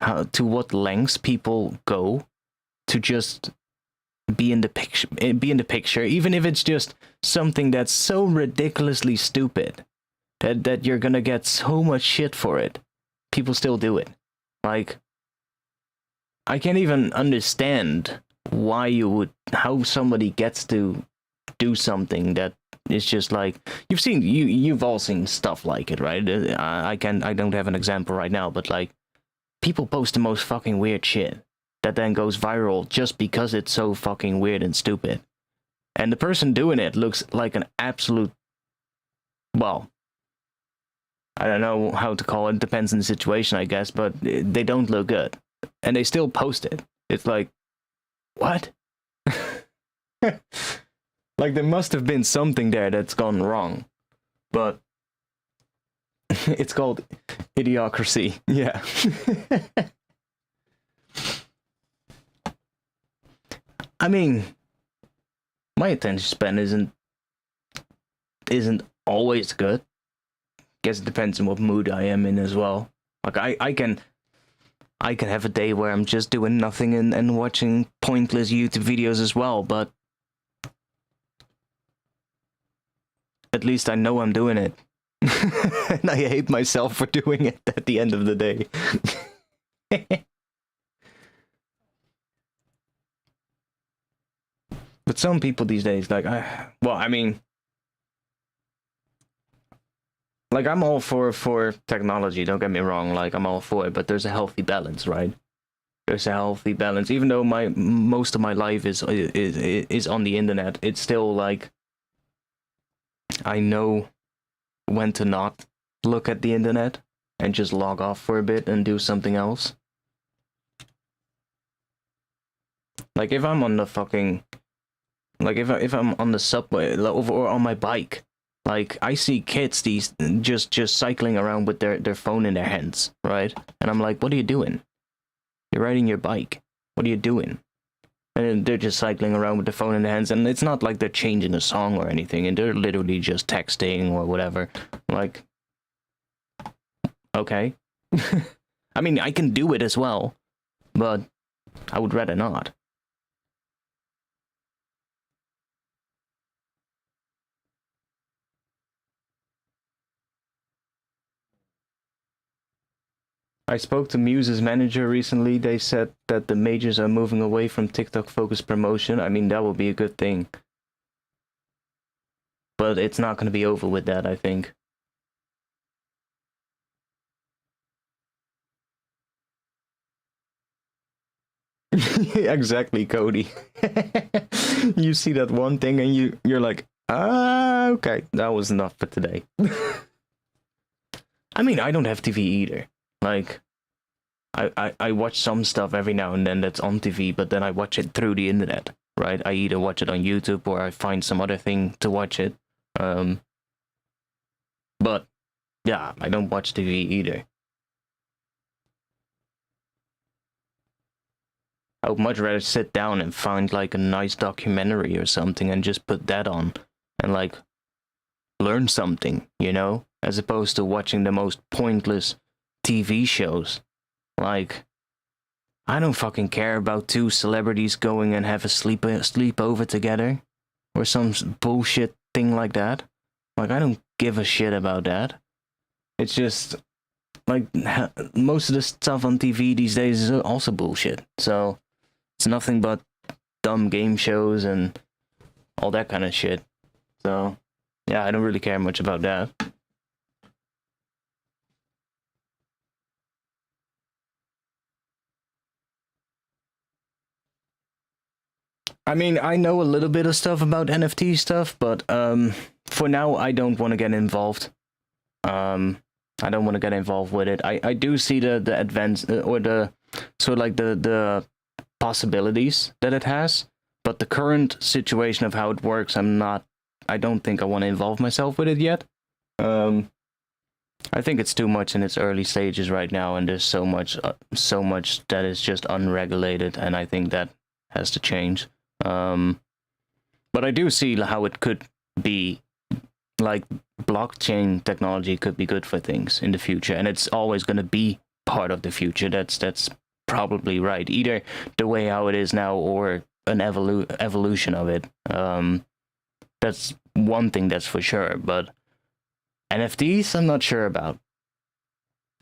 How to what lengths people go to just be in the picture, even if it's just something that's so ridiculously stupid that you're gonna get so much shit for it. People still do it. Like I can't even understand how somebody gets to do something that is just like you've all seen stuff like it, right? I don't have an example right now, but like people post the most fucking weird shit that then goes viral just because it's so fucking weird and stupid. And the person doing it looks like an absolute, well, I don't know how to call it, depends on the situation, I guess, but they don't look good. And they still post it. It's like, what? Like there must have been something there that's gone wrong. But it's called idiocracy. Yeah. I mean, my attention span isn't always good. Guess it depends on what mood I am in as well. Like I can have a day where I'm just doing nothing and watching pointless YouTube videos as well, but at least I know I'm doing it. And I hate myself for doing it at the end of the day. But some people these days, like, I mean, like, I'm all for technology, don't get me wrong, like, I'm all for it, but there's a healthy balance, right? There's a healthy balance. Even though most of my life is on the internet, it's still, like, I know when to not look at the internet and just log off for a bit and do something else. Like if I'm on the fucking, like if I'm on the subway or on my bike, like I see kids just cycling around with their phone in their hands, right? And I'm like, what are you doing? You're riding your bike. What are you doing? And they're just cycling around with the phone in their hands, and it's not like they're changing a song or anything, and they're literally just texting or whatever. Like, okay. I mean, I can do it as well, but I would rather not. I spoke to Muse's manager recently. They said that the majors are moving away from TikTok-focused promotion. I mean, that would be a good thing. But it's not going to be over with that, I think. Exactly, Cody. You see that one thing and you're like, okay, that was enough for today. I mean, I don't have TV either. Like, I watch some stuff every now and then that's on TV, but then I watch it through the internet, right? I either watch it on YouTube or I find some other thing to watch it. But, yeah, I don't watch TV either. I would much rather sit down and find, like, a nice documentary or something and just put that on and, like, learn something, you know, as opposed to watching the most pointless TV shows. Like, I don't fucking care about two celebrities going and have a sleepover together, or some bullshit thing like that. Like, I don't give a shit about that. It's just, like, most of the stuff on TV these days is also bullshit. So, it's nothing but dumb game shows and all that kind of shit. So, yeah, I don't really care much about that. I mean, I know a little bit of stuff about NFT stuff, but for now, I don't want to get involved. I don't want to get involved with it. I do see the advance or the sort of like the possibilities that it has, but the current situation of how it works, I don't think I want to involve myself with it yet. I think it's too much in its early stages right now, and there's so much that is just unregulated, and I think that has to change. But I do see how it could be, like, blockchain technology could be good for things in the future, and it's always going to be part of the future. That's probably right. Either the way how it is now or an evolution of it. That's one thing that's for sure, but NFTs, I'm not sure about.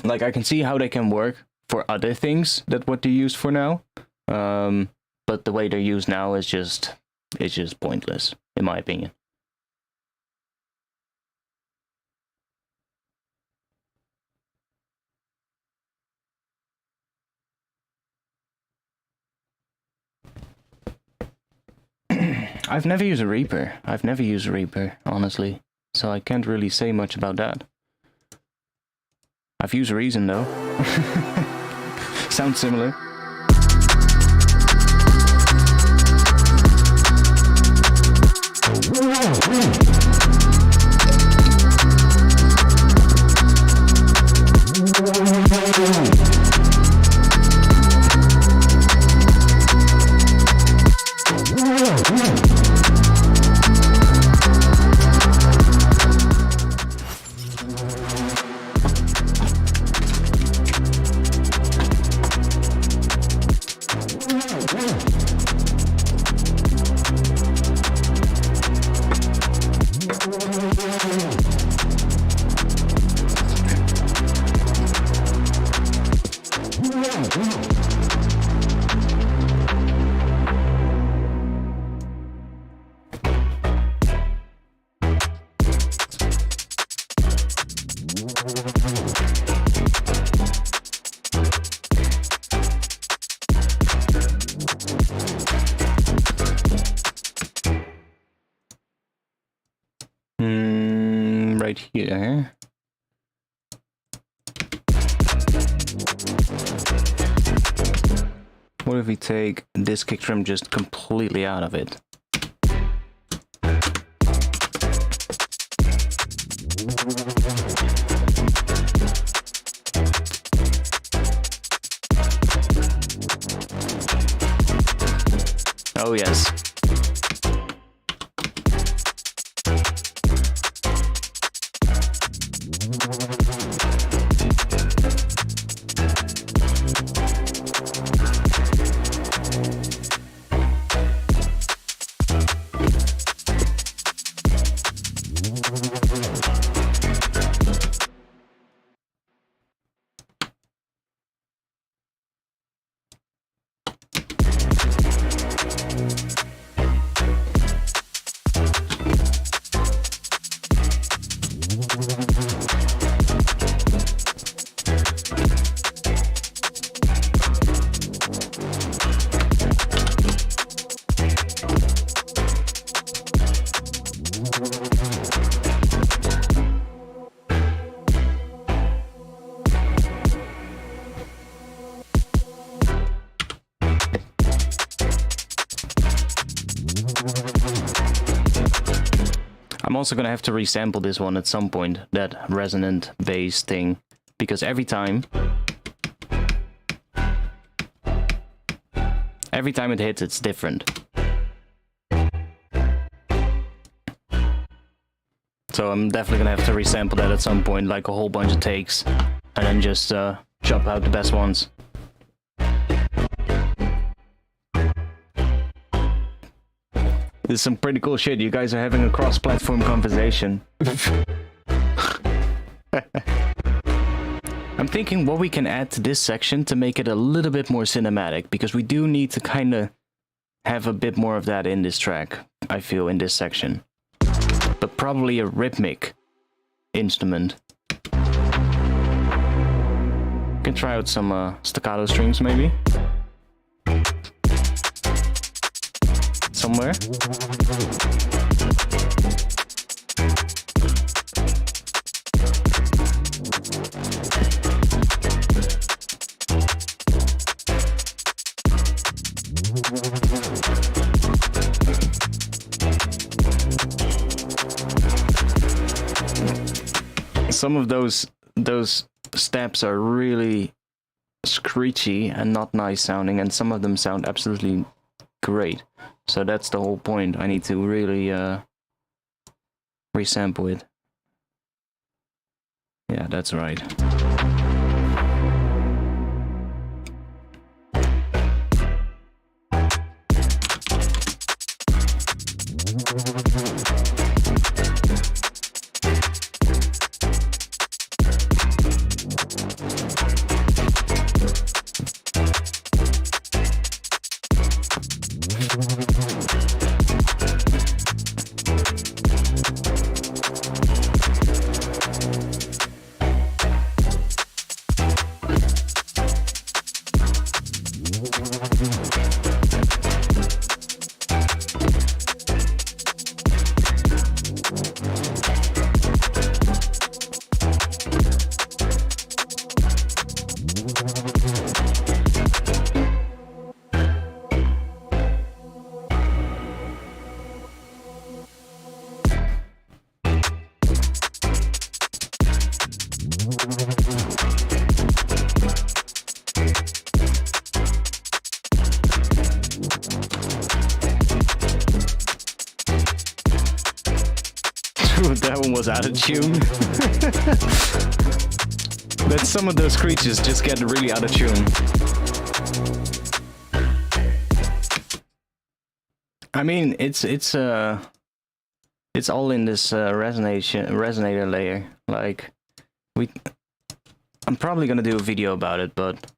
Like, I can see how they can work for other things that what they're used for now. But the way they're used now is just pointless, in my opinion. I've never used a Reaper. Honestly. So I can't really say much about that. I've used Reason, though. Sounds similar. Right here. What if we take this kick drum just completely out of it? Oh yes. I'm also gonna have to resample this one at some point, that resonant bass thing, because every time it hits, it's different. So I'm definitely gonna have to resample that at some point, like a whole bunch of takes, and then just chop out the best ones. This is some pretty cool shit. You guys are having a cross-platform conversation. I'm thinking what we can add to this section to make it a little bit more cinematic, because we do need to kind of have a bit more of that in this track, I feel, in this section. But probably a rhythmic instrument. Can try out some staccato strings, maybe. Somewhere. Some of those steps are really screechy and not nice sounding, and some of them sound absolutely great. So that's the whole point. I need to really resample it. Yeah, that's right. That one was out of tune. But some of those creatures just get really out of tune. I mean, it's all in this resonator layer. Like, I'm probably gonna do a video about it, but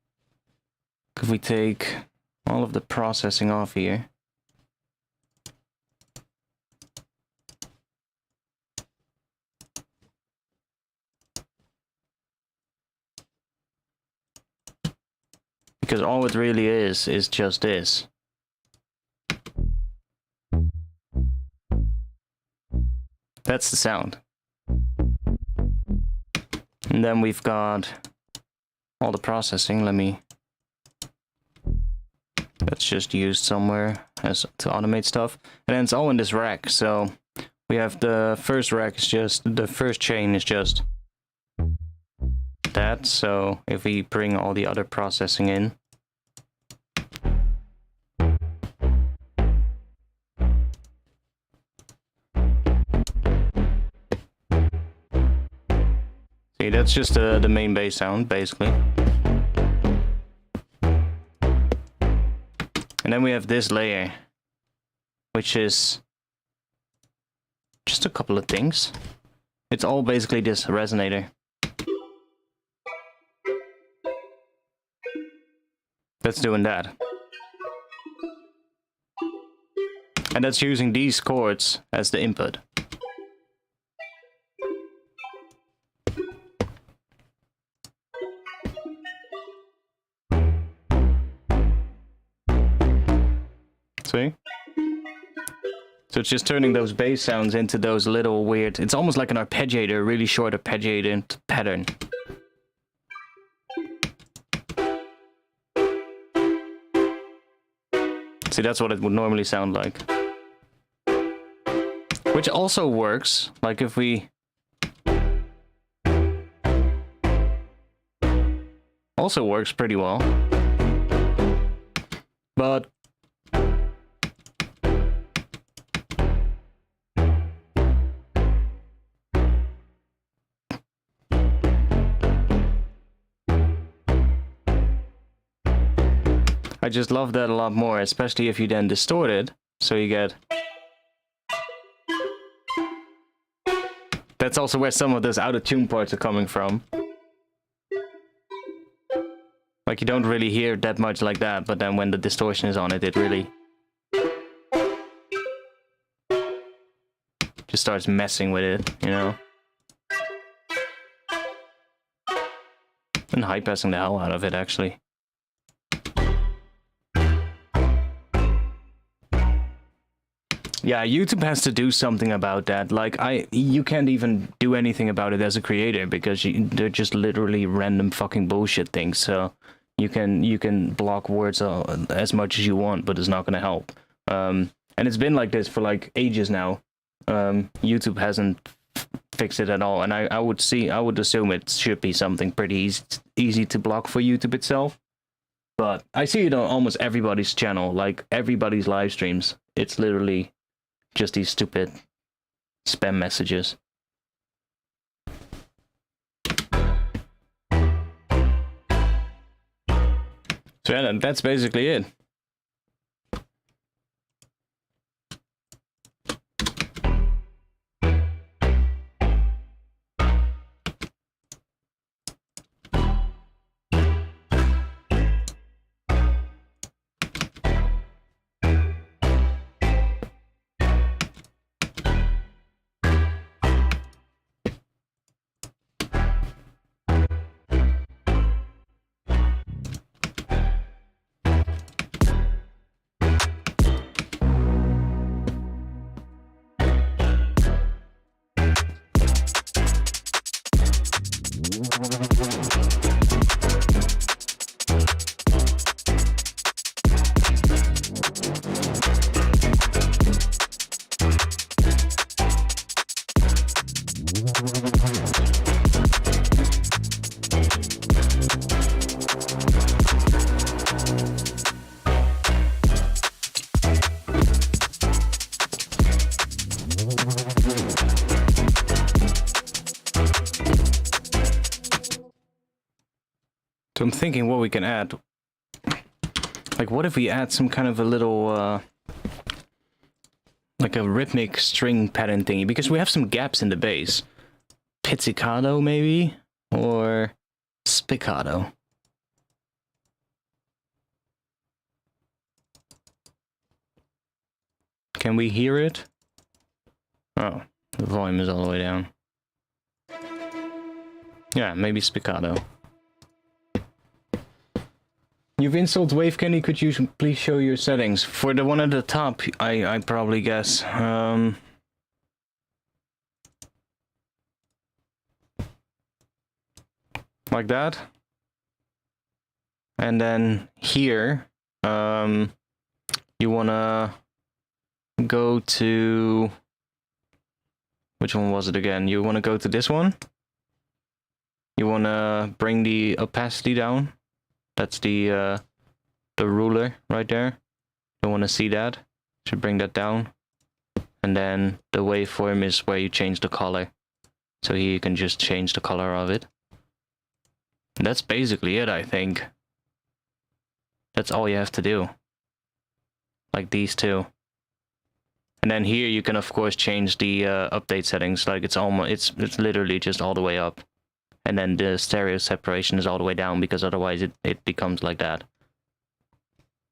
if we take all of the processing off here. Because all it really is just this. That's the sound. And then we've got all the processing. That's just used somewhere as to automate stuff. And then it's all in this rack. So we have the first rack is just, the first chain is just that. So if we bring all the other processing in, see, that's just the main bass sound, basically. And then we have this layer, which is just a couple of things. It's all basically this resonator. That's doing that. And that's using these chords as the input. See? So it's just turning those bass sounds into those little weird... It's almost like an arpeggiator, a really short arpeggiated pattern. See, that's what it would normally sound like. Which also works, like if we... Also works pretty well. But... I just love that a lot more, especially if you then distort it, so you get... That's also where some of those out-of-tune parts are coming from. Like, you don't really hear that much like that, but then when the distortion is on it, it really... just starts messing with it, you know? And high-passing the hell out of it, actually. Yeah, YouTube has to do something about that. Like, you can't even do anything about it as a creator, because they're just literally random fucking bullshit things, so... You can block words as much as you want, but it's not going to help. And it's been like this for like ages now. YouTube hasn't fixed it at all, and I would assume it should be something pretty easy to block for YouTube itself. But I see it on almost everybody's channel, like everybody's live streams. It's literally just these stupid spam messages. So yeah, that's basically it. So I'm thinking what we can add. Like, what if we add some kind of a little, like a rhythmic string pattern thingy? Because we have some gaps in the bass. Pizzicato, maybe? Or spiccato? Can we hear it? Oh, the volume is all the way down. Yeah, maybe spiccato. You've installed Wave Candy, could you please show your settings? For the one at the top, I probably guess. Like that. And then here, you wanna go to... Which one was it again? You wanna go to this one. You wanna bring the opacity down. That's the ruler right there. You want to see that? Should bring that down. And then the waveform is where you change the color. So here you can just change the color of it. And that's basically it, I think. That's all you have to do. Like these two. And then here you can of course change the update settings. Like it's literally just all the way up. And then the stereo separation is all the way down, because otherwise it becomes like that.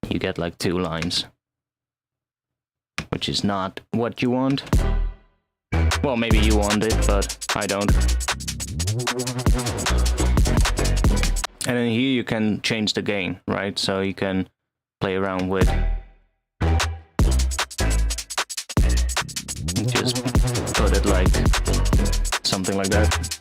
You get like two lines. Which is not what you want. Well, maybe you want it, but I don't. And then here you can change the gain, right? So you can play around with... Just put it like... something like that.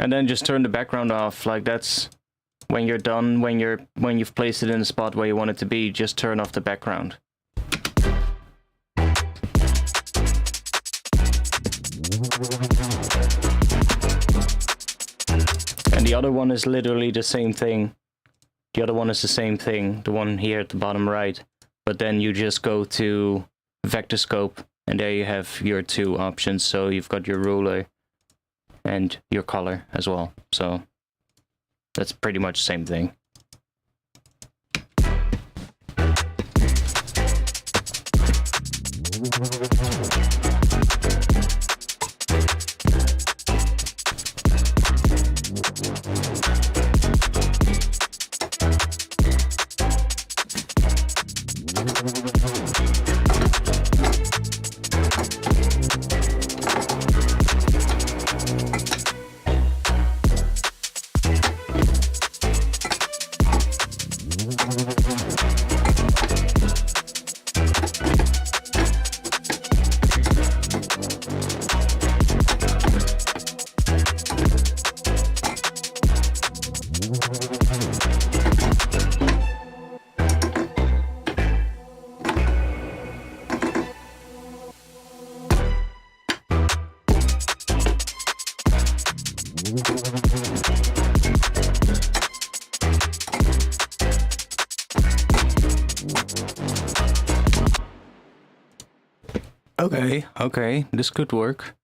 And then just turn the background off. Like that's when you're done, when you've placed it in the spot where you want it to be, just turn off the background. And the other one is literally the same thing. The other one is the same thing, the one here at the bottom right. But then you just go to vector scope, and there you have your two options. So you've got your ruler, and your color as well. So that's pretty much the same thing. Okay, this could work.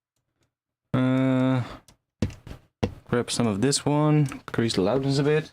Grab some of this one, increase the loudness a bit.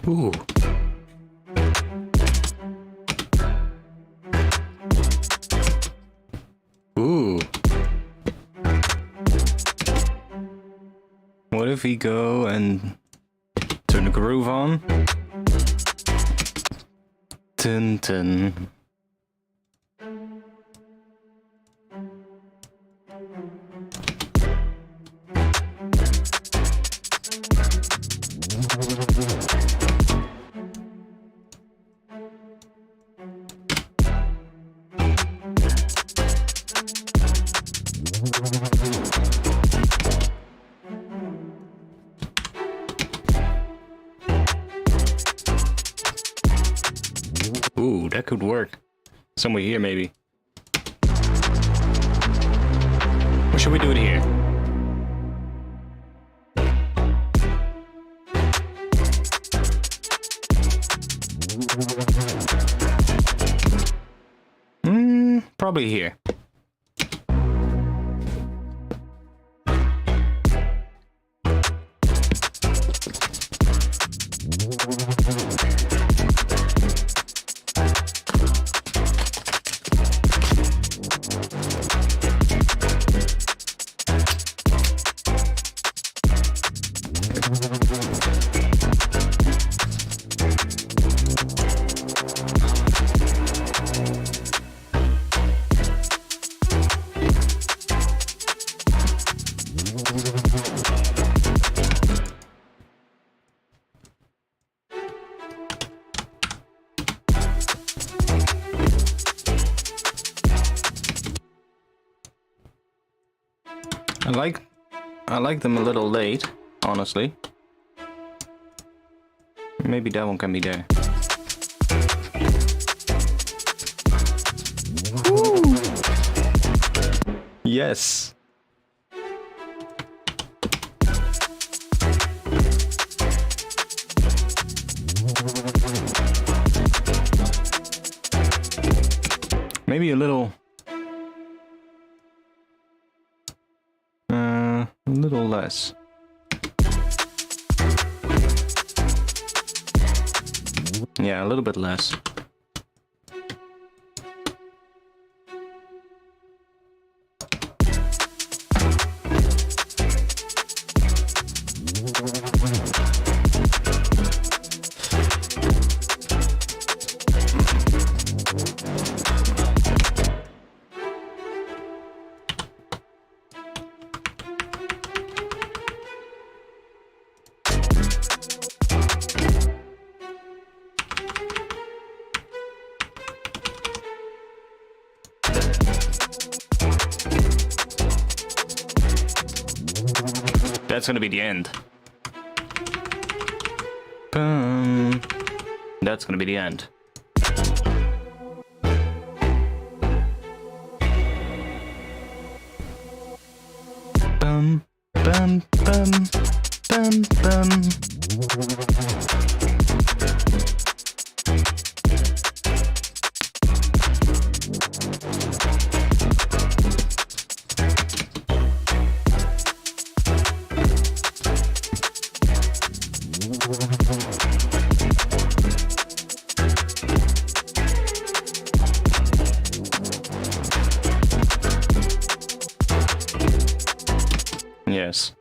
Ooh. Ooh. What if we go and turn the groove on? Dun dun. Ooh, that could work. Somewhere here, maybe. Or should we do it here? Probably here. I like them a little late, honestly. Maybe that one can be there. Woo! Yes. Maybe a little less. Yeah, a little bit less. That's gonna be the end. Boom. That's gonna be the end. Bum, bum, bum, bum, bum. Yes.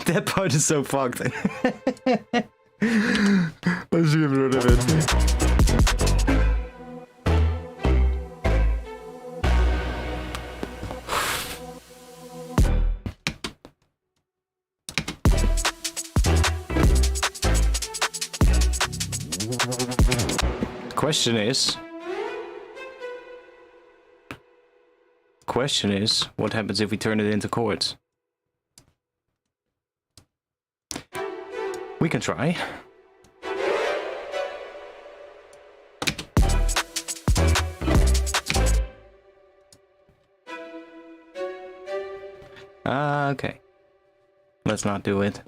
That part is so fucked. Let's get rid of it. Question is, what happens if we turn it into chords? We can try. Okay. Let's not do it.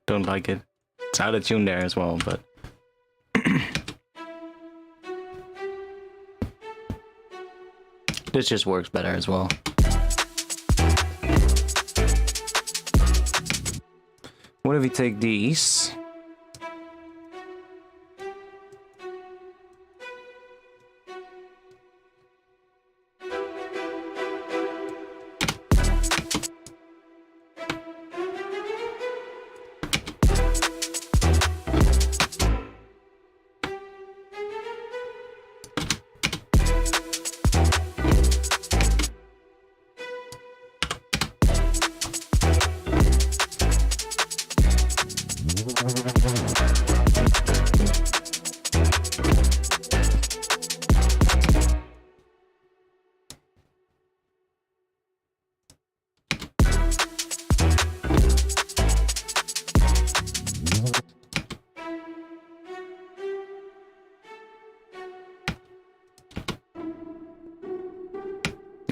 Don't like it. It's out of tune there as well, but... this just works better as well. What if we take these?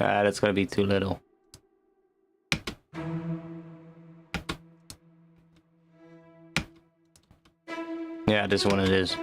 Ah, that's gonna be too little. Yeah, this one it is.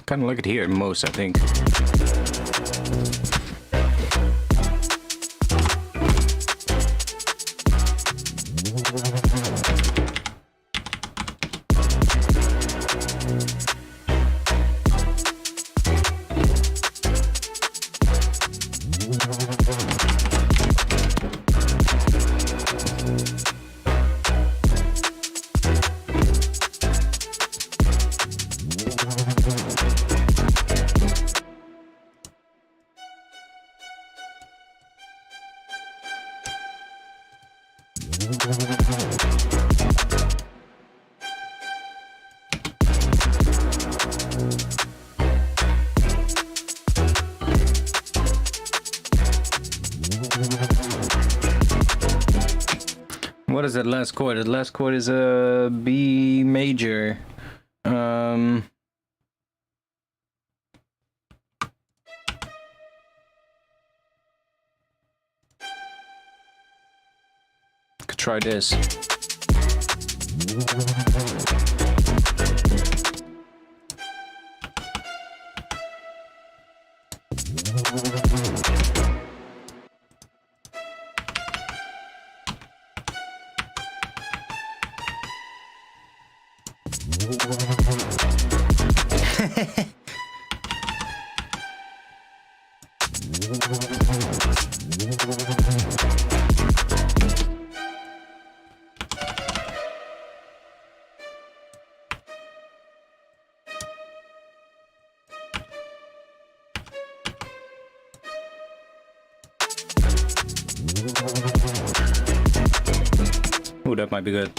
Kind of like it here most, I think. What is that last chord? The last chord is a B major. Could try this. Ooh, that might be good.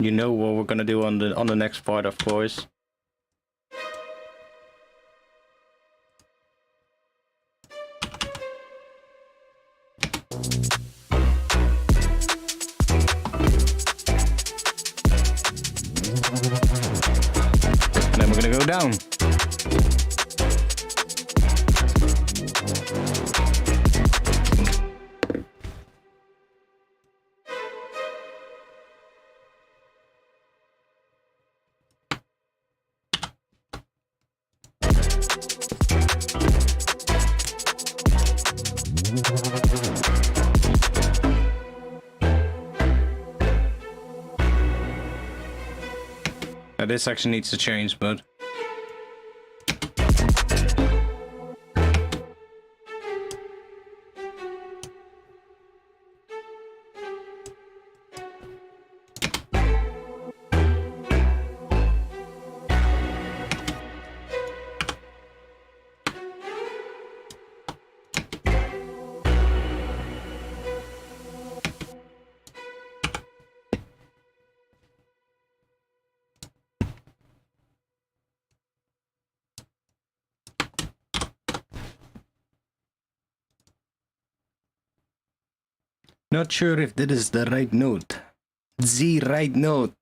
You know what we're gonna do on the next part, of course. And then we're gonna go down. this section needs to change, but... Not sure if that is the right note. The right note.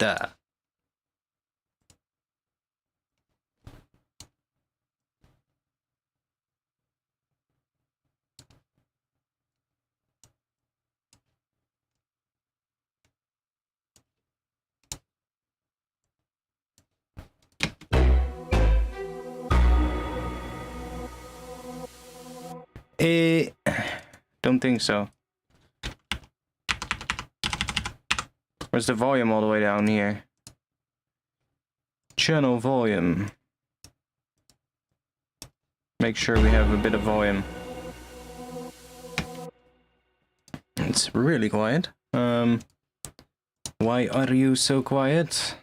Don't think so. Where's the volume all the way down here? Channel volume. Make sure we have a bit of volume. It's really quiet. Why are you so quiet?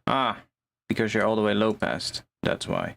Ah, because you're all the way low passed. That's why.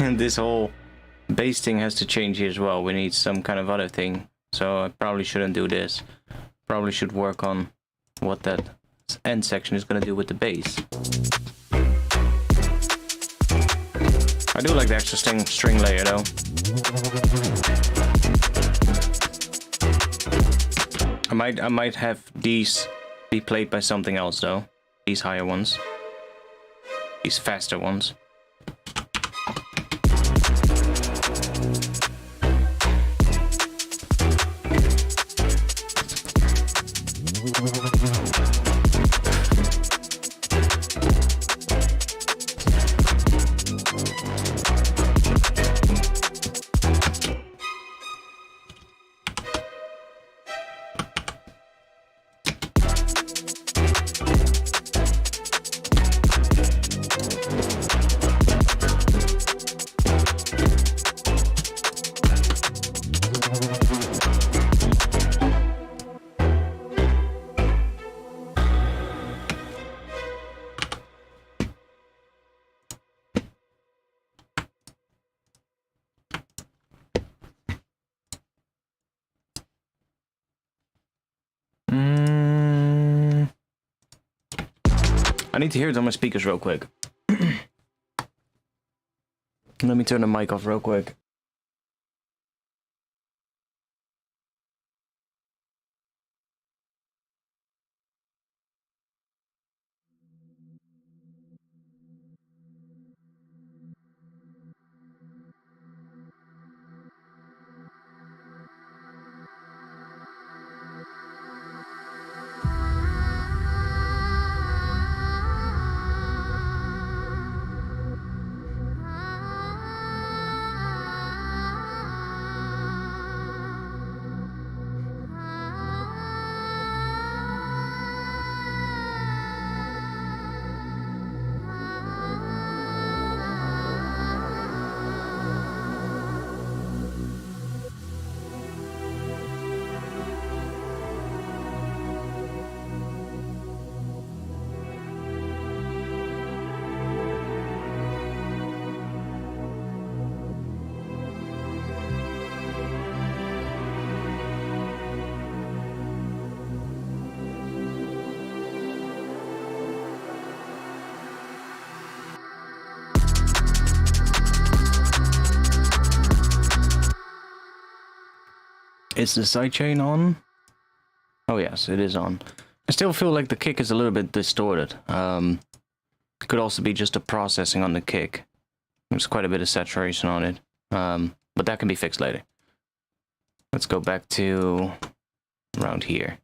And this whole bass thing has to change here as well. We need some kind of other thing. So I probably shouldn't do this. Probably should work on what that end section is going to do with the bass. I do like the extra string layer though. I might have these be played by something else though. These higher ones. These faster ones. need to hear it on my speakers real quick. Let me turn the mic off real quick. Is the sidechain on? Oh yes, it is on. I still feel like the kick is a little bit distorted. Could also be just a processing on the kick. There's quite a bit of saturation on it. But that can be fixed later. Let's go back to around here.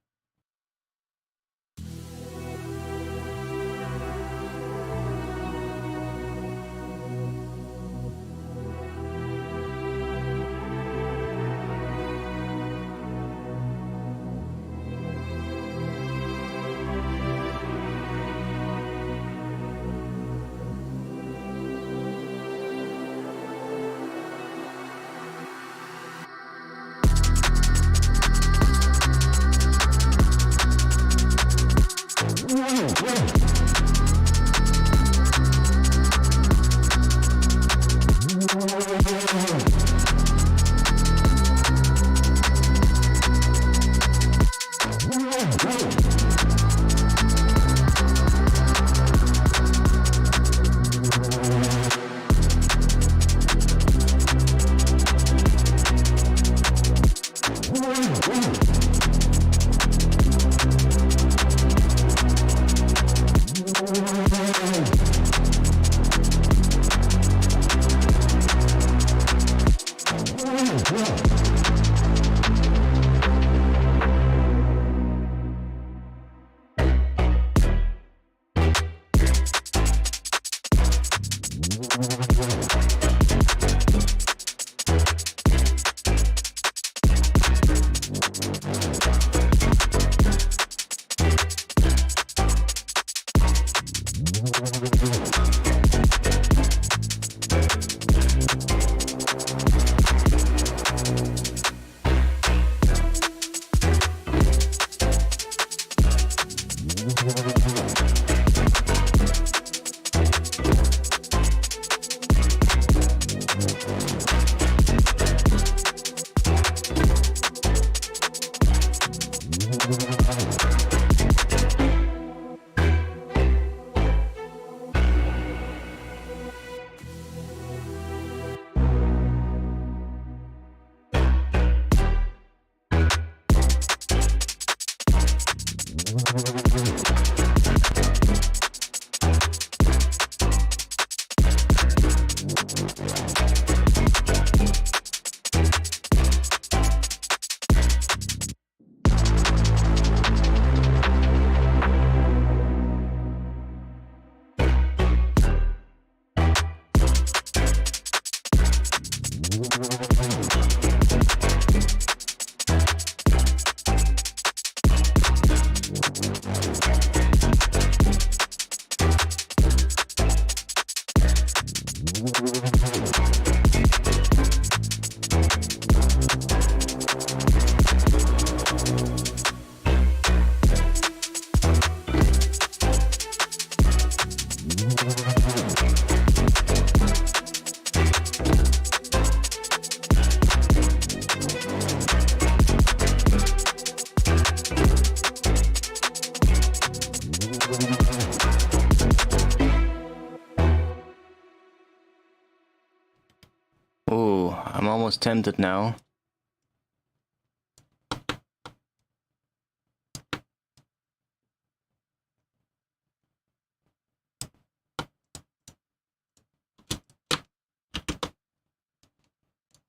tempted now.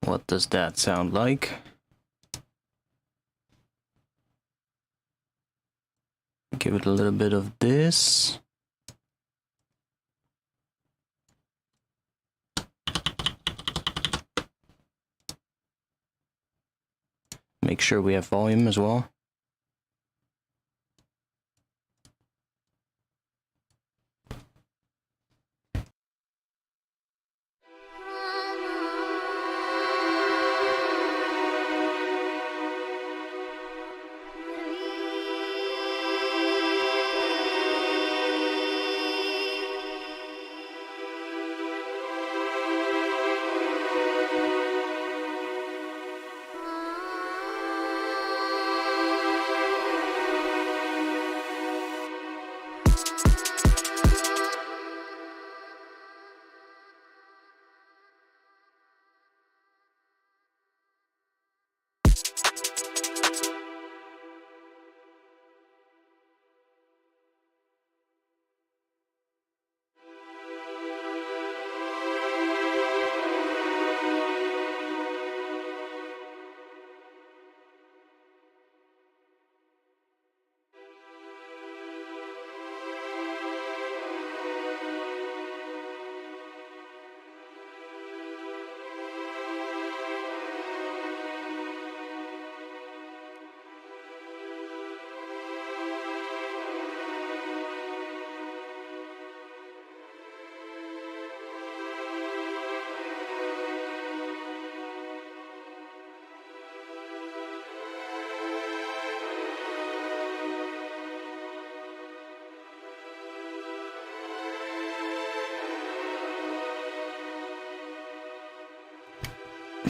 What does that sound like? Give it a little bit of this. Make sure we have volume as well.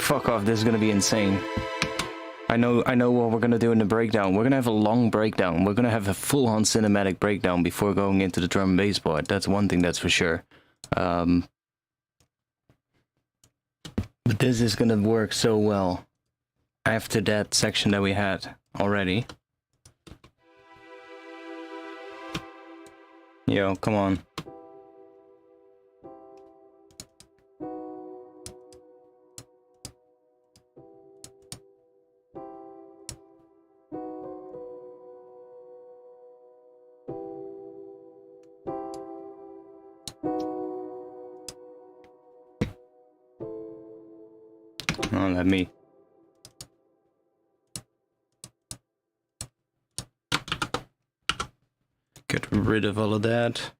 Fuck off, this is gonna be insane. I know what we're gonna do in the breakdown. We're gonna have a long breakdown. We're gonna have a full-on cinematic breakdown before going into the drum and bass part. That's one thing that's for sure. But this is gonna work so well after that section that we had already. Yo, come on. Oh, let me. Get rid of all of that.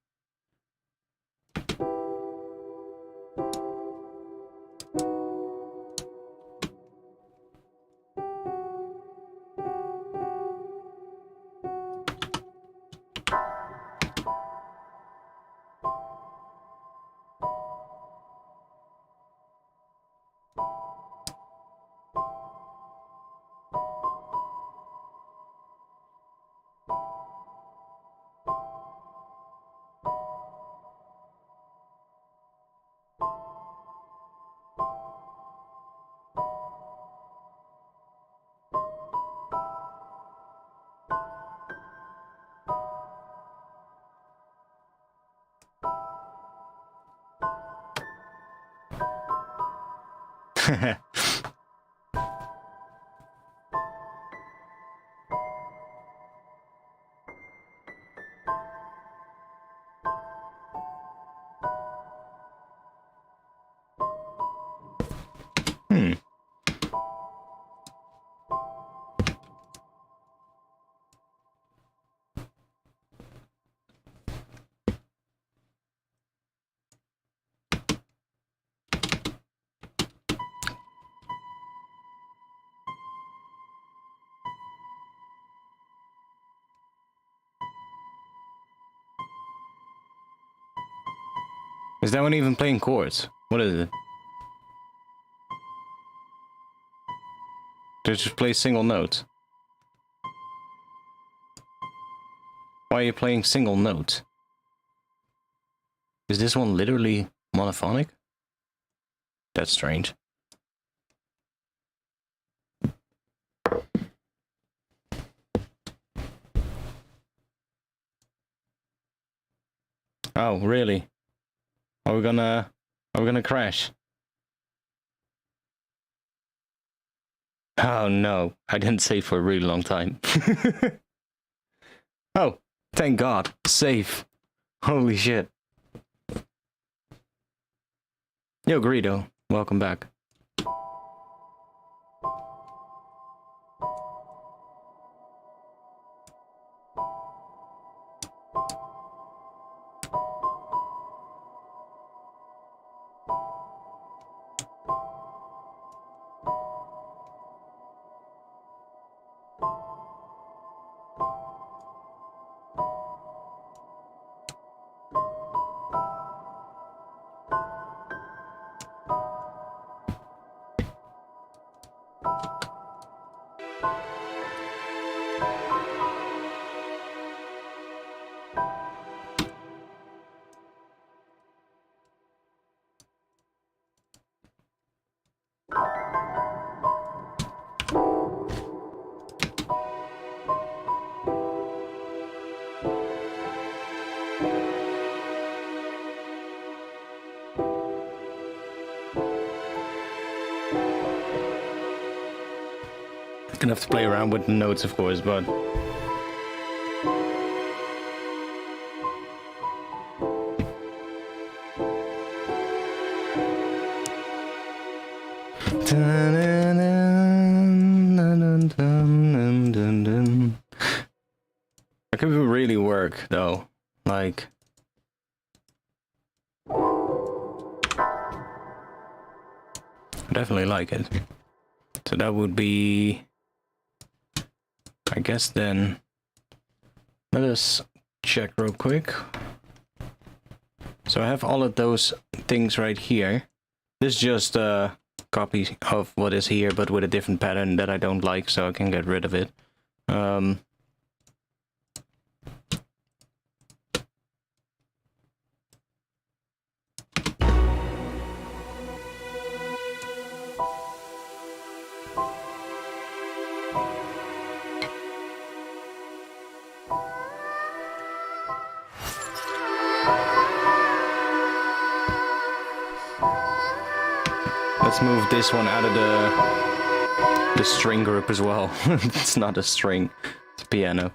Is that one even playing chords? What is it? They just play single notes. Why are you playing single notes? Is this one literally monophonic? That's strange. Oh, really? Are we gonna crash? Oh no, I didn't save for a really long time. Oh, thank God, save. Holy shit. Yo, Greedo, welcome back. Gonna have to play around with the notes, of course, but... That could really work, though. Like... I definitely like it. So that would be... I guess then... Let us check real quick. So I have all of those things right here. This is just a copy of what is here, but with a different pattern that I don't like, so I can get rid of it. Let's move this one out of the string group as well. It's not a string, it's a piano.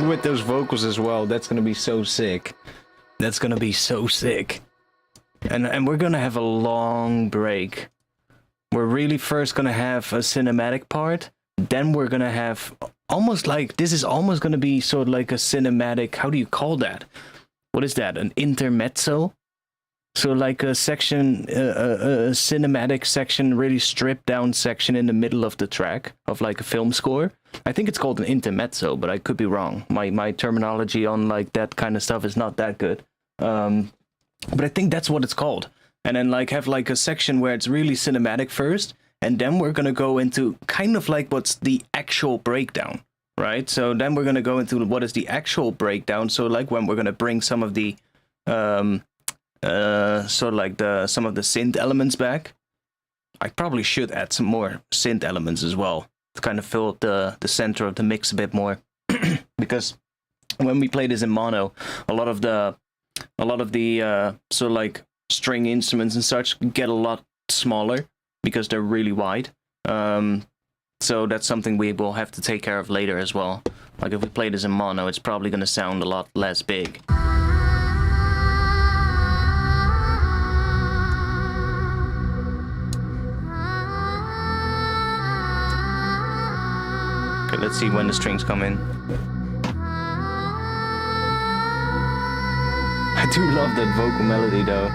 With those vocals as well, that's gonna be so sick. That's gonna be so sick. And we're gonna have a long break. We're really first gonna have a cinematic part, then we're gonna have almost like, this is almost gonna be sort of like a cinematic, how do you call that? What is that, an intermezzo? So like a section, a cinematic section, really stripped down section in the middle of the track of like a film score. I think it's called an intermezzo, but I could be wrong. My terminology on like that kind of stuff is not that good. But I think that's what it's called. And then like have like a section where it's really cinematic first, and then we're gonna go into kind of like what's the actual breakdown, right? So then we're gonna go into what is the actual breakdown. So like when we're gonna bring some of the sort of like some of the synth elements back. I probably should add some more synth elements as well to kind of fill up the center of the mix a bit more. Because when we play this in mono, a lot of the sort of like string instruments and such get a lot smaller because they're really wide. So that's something we will have to take care of later as well. Like if we play this in mono, it's probably going to sound a lot less big. Okay, let's see when the strings come in. I do love that vocal melody though.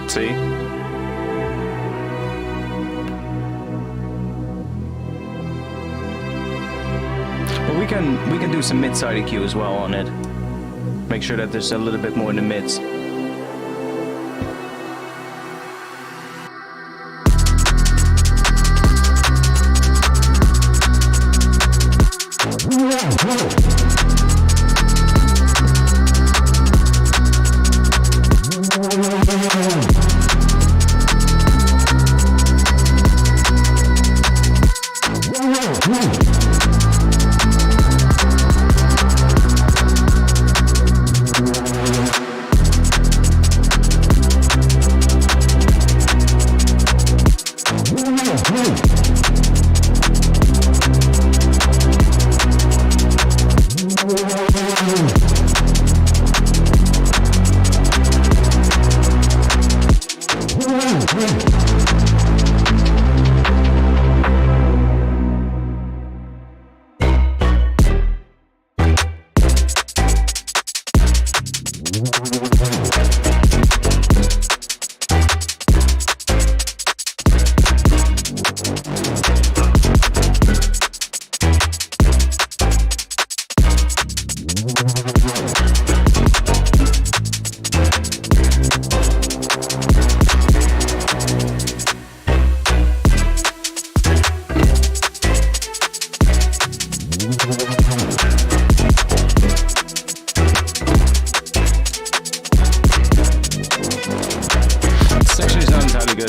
See? Well, we can do some mid-side EQ as well on it. Make sure that there's a little bit more in the mids.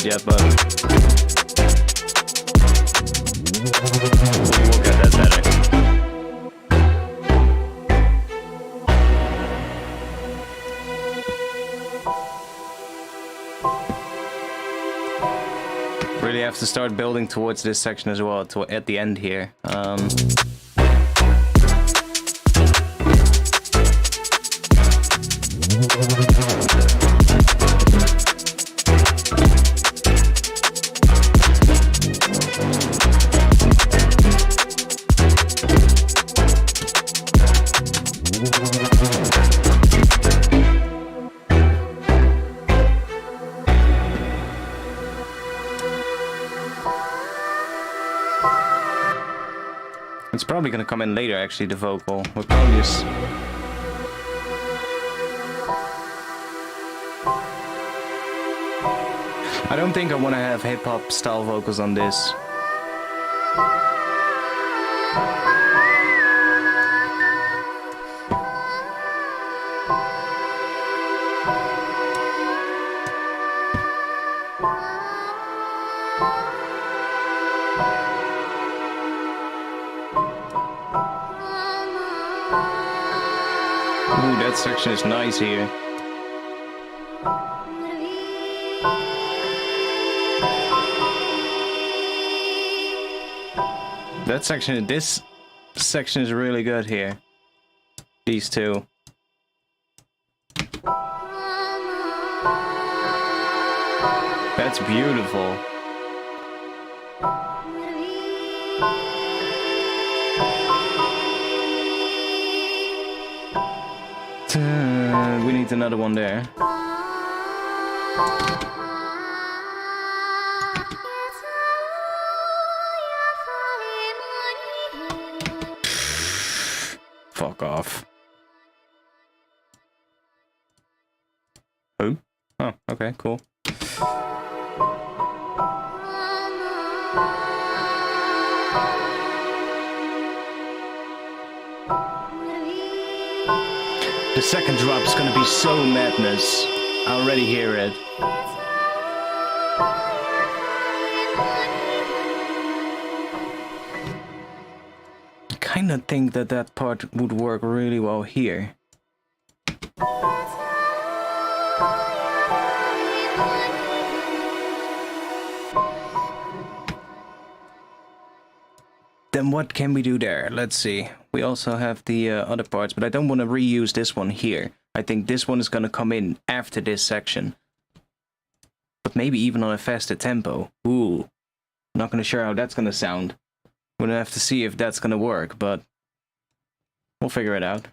Yet, but we'll get that better. Really have to start building towards this section as well, at the end here. It's probably gonna come in later, actually, the vocal. We'll probably just... I don't think I want to have hip-hop style vocals on this. Ooh, that section is nice here. That section, this section is really good here. These two. That's beautiful. We need another one there. Fuck off. Who? Oh, okay, cool. The second drop is gonna be so madness. I already hear it. I kinda think that that part would work really well here. Then what can we do there? Let's see. We also have the other parts, but I don't want to reuse this one here. I think this one is going to come in after this section. But maybe even on a faster tempo. Ooh. Not going to sure how that's going to sound. We're going to have to see if that's going to work, but we'll figure it out.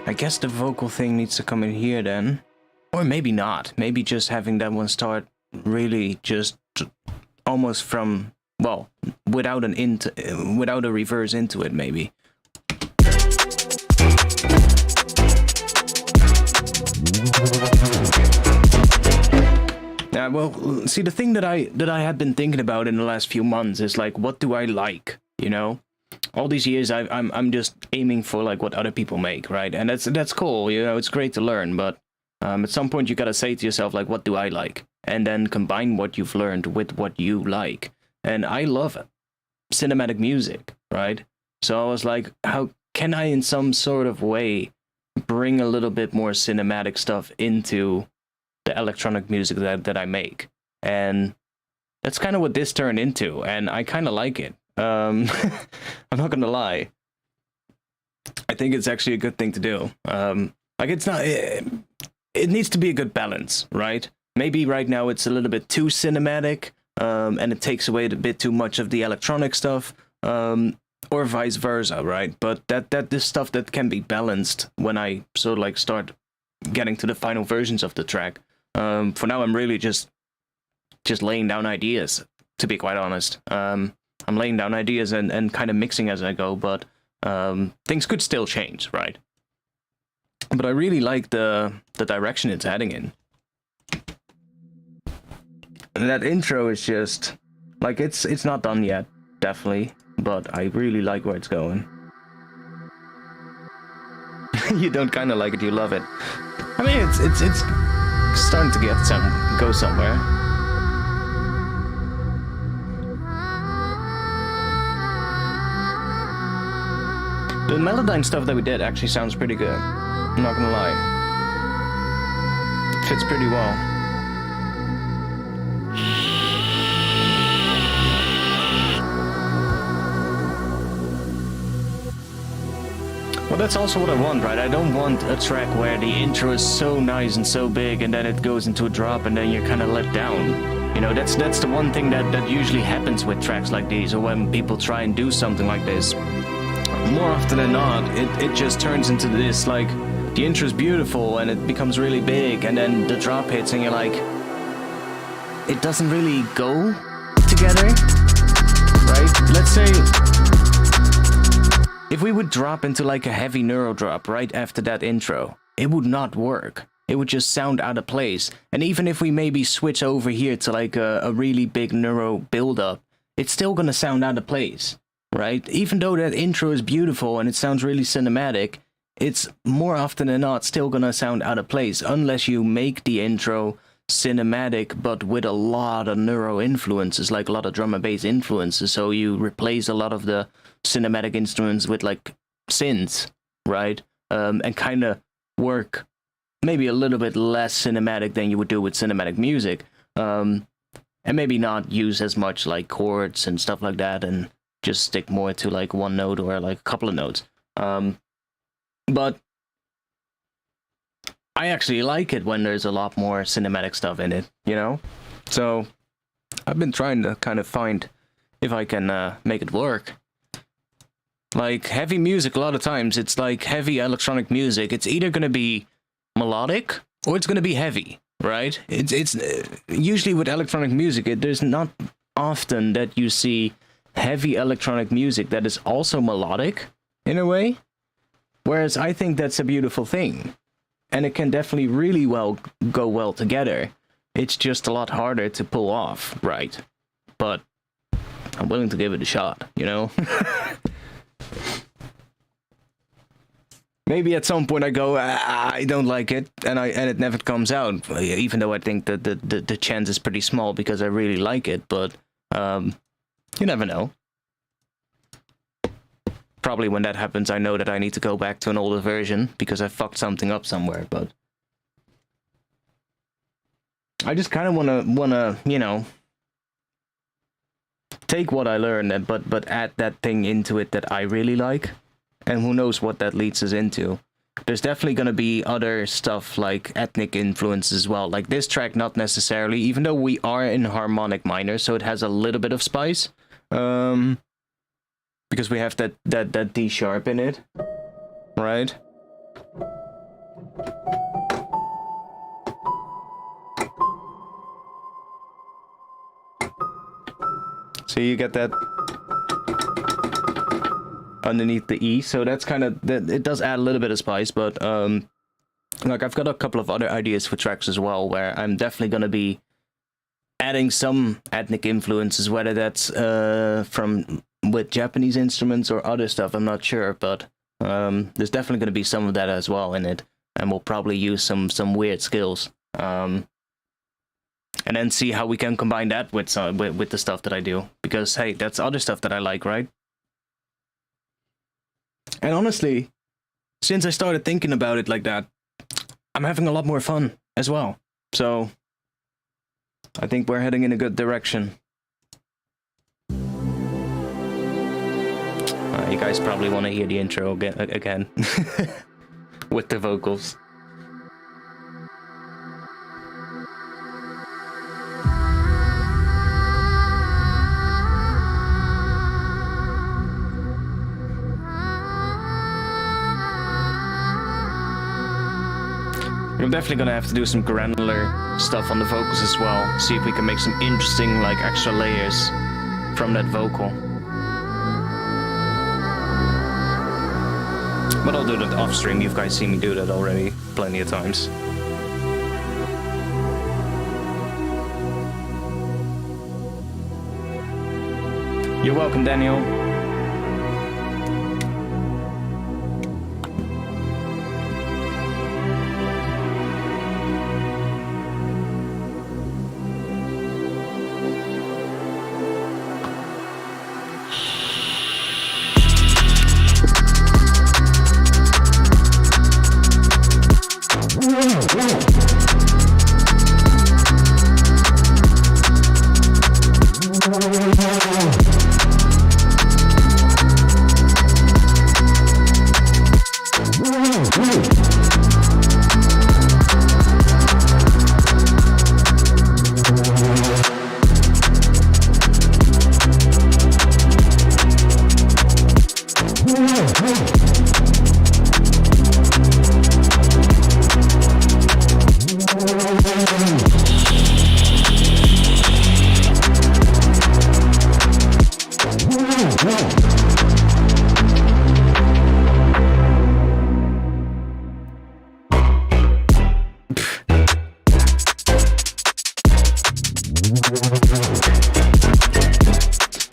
I guess the vocal thing needs to come in here then. Or maybe not. Maybe just having that one start really just almost from, well, without a reverse into it, maybe. Yeah, well, see, the thing that I have been thinking about in the last few months is like, what do I like, you know? All these years, I'm just aiming for like what other people make, right? And that's cool, you know. It's great to learn, but at some point you gotta say to yourself like, what do I like? And then combine what you've learned with what you like. And I love cinematic music, right? So I was like, how can I, in some sort of way, bring a little bit more cinematic stuff into the electronic music that I make? And that's kind of what this turned into, and I kind of like it. I'm not gonna lie. I think it's actually a good thing to do. Like, it's not. It needs to be a good balance, right? Maybe right now it's a little bit too cinematic, and it takes away a bit too much of the electronic stuff, or vice versa, right? But this stuff that can be balanced when I sort of like start getting to the final versions of the track. For now, I'm really just laying down ideas, to be quite honest. I'm laying down ideas and kind of mixing as I go, but things could still change, right? But I really like the direction it's heading in. And that intro is just, like, it's not done yet, definitely, but I really like where it's going. You don't kind of like it, you love it. I mean, it's starting to go somewhere. The Melodyne stuff that we did actually sounds pretty good. I'm not gonna lie. It fits pretty well. Well, that's also what I want, right? I don't want a track where the intro is so nice and so big and then it goes into a drop and then you're kind of let down. You know, that's the one thing that usually happens with tracks like these, or when people try and do something like this. More often than not, it just turns into this, like, the intro is beautiful and it becomes really big and then the drop hits and you're like, it doesn't really go together, right? Let's say if we would drop into like a heavy neuro drop right after that intro, it would not work. It would just sound out of place. And even if we maybe switch over here to like a really big neuro build-up, it's still gonna sound out of place. Right? Even though that intro is beautiful and it sounds really cinematic, it's more often than not still gonna sound out of place unless you make the intro cinematic but with a lot of neuro influences, like a lot of drum and bass influences. So you replace a lot of the cinematic instruments with like synths, right? And kind of work maybe a little bit less cinematic than you would do with cinematic music. And maybe not use as much like chords and stuff like that, and just stick more to like one note or like a couple of notes. But I actually like it when there's a lot more cinematic stuff in it, you know? So I've been trying to kind of find if I can make it work. Like heavy music, a lot of times it's like heavy electronic music. It's either going to be melodic or it's going to be heavy, right? It's usually with electronic music, there's not often that you see heavy electronic music that is also melodic in a way, whereas I think that's a beautiful thing and it can definitely really well go well together. It's just a lot harder to pull off, right? But I'm willing to give it a shot, you know? Maybe at some point I go, I don't like it, and it never comes out, even though I think that the chance is pretty small because I really like it, but you never know. Probably when that happens, I know that I need to go back to an older version because I fucked something up somewhere, but I just kind of wanna, you know, take what I learned, but add that thing into it that I really like, and who knows what that leads us into. There's definitely gonna be other stuff like ethnic influence as well. Like this track, not necessarily, even though we are in harmonic minor, so it has a little bit of spice. Because we have that D sharp in it, right? So you get that underneath the E, so that's kind of, it does add a little bit of spice, but like I've got a couple of other ideas for tracks as well, where I'm definitely going to be adding some ethnic influences, whether that's from with Japanese instruments or other stuff, I'm not sure, but there's definitely going to be some of that as well in it, and we'll probably use some weird skills, and then see how we can combine that with the stuff that I do, because hey, that's other stuff that I like, right? And honestly, since I started thinking about it like that, I'm having a lot more fun as well. So I think we're heading in a good direction. You guys probably want to hear the intro again with the vocals. I'm definitely gonna have to do some granular stuff on the vocals as well. See if we can make some interesting, like, extra layers from that vocal. But I'll do that off stream. You guys seen me do that already plenty of times. You're welcome, Daniel.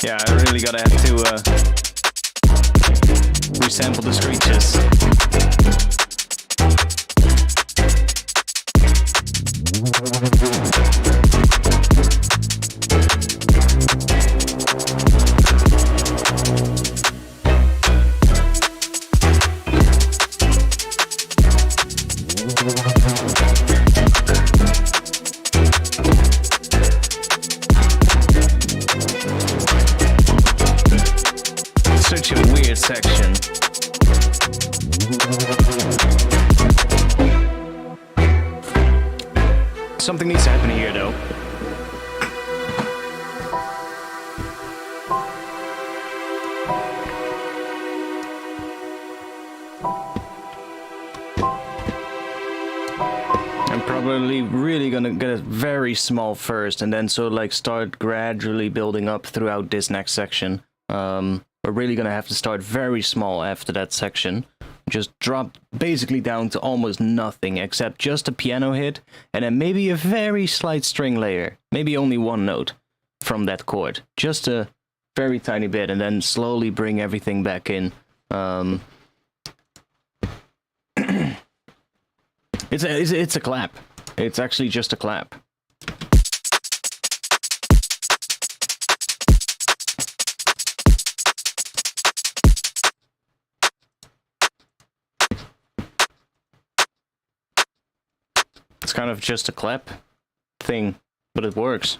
Yeah, I really gotta have to resample the screeches. Such a weird section. Something needs to happen here, though. I'm probably really gonna get it very small first, and then start gradually building up throughout this next section. We're really gonna have to start very small after that section. Just drop basically down to almost nothing except just a piano hit and then maybe a very slight string layer. Maybe only one note from that chord. Just a very tiny bit, and then slowly bring everything back in. It's a clap. It's actually just a clap. It's kind of just a clap thing, but it works.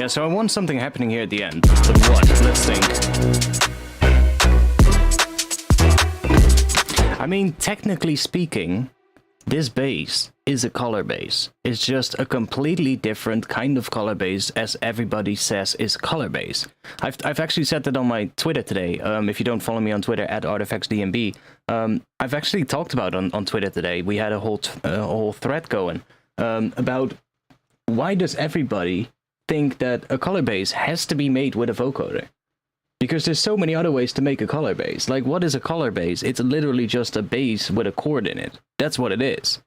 Yeah, so I want something happening here at the end. But what? Let's think. I mean, technically speaking, this bass is a color bass. It's just a completely different kind of color bass, as everybody says is color bass. I've actually said that on my Twitter today. If you don't follow me on Twitter at artifactsdmb, I've actually talked about on Twitter today. We had a whole thread going about why does everybody think that a color bass has to be made with a vocoder? Because there's so many other ways to make a color bass. Like, what is a color bass? It's literally just a bass with a chord in it. That's what it is.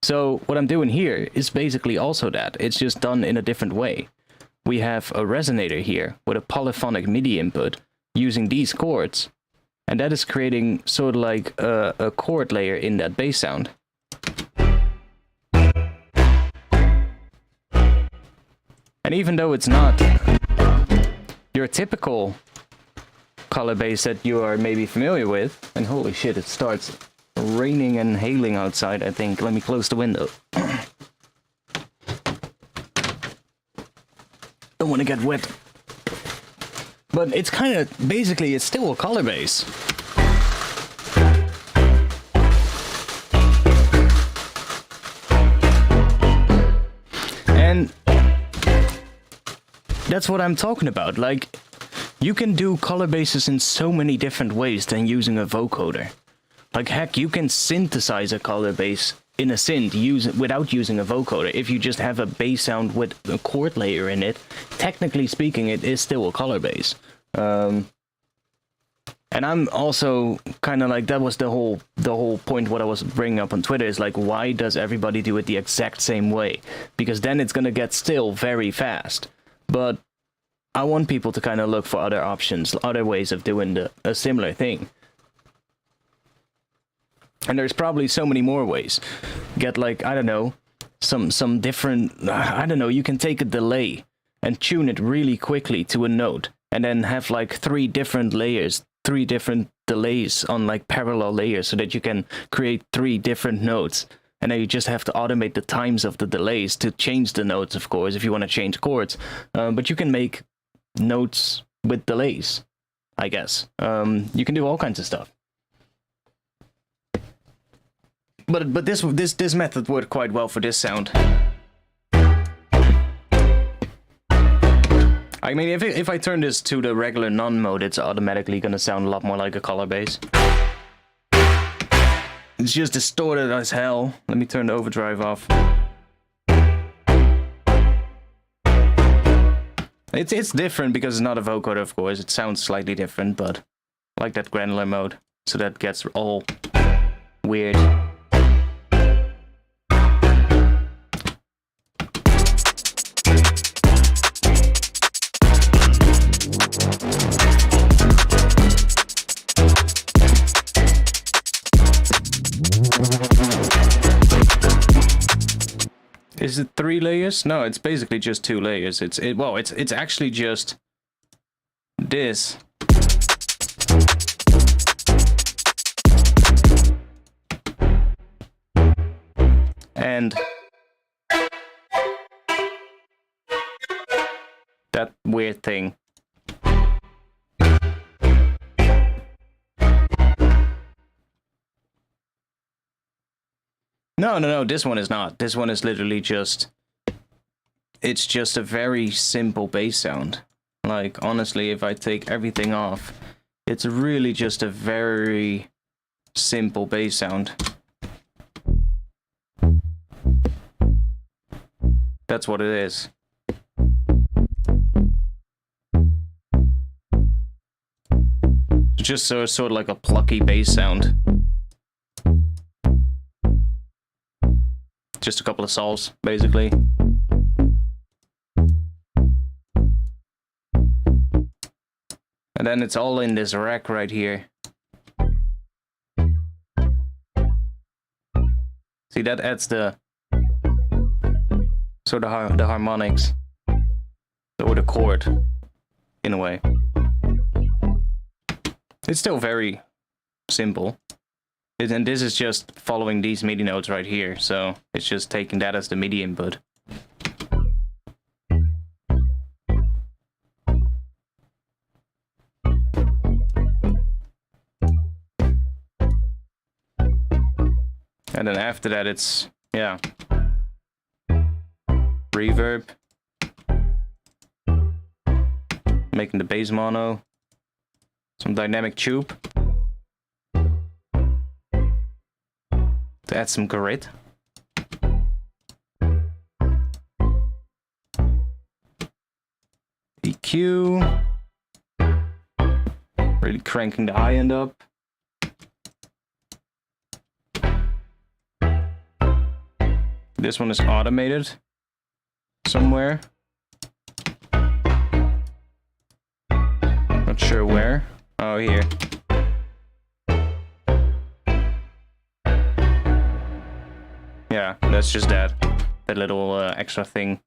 So what I'm doing here is basically also that. It's just done in a different way. We have a resonator here with a polyphonic MIDI input using these chords. And that is creating sort of like a chord layer in that bass sound. And even though it's not your typical color bass that you are maybe familiar with, and holy shit, it starts raining and hailing outside, I think. Let me close the window. Don't want to get wet. But it's kind of, basically, it's still a color bass. And that's what I'm talking about. Like, you can do color basses in so many different ways than using a vocoder. Like, heck, you can synthesize a color bass in a synth without using a vocoder. If you just have a bass sound with a chord layer in it, technically speaking, it is still a color bass. And I'm also kind of like, that was the whole point what I was bringing up on Twitter, is like, why does everybody do it the exact same way? Because then it's gonna get still very fast. But I want people to kind of look for other options, other ways of doing a similar thing. And there's probably so many more ways. Get, like, I don't know, some different, I don't know, you can take a delay and tune it really quickly to a note, and then have like 3 different layers, 3 different delays on like parallel layers, so that you can create 3 different notes. And then you just have to automate the times of the delays to change the notes, of course, if you want to change chords. But you can make notes with delays, I guess. You can do all kinds of stuff. But this method worked quite well for this sound. I mean, if I turn this to the regular none mode, it's automatically gonna sound a lot more like a color bass. It's just distorted as hell. Let me turn the overdrive off. It's different because it's not a vocoder, of course. It sounds slightly different, but I like that granular mode, so that gets all weird. Is it 3 layers? No, it's basically just 2 layers. It's actually just this. And that weird thing. No, this one is not. This one is literally just... It's just a very simple bass sound. Like, honestly, if I take everything off, it's really just a very simple bass sound. That's what it is. It's just sort of like a plucky bass sound. Just a couple of sols, basically. And then it's all in this rack right here. See, that adds the sort of the harmonics, or the chord, in a way. It's still very simple. And this is just following these MIDI notes right here, so it's just taking that as the MIDI input. And then after that, it's, yeah, reverb. Making the bass mono. Some dynamic tube. To add some grit. EQ. Really cranking the high end up. This one is automated somewhere. Not sure where. Oh, here. Yeah, that's just that little extra thing.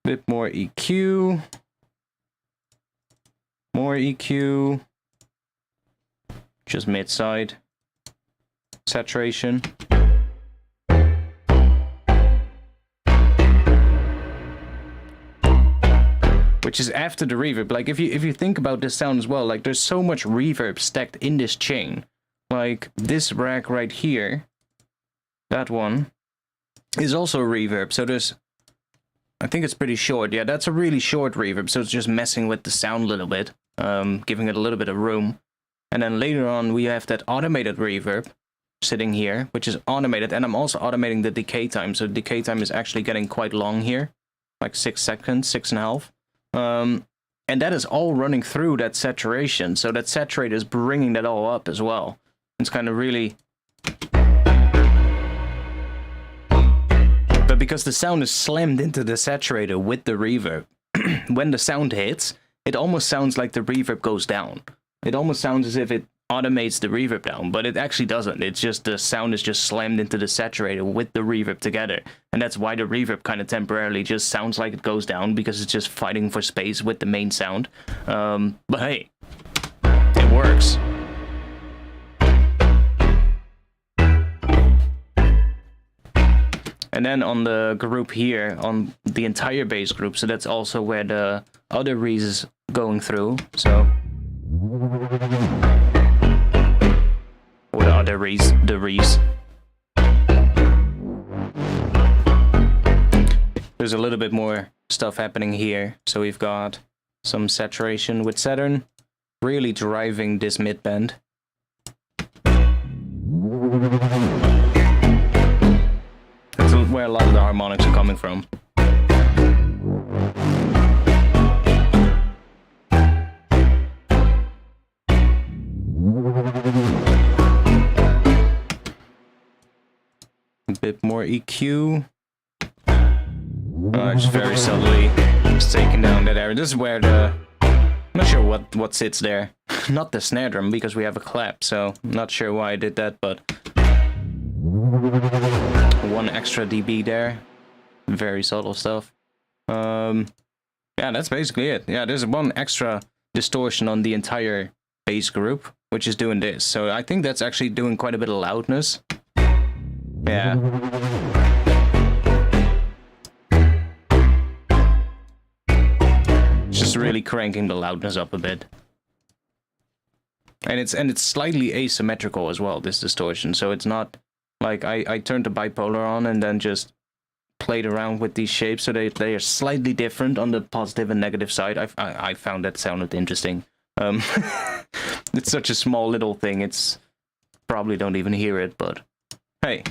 Bit more EQ. More EQ. Just mid-side. Saturation. Which is after the reverb. Like, if you think about this sound as well, like, there's so much reverb stacked in this chain. Like, this rack right here, that one, is also a reverb. So there's, I think it's pretty short. Yeah, that's a really short reverb. So it's just messing with the sound a little bit, giving it a little bit of room. And then later on, we have that automated reverb sitting here, which is automated. And I'm also automating the decay time. So decay time is actually getting quite long here, like 6 seconds, 6.5. And that is all running through that saturation. So that saturator is bringing that all up as well. It's kind of really... But because the sound is slammed into the saturator with the reverb, when the sound hits, it almost sounds like the reverb goes down. It almost sounds as if it automates the reverb down, but it actually doesn't. It's just the sound is just slammed into the saturator with the reverb together. And that's why the reverb kind of temporarily just sounds like it goes down, because it's just fighting for space with the main sound. But hey, it works. And then on the group here, on the entire bass group, so that's also where the other rees is going through, so... Or the other rees, the rees. There's a little bit more stuff happening here, so we've got some saturation with Saturn, really driving this mid-bend. That's where a lot of the harmonics are coming from. A bit more EQ. Just very subtly just taking down that area. This is where the... I'm not sure what sits there. Not the snare drum, because we have a clap, so I'm not sure why I did that, but... 1 extra dB there. Very subtle stuff. Yeah, that's basically it. Yeah, there's 1 extra distortion on the entire bass group, which is doing this. So I think that's actually doing quite a bit of loudness. Yeah. Just really cranking the loudness up a bit. And it's slightly asymmetrical as well, this distortion. So it's not like I turned the bipolar on and then just played around with these shapes, so they are slightly different on the positive and negative side. I found that sounded interesting. It's such a small little thing, it's probably don't even hear it, but hey.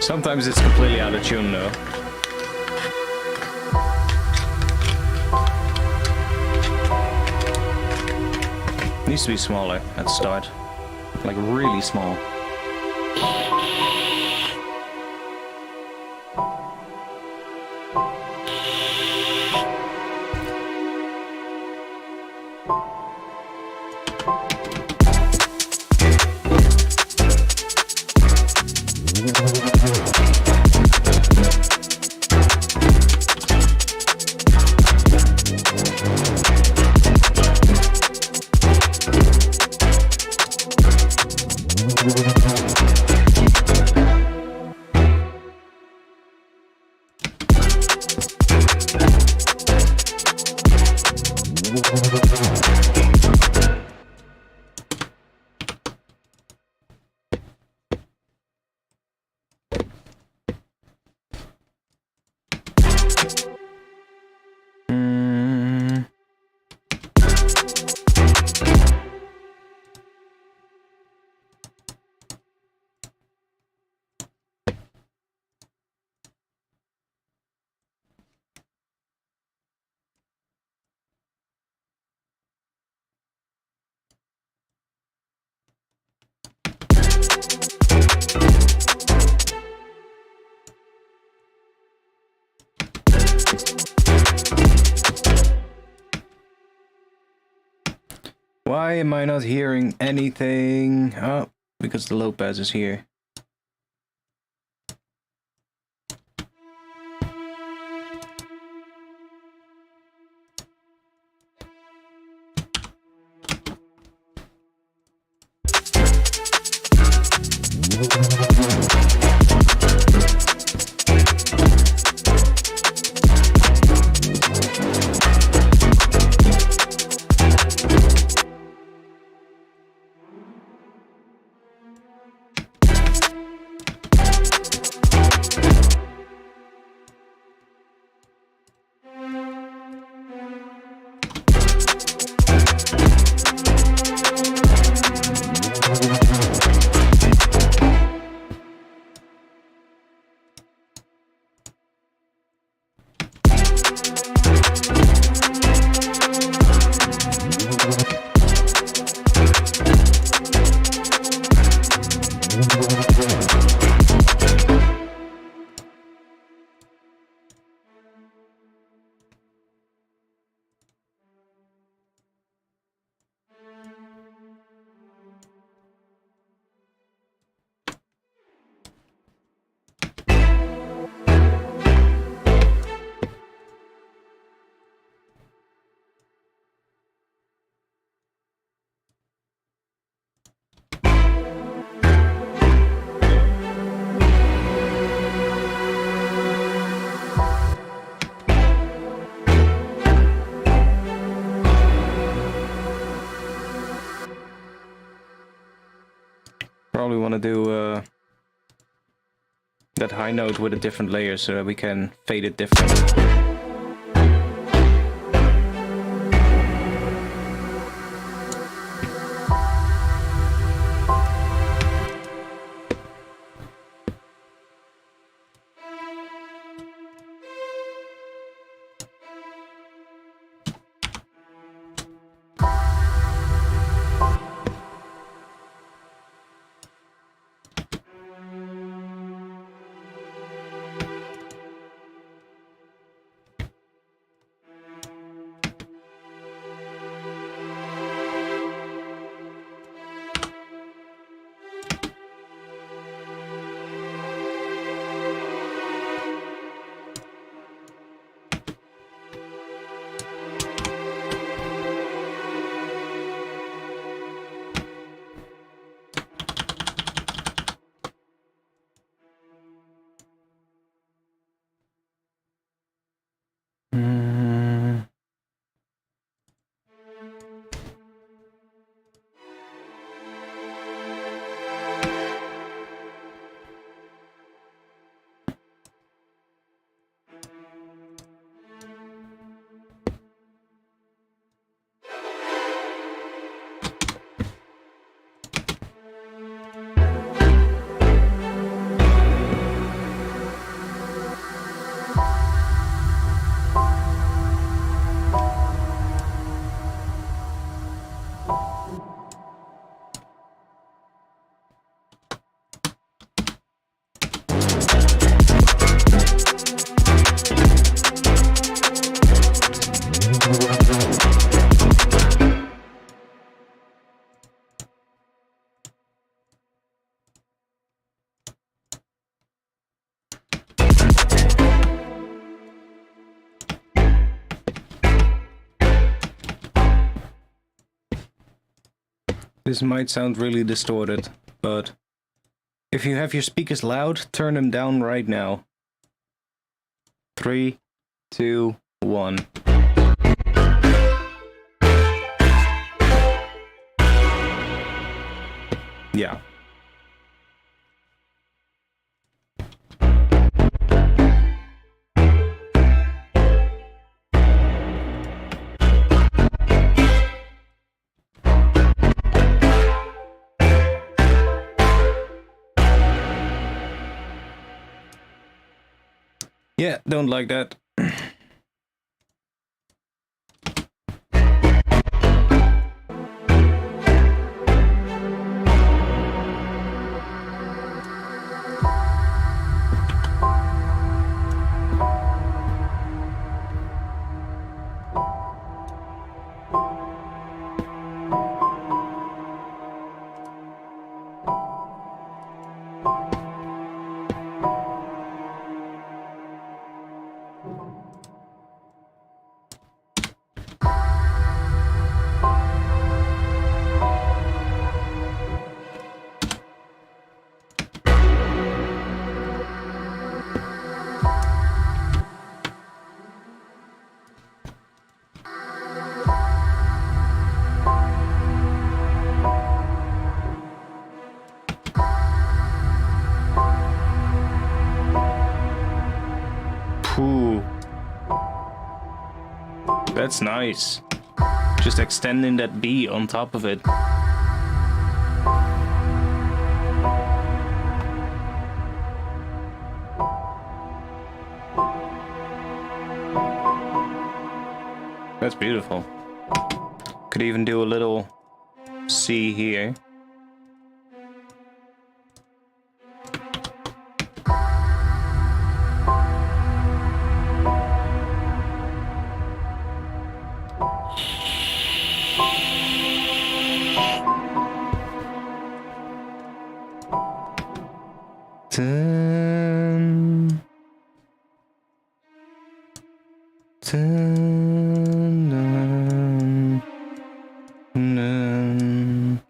Sometimes it's completely out of tune though. Needs to be smaller at the start. Like really small. Why am I not hearing anything? Oh, because the low pass is here. Probably want to do that high note with a different layer so that we can fade it differently. This might sound really distorted, but if you have your speakers loud, turn them down right now. 3, 2, 1. Yeah. Yeah, don't like that. Ooh. That's nice. Just extending that B on top of it. That's beautiful. Could even do a little C here. Dun, dun, dun, dun,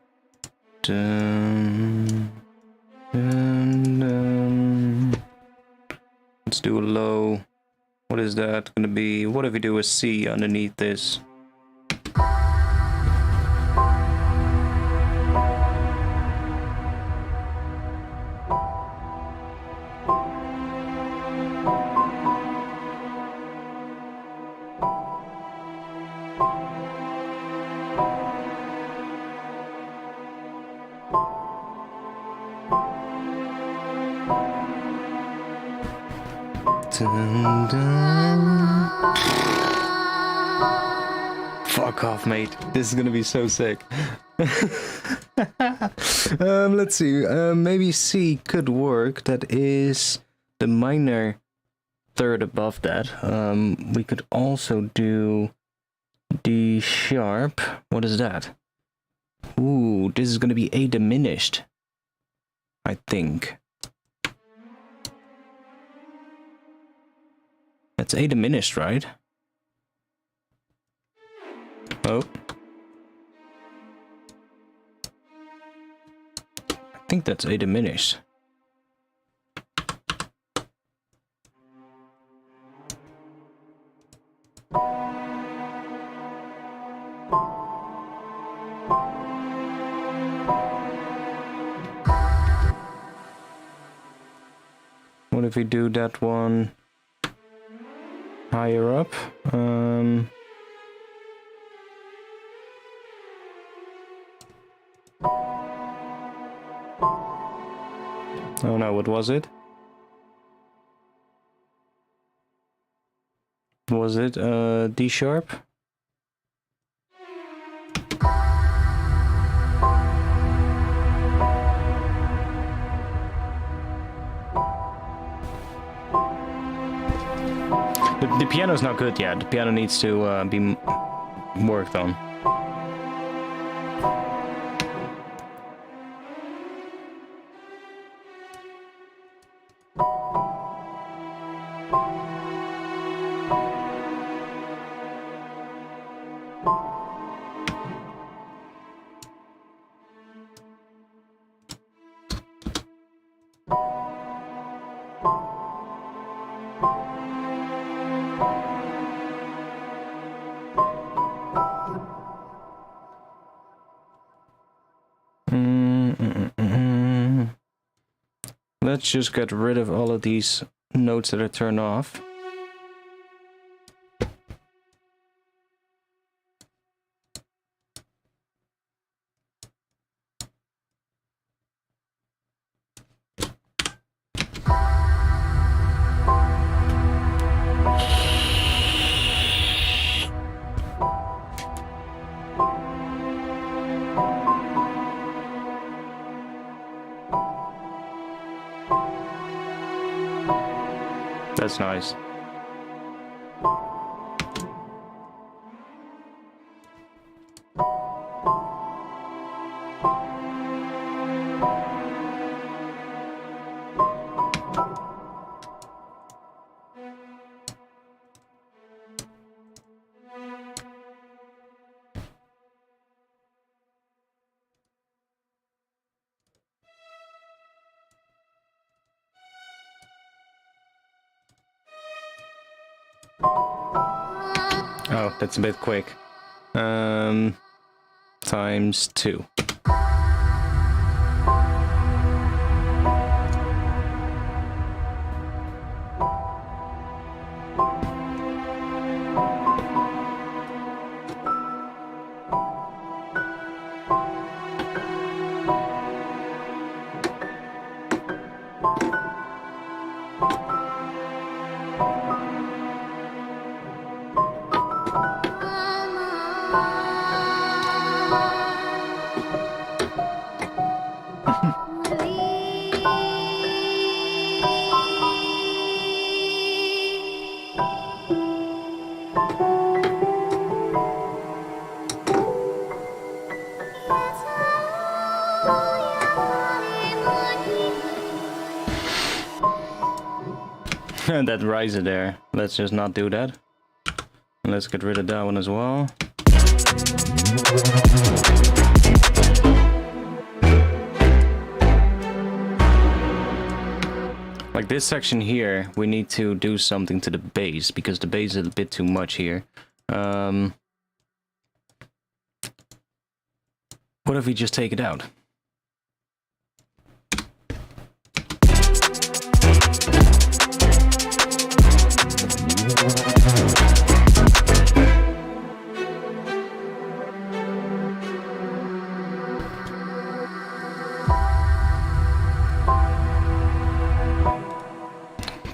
dun, dun, dun. Let's do a low. What is that gonna be? What if we do a C underneath this? Dun, dun. Fuck off, mate. This is gonna be so sick. Let's see. Maybe C could work. That is the minor third above that. We could also do D sharp. What is that? Ooh, this is gonna be A diminished, I think. That's A diminished, right? Oh. I think that's A diminished. What if we do that one higher up? Oh no, what was it? Was it D sharp? The piano's not good yet. The piano needs to be worked on. Let's just get rid of all of these notes that are turned off. That's nice. Oh, that's a bit quick. Times 2. That riser there. Let's just not do that. And let's get rid of that one as well. Like this section here, we need to do something to the bass, because the bass is a bit too much here. What if we just take it out?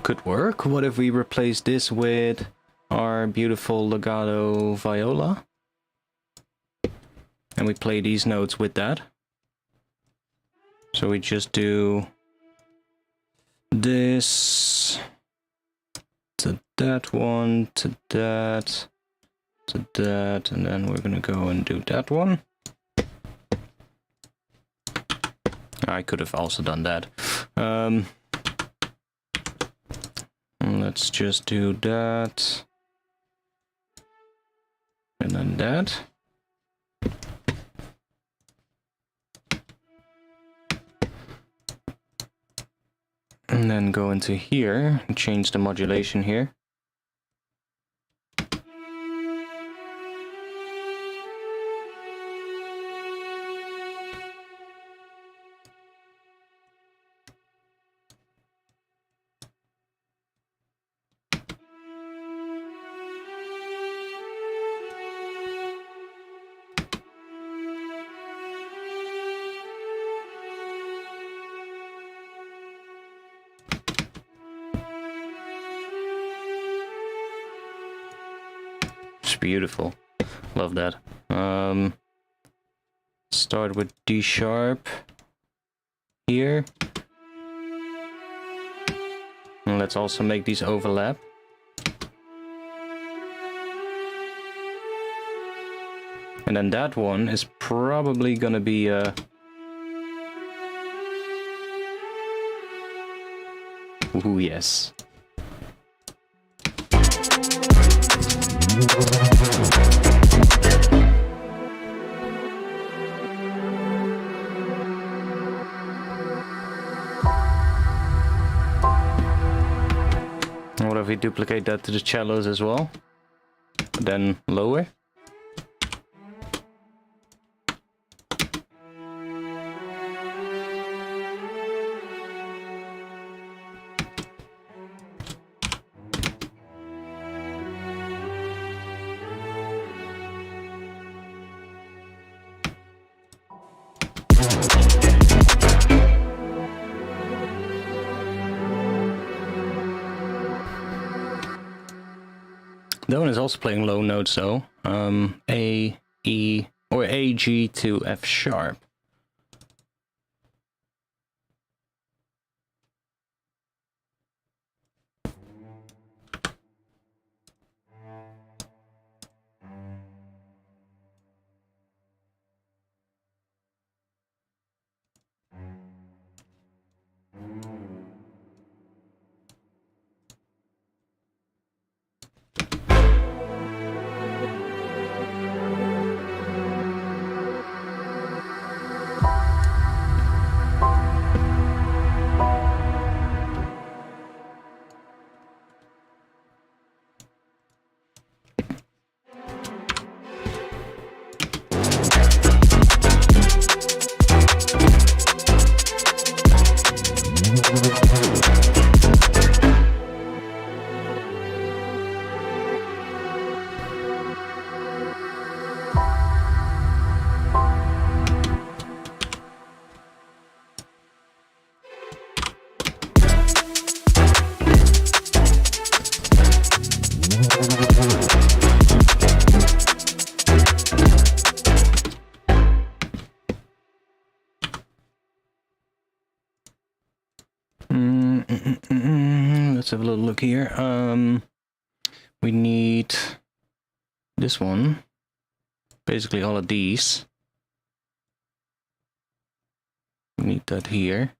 Could work. What if we replace this with our beautiful legato viola? And we play these notes with that. So we just do this to that one, to that, to that, and then we're gonna go and do that one. I could have also done that. Let's just do that. And then that. And then go into here and change the modulation here. Beautiful. Love that. Start with D sharp here. And let's also make these overlap. And then that one is probably gonna be ooh, yes. What if we duplicate that to the cellos as well? Then lower. That one is also playing low notes though. A, E, or A, G to F sharp. Let's have a little look here. We need this one. Basically all of these. We need that here.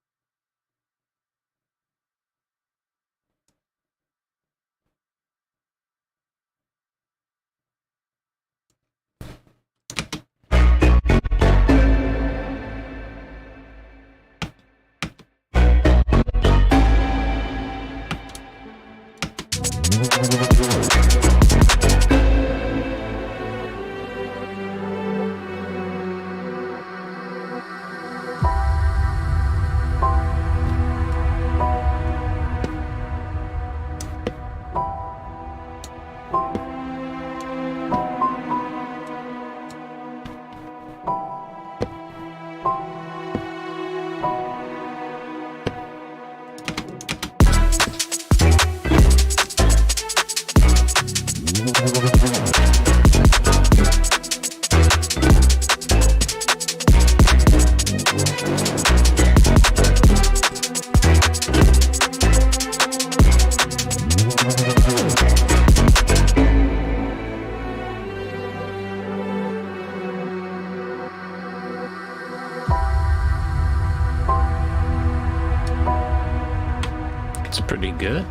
It's pretty good.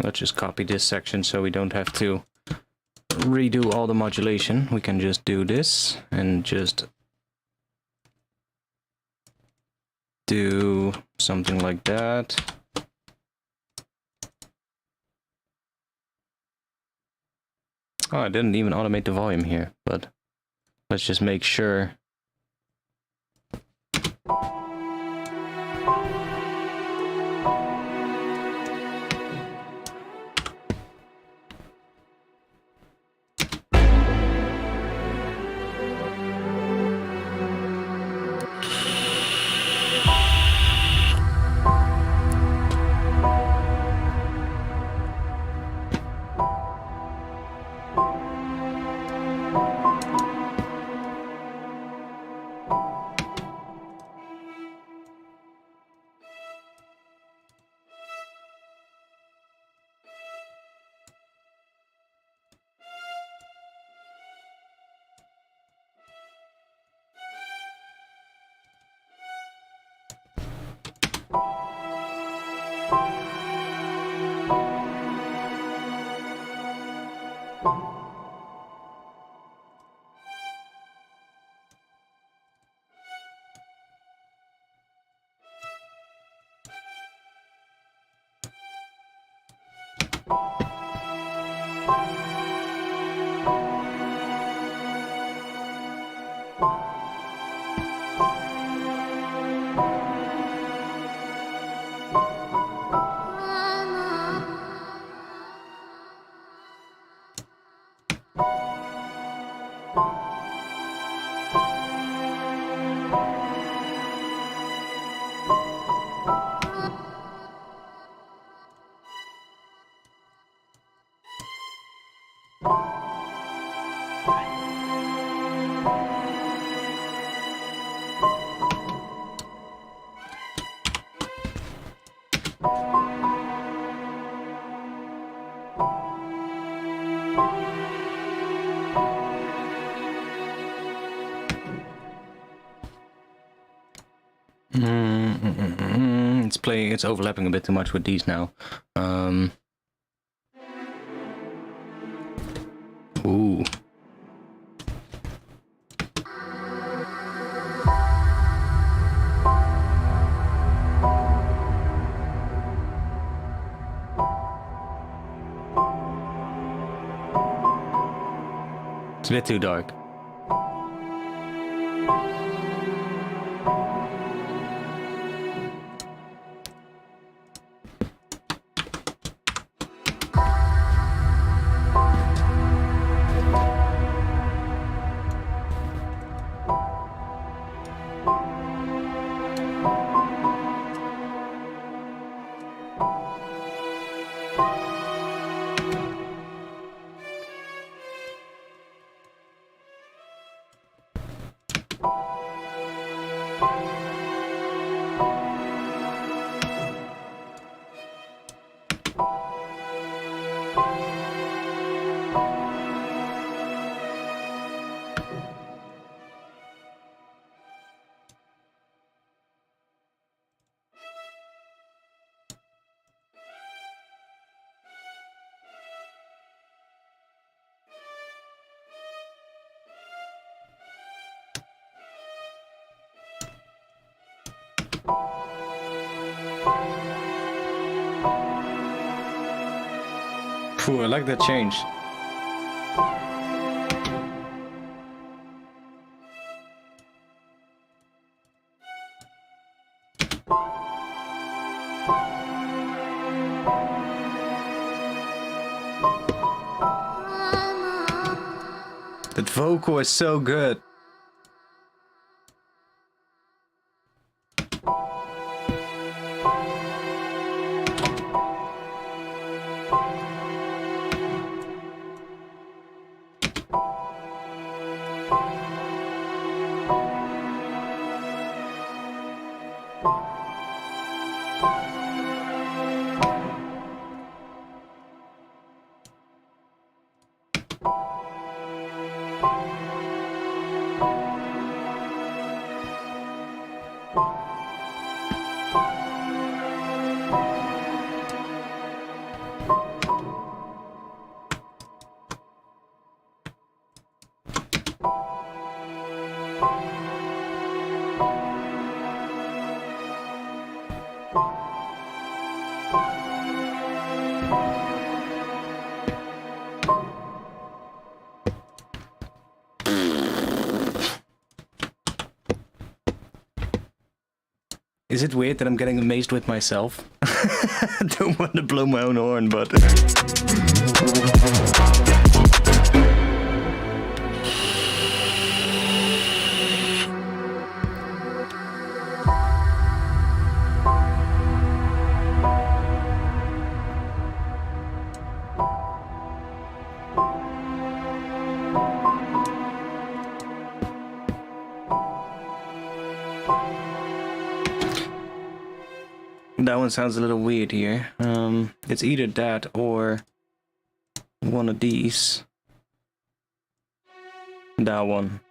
Let's just copy this section so we don't have to redo all the modulation. We can just do this and just do something like that. Oh, I didn't even automate the volume here, but let's just make sure. playing, it's overlapping a bit too much with these now. Ooh. It's a bit too dark. Phew, I like that change. That vocal is so good. Is it weird that I'm getting amazed with myself? I don't want to blow my own horn, but... That one sounds a little weird here. It's either that or one of these. That one.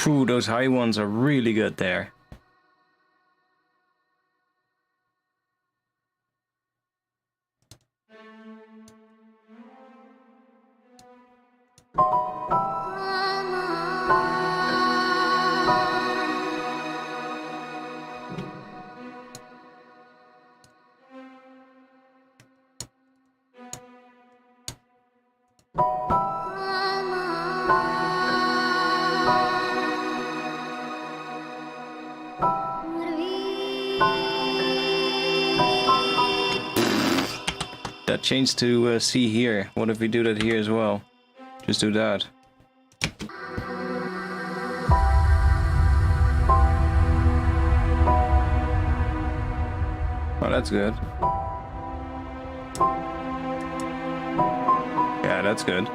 Ooh, those high ones are really good there. change to C here. What if we do that here as well? Just do that. Oh, that's good. Yeah, that's good.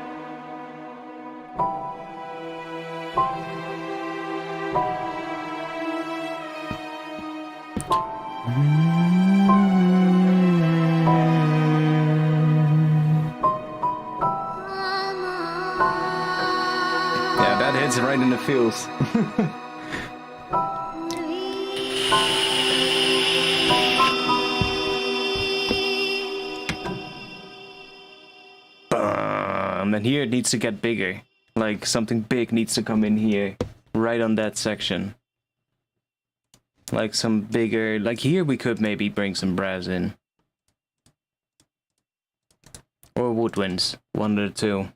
Yeah, that hits right in the feels. And here it needs to get bigger. Like something big needs to come in here, right on that section. Like some bigger, like here we could maybe bring some brass in. Or woodwinds, one of the two.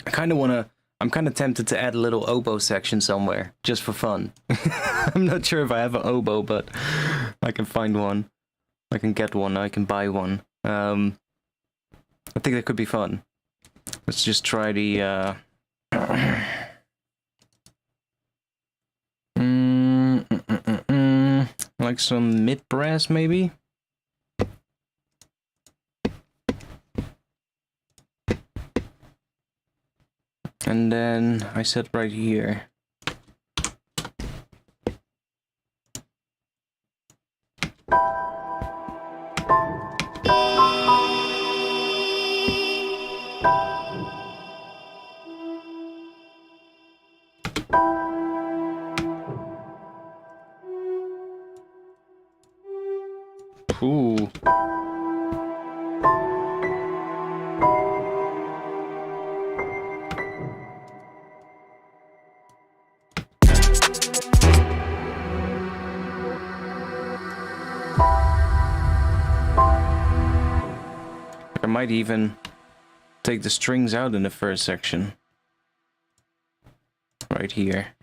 I kind of want to, I'm kind of tempted to add a little oboe section somewhere, just for fun. I'm not sure if I have an oboe, but I can find one. I can get one, I can buy one. I think that could be fun. Let's just try the, like some mid brass maybe? And then I set right here. Ooh. I might even take the strings out in the first section. Right here.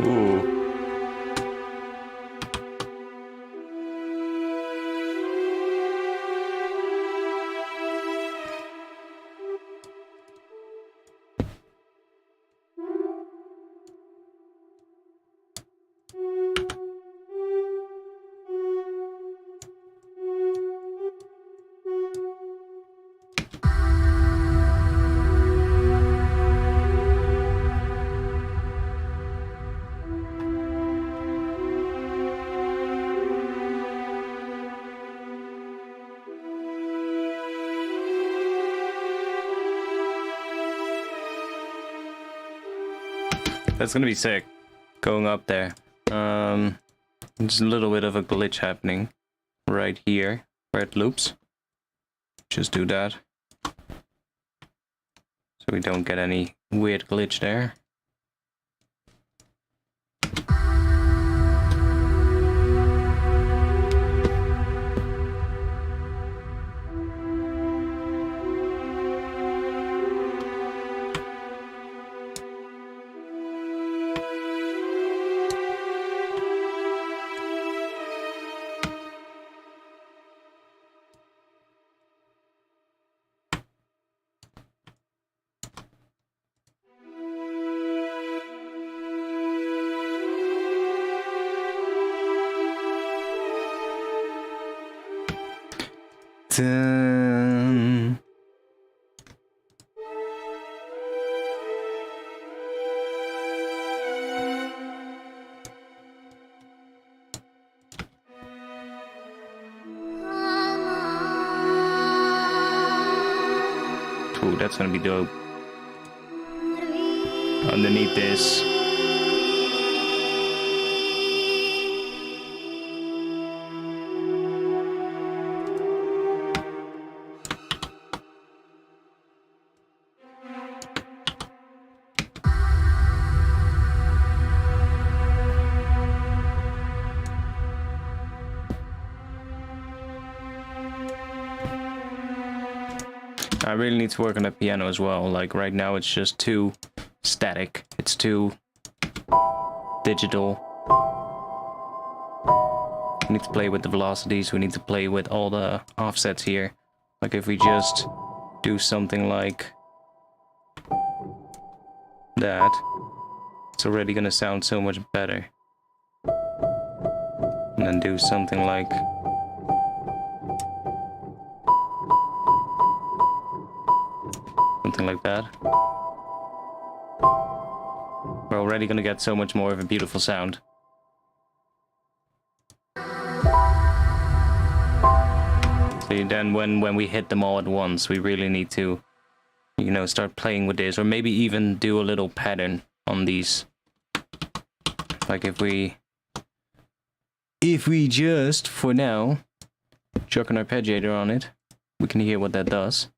Ooh. That's gonna be sick. Going up there. There's a little bit of a glitch happening right here where it loops. Just do that. So we don't get any weird glitch there. Dun. Ooh, that's gonna be dope. Underneath this. I really need to work on the piano as well. Like right now it's just too static. It's too digital. We need to play with the velocities. We need to play with all the offsets here. Like if we just do something like that, it's already gonna sound so much better. And then do something like that. We're already gonna get so much more of a beautiful sound. So then when we hit them all at once, we really need to, you know, start playing with this, or maybe even do a little pattern on these. Like if we just, for now, chuck an arpeggiator on it, we can hear what that does.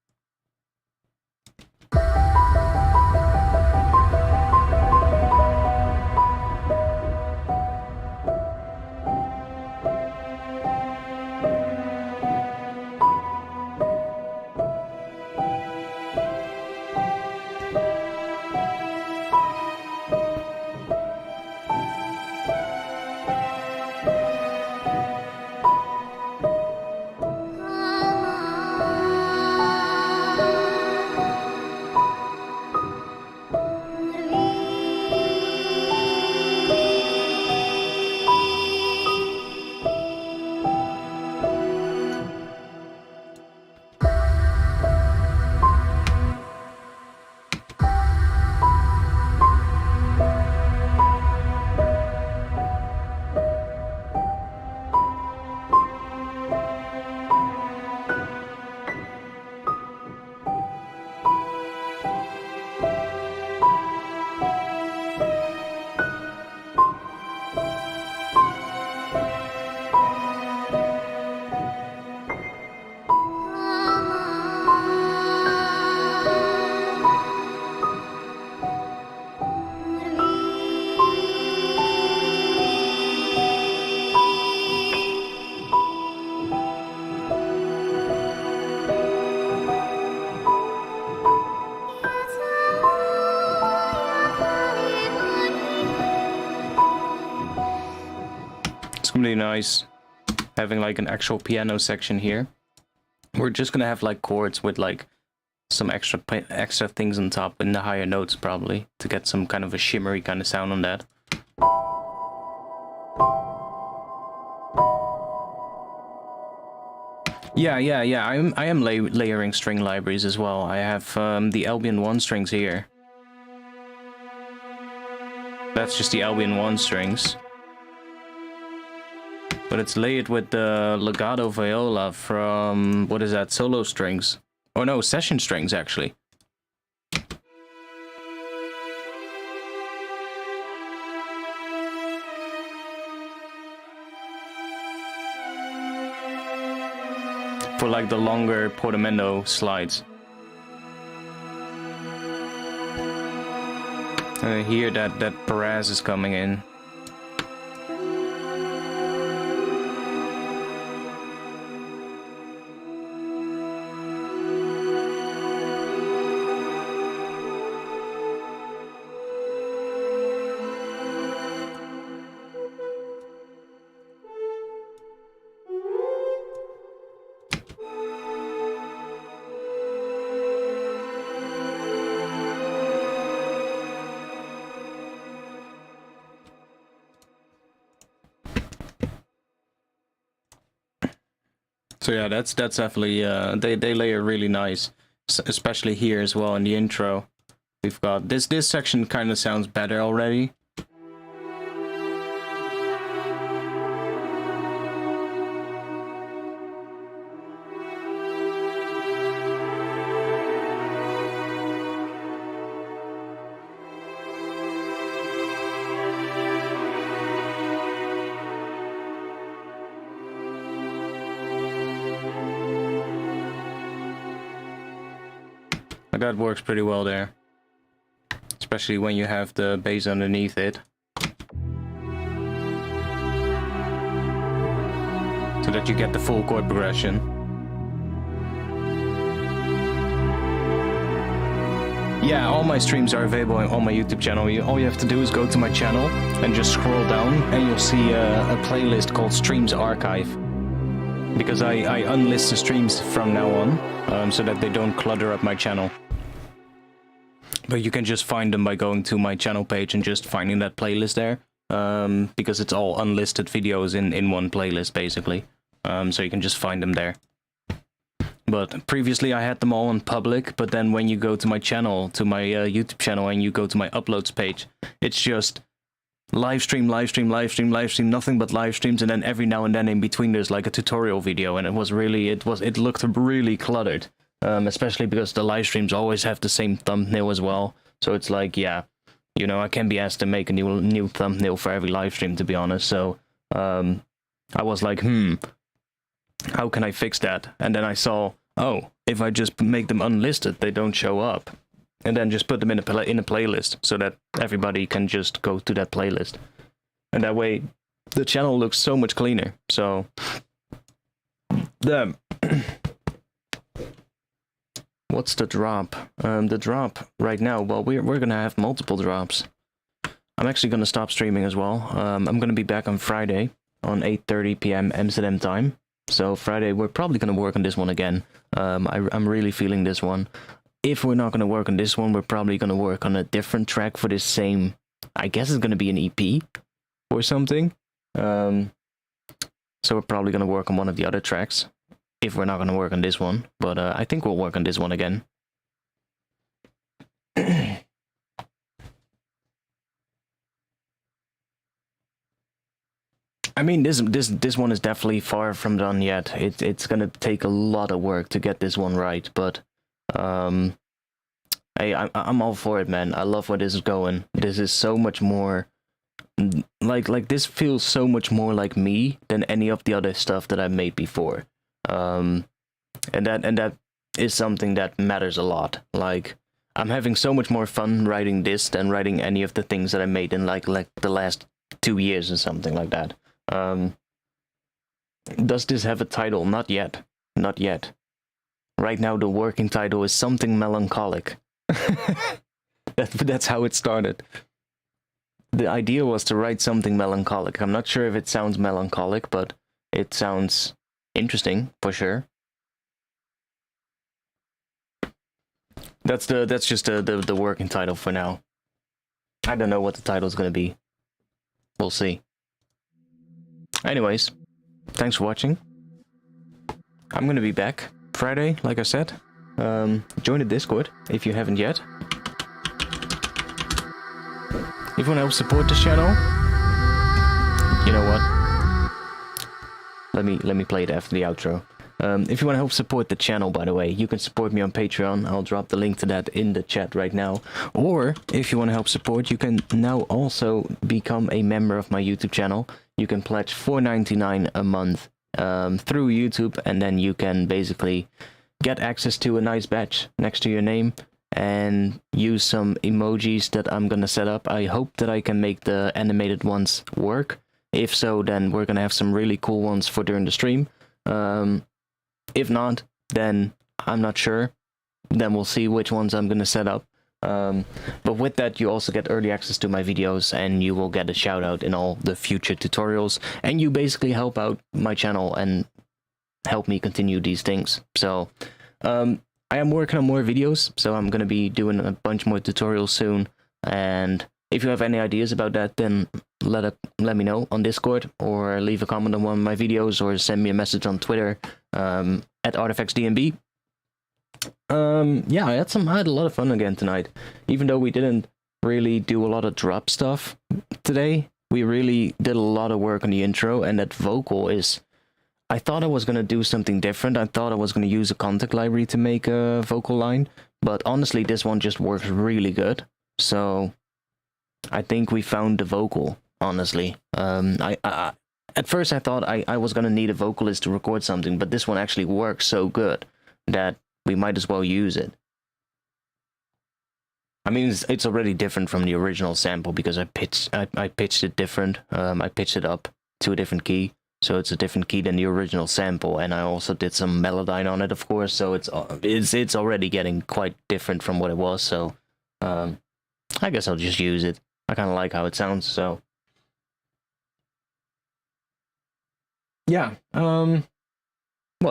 It's gonna be nice having like an actual piano section here. We're just gonna have like chords with like some extra things on top in the higher notes probably to get some kind of a shimmery kind of sound on that. Yeah. I am layering string libraries as well. I have the Albion 1 strings here. That's just the Albion 1 strings. But it's layered with the legato viola from, what is that, solo strings? Oh no, session strings actually. for like the longer portamento slides. I hear that Perez is coming in. So yeah, that's definitely they layer really nice, especially here as well in the intro. We've got this section kind of sounds better already. That works pretty well there, especially when you have the bass underneath it, so that you get the full chord progression. Yeah, all my streams are available on my YouTube channel. All you have to do is go to my channel and just scroll down, and you'll see a playlist called Streams Archive. Because I unlist the streams from now on, so that they don't clutter up my channel. But you can just find them by going to my channel page and just finding that playlist there. Because it's all unlisted videos in one playlist, basically. So you can just find them there. But previously I had them all on public, but then when you go to my channel, to my YouTube channel, and you go to my uploads page, it's just live stream, nothing but live streams, and then every now and then in between there's like a tutorial video, and it looked really cluttered. Especially because the live streams always have the same thumbnail as well. So it's like, yeah, you know, I can be asked to make a new thumbnail for every live stream, to be honest. So I was like, how can I fix that? And then I saw, oh, if I just make them unlisted, they don't show up. And then just put them in a playlist so that everybody can just go to that playlist. And that way the channel looks so much cleaner. So what's the drop? The drop right now, well, we're gonna have multiple drops. I'm actually gonna stop streaming as well. I'm gonna be back on Friday on 8:30 p.m. Amsterdam time. So Friday we're probably gonna work on this one again. I'm really feeling this one. If we're not gonna work on this one, we're probably gonna work on a different track for this same. I guess it's gonna be an EP or something. So we're probably gonna work on one of the other tracks. If we're not going to work on this one, but I think we'll work on this one again. I mean, this one is definitely far from done yet. It's going to take a lot of work to get this one right, but hey, I'm all for it, man. I love where this is going. This is so much more like this feels so much more like me than any of the other stuff that I've made before. And that is something that matters a lot. Like, I'm having so much more fun writing this than writing any of the things that I made in like the last 2 years or something like that. Does this have a title? Not yet. Not yet. Right now the working title is Something Melancholic. That's how it started. The idea was to write something melancholic. I'm not sure if it sounds melancholic, but it sounds interesting for sure. That's just the working title for now. I don't know what the title's gonna be. We'll see. Anyways, thanks for watching. I'm gonna be back Friday, like I said. Join the Discord if you haven't yet. If you want to help support this channel, you know what? Let me play it after the outro. If you want to help support the channel, by the way, you can support me on Patreon. I'll drop the link to that in the chat right now. Or, if you want to help support, you can now also become a member of my YouTube channel. You can pledge $4.99 a month through YouTube, and then you can basically get access to a nice badge next to your name and use some emojis that I'm gonna set up. I hope that I can make the animated ones work. If so, then we're gonna have some really cool ones for during the stream. If not, then I'm not sure. Then we'll see which ones I'm gonna set up. But with that, you also get early access to my videos, and you will get a shout out in all the future tutorials, and you basically help out my channel and help me continue these things. So I am working on more videos, so I'm gonna be doing a bunch more tutorials soon, and if you have any ideas about that, then let me know on Discord, or leave a comment on one of my videos, or send me a message on Twitter at ArtifactsDNB. Yeah, I had a lot of fun again tonight. Even though we didn't really do a lot of drop stuff today, we really did a lot of work on the intro, and that vocal is... I thought I was going to do something different. I thought I was going to use a contact library to make a vocal line, but honestly, this one just works really good. So I think we found the vocal, honestly. At first I thought I was going to need a vocalist to record something, but this one actually works so good that we might as well use it. I mean, it's already different from the original sample because I pitched it different. I pitched it up to a different key, so it's a different key than the original sample, and I also did some Melodyne on it, of course. So it's already getting quite different from what it was. So I guess I'll just use it. I kind of like how it sounds. So yeah. Well,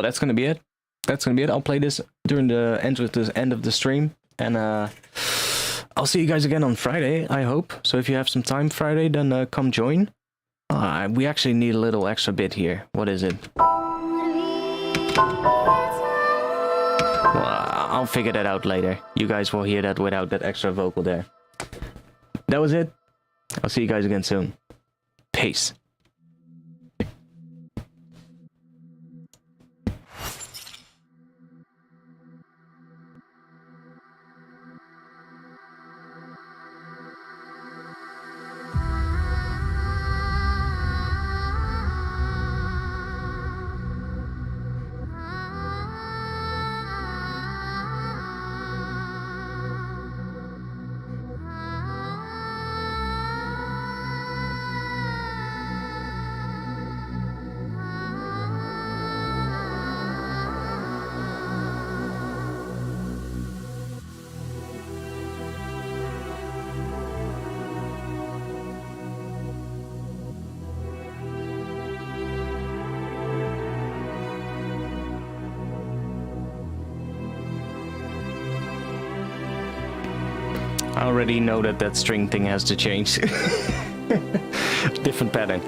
that's gonna be it. I'll play this during the end of the stream, and I'll see you guys again on Friday, I hope. So if you have some time Friday, then come join. We actually need a little extra bit here. What is it? Well, I'll figure that out later. You guys will hear that without that extra vocal there. That was it. I'll see you guys again soon. Peace. I already know that string thing has to change. Different pattern.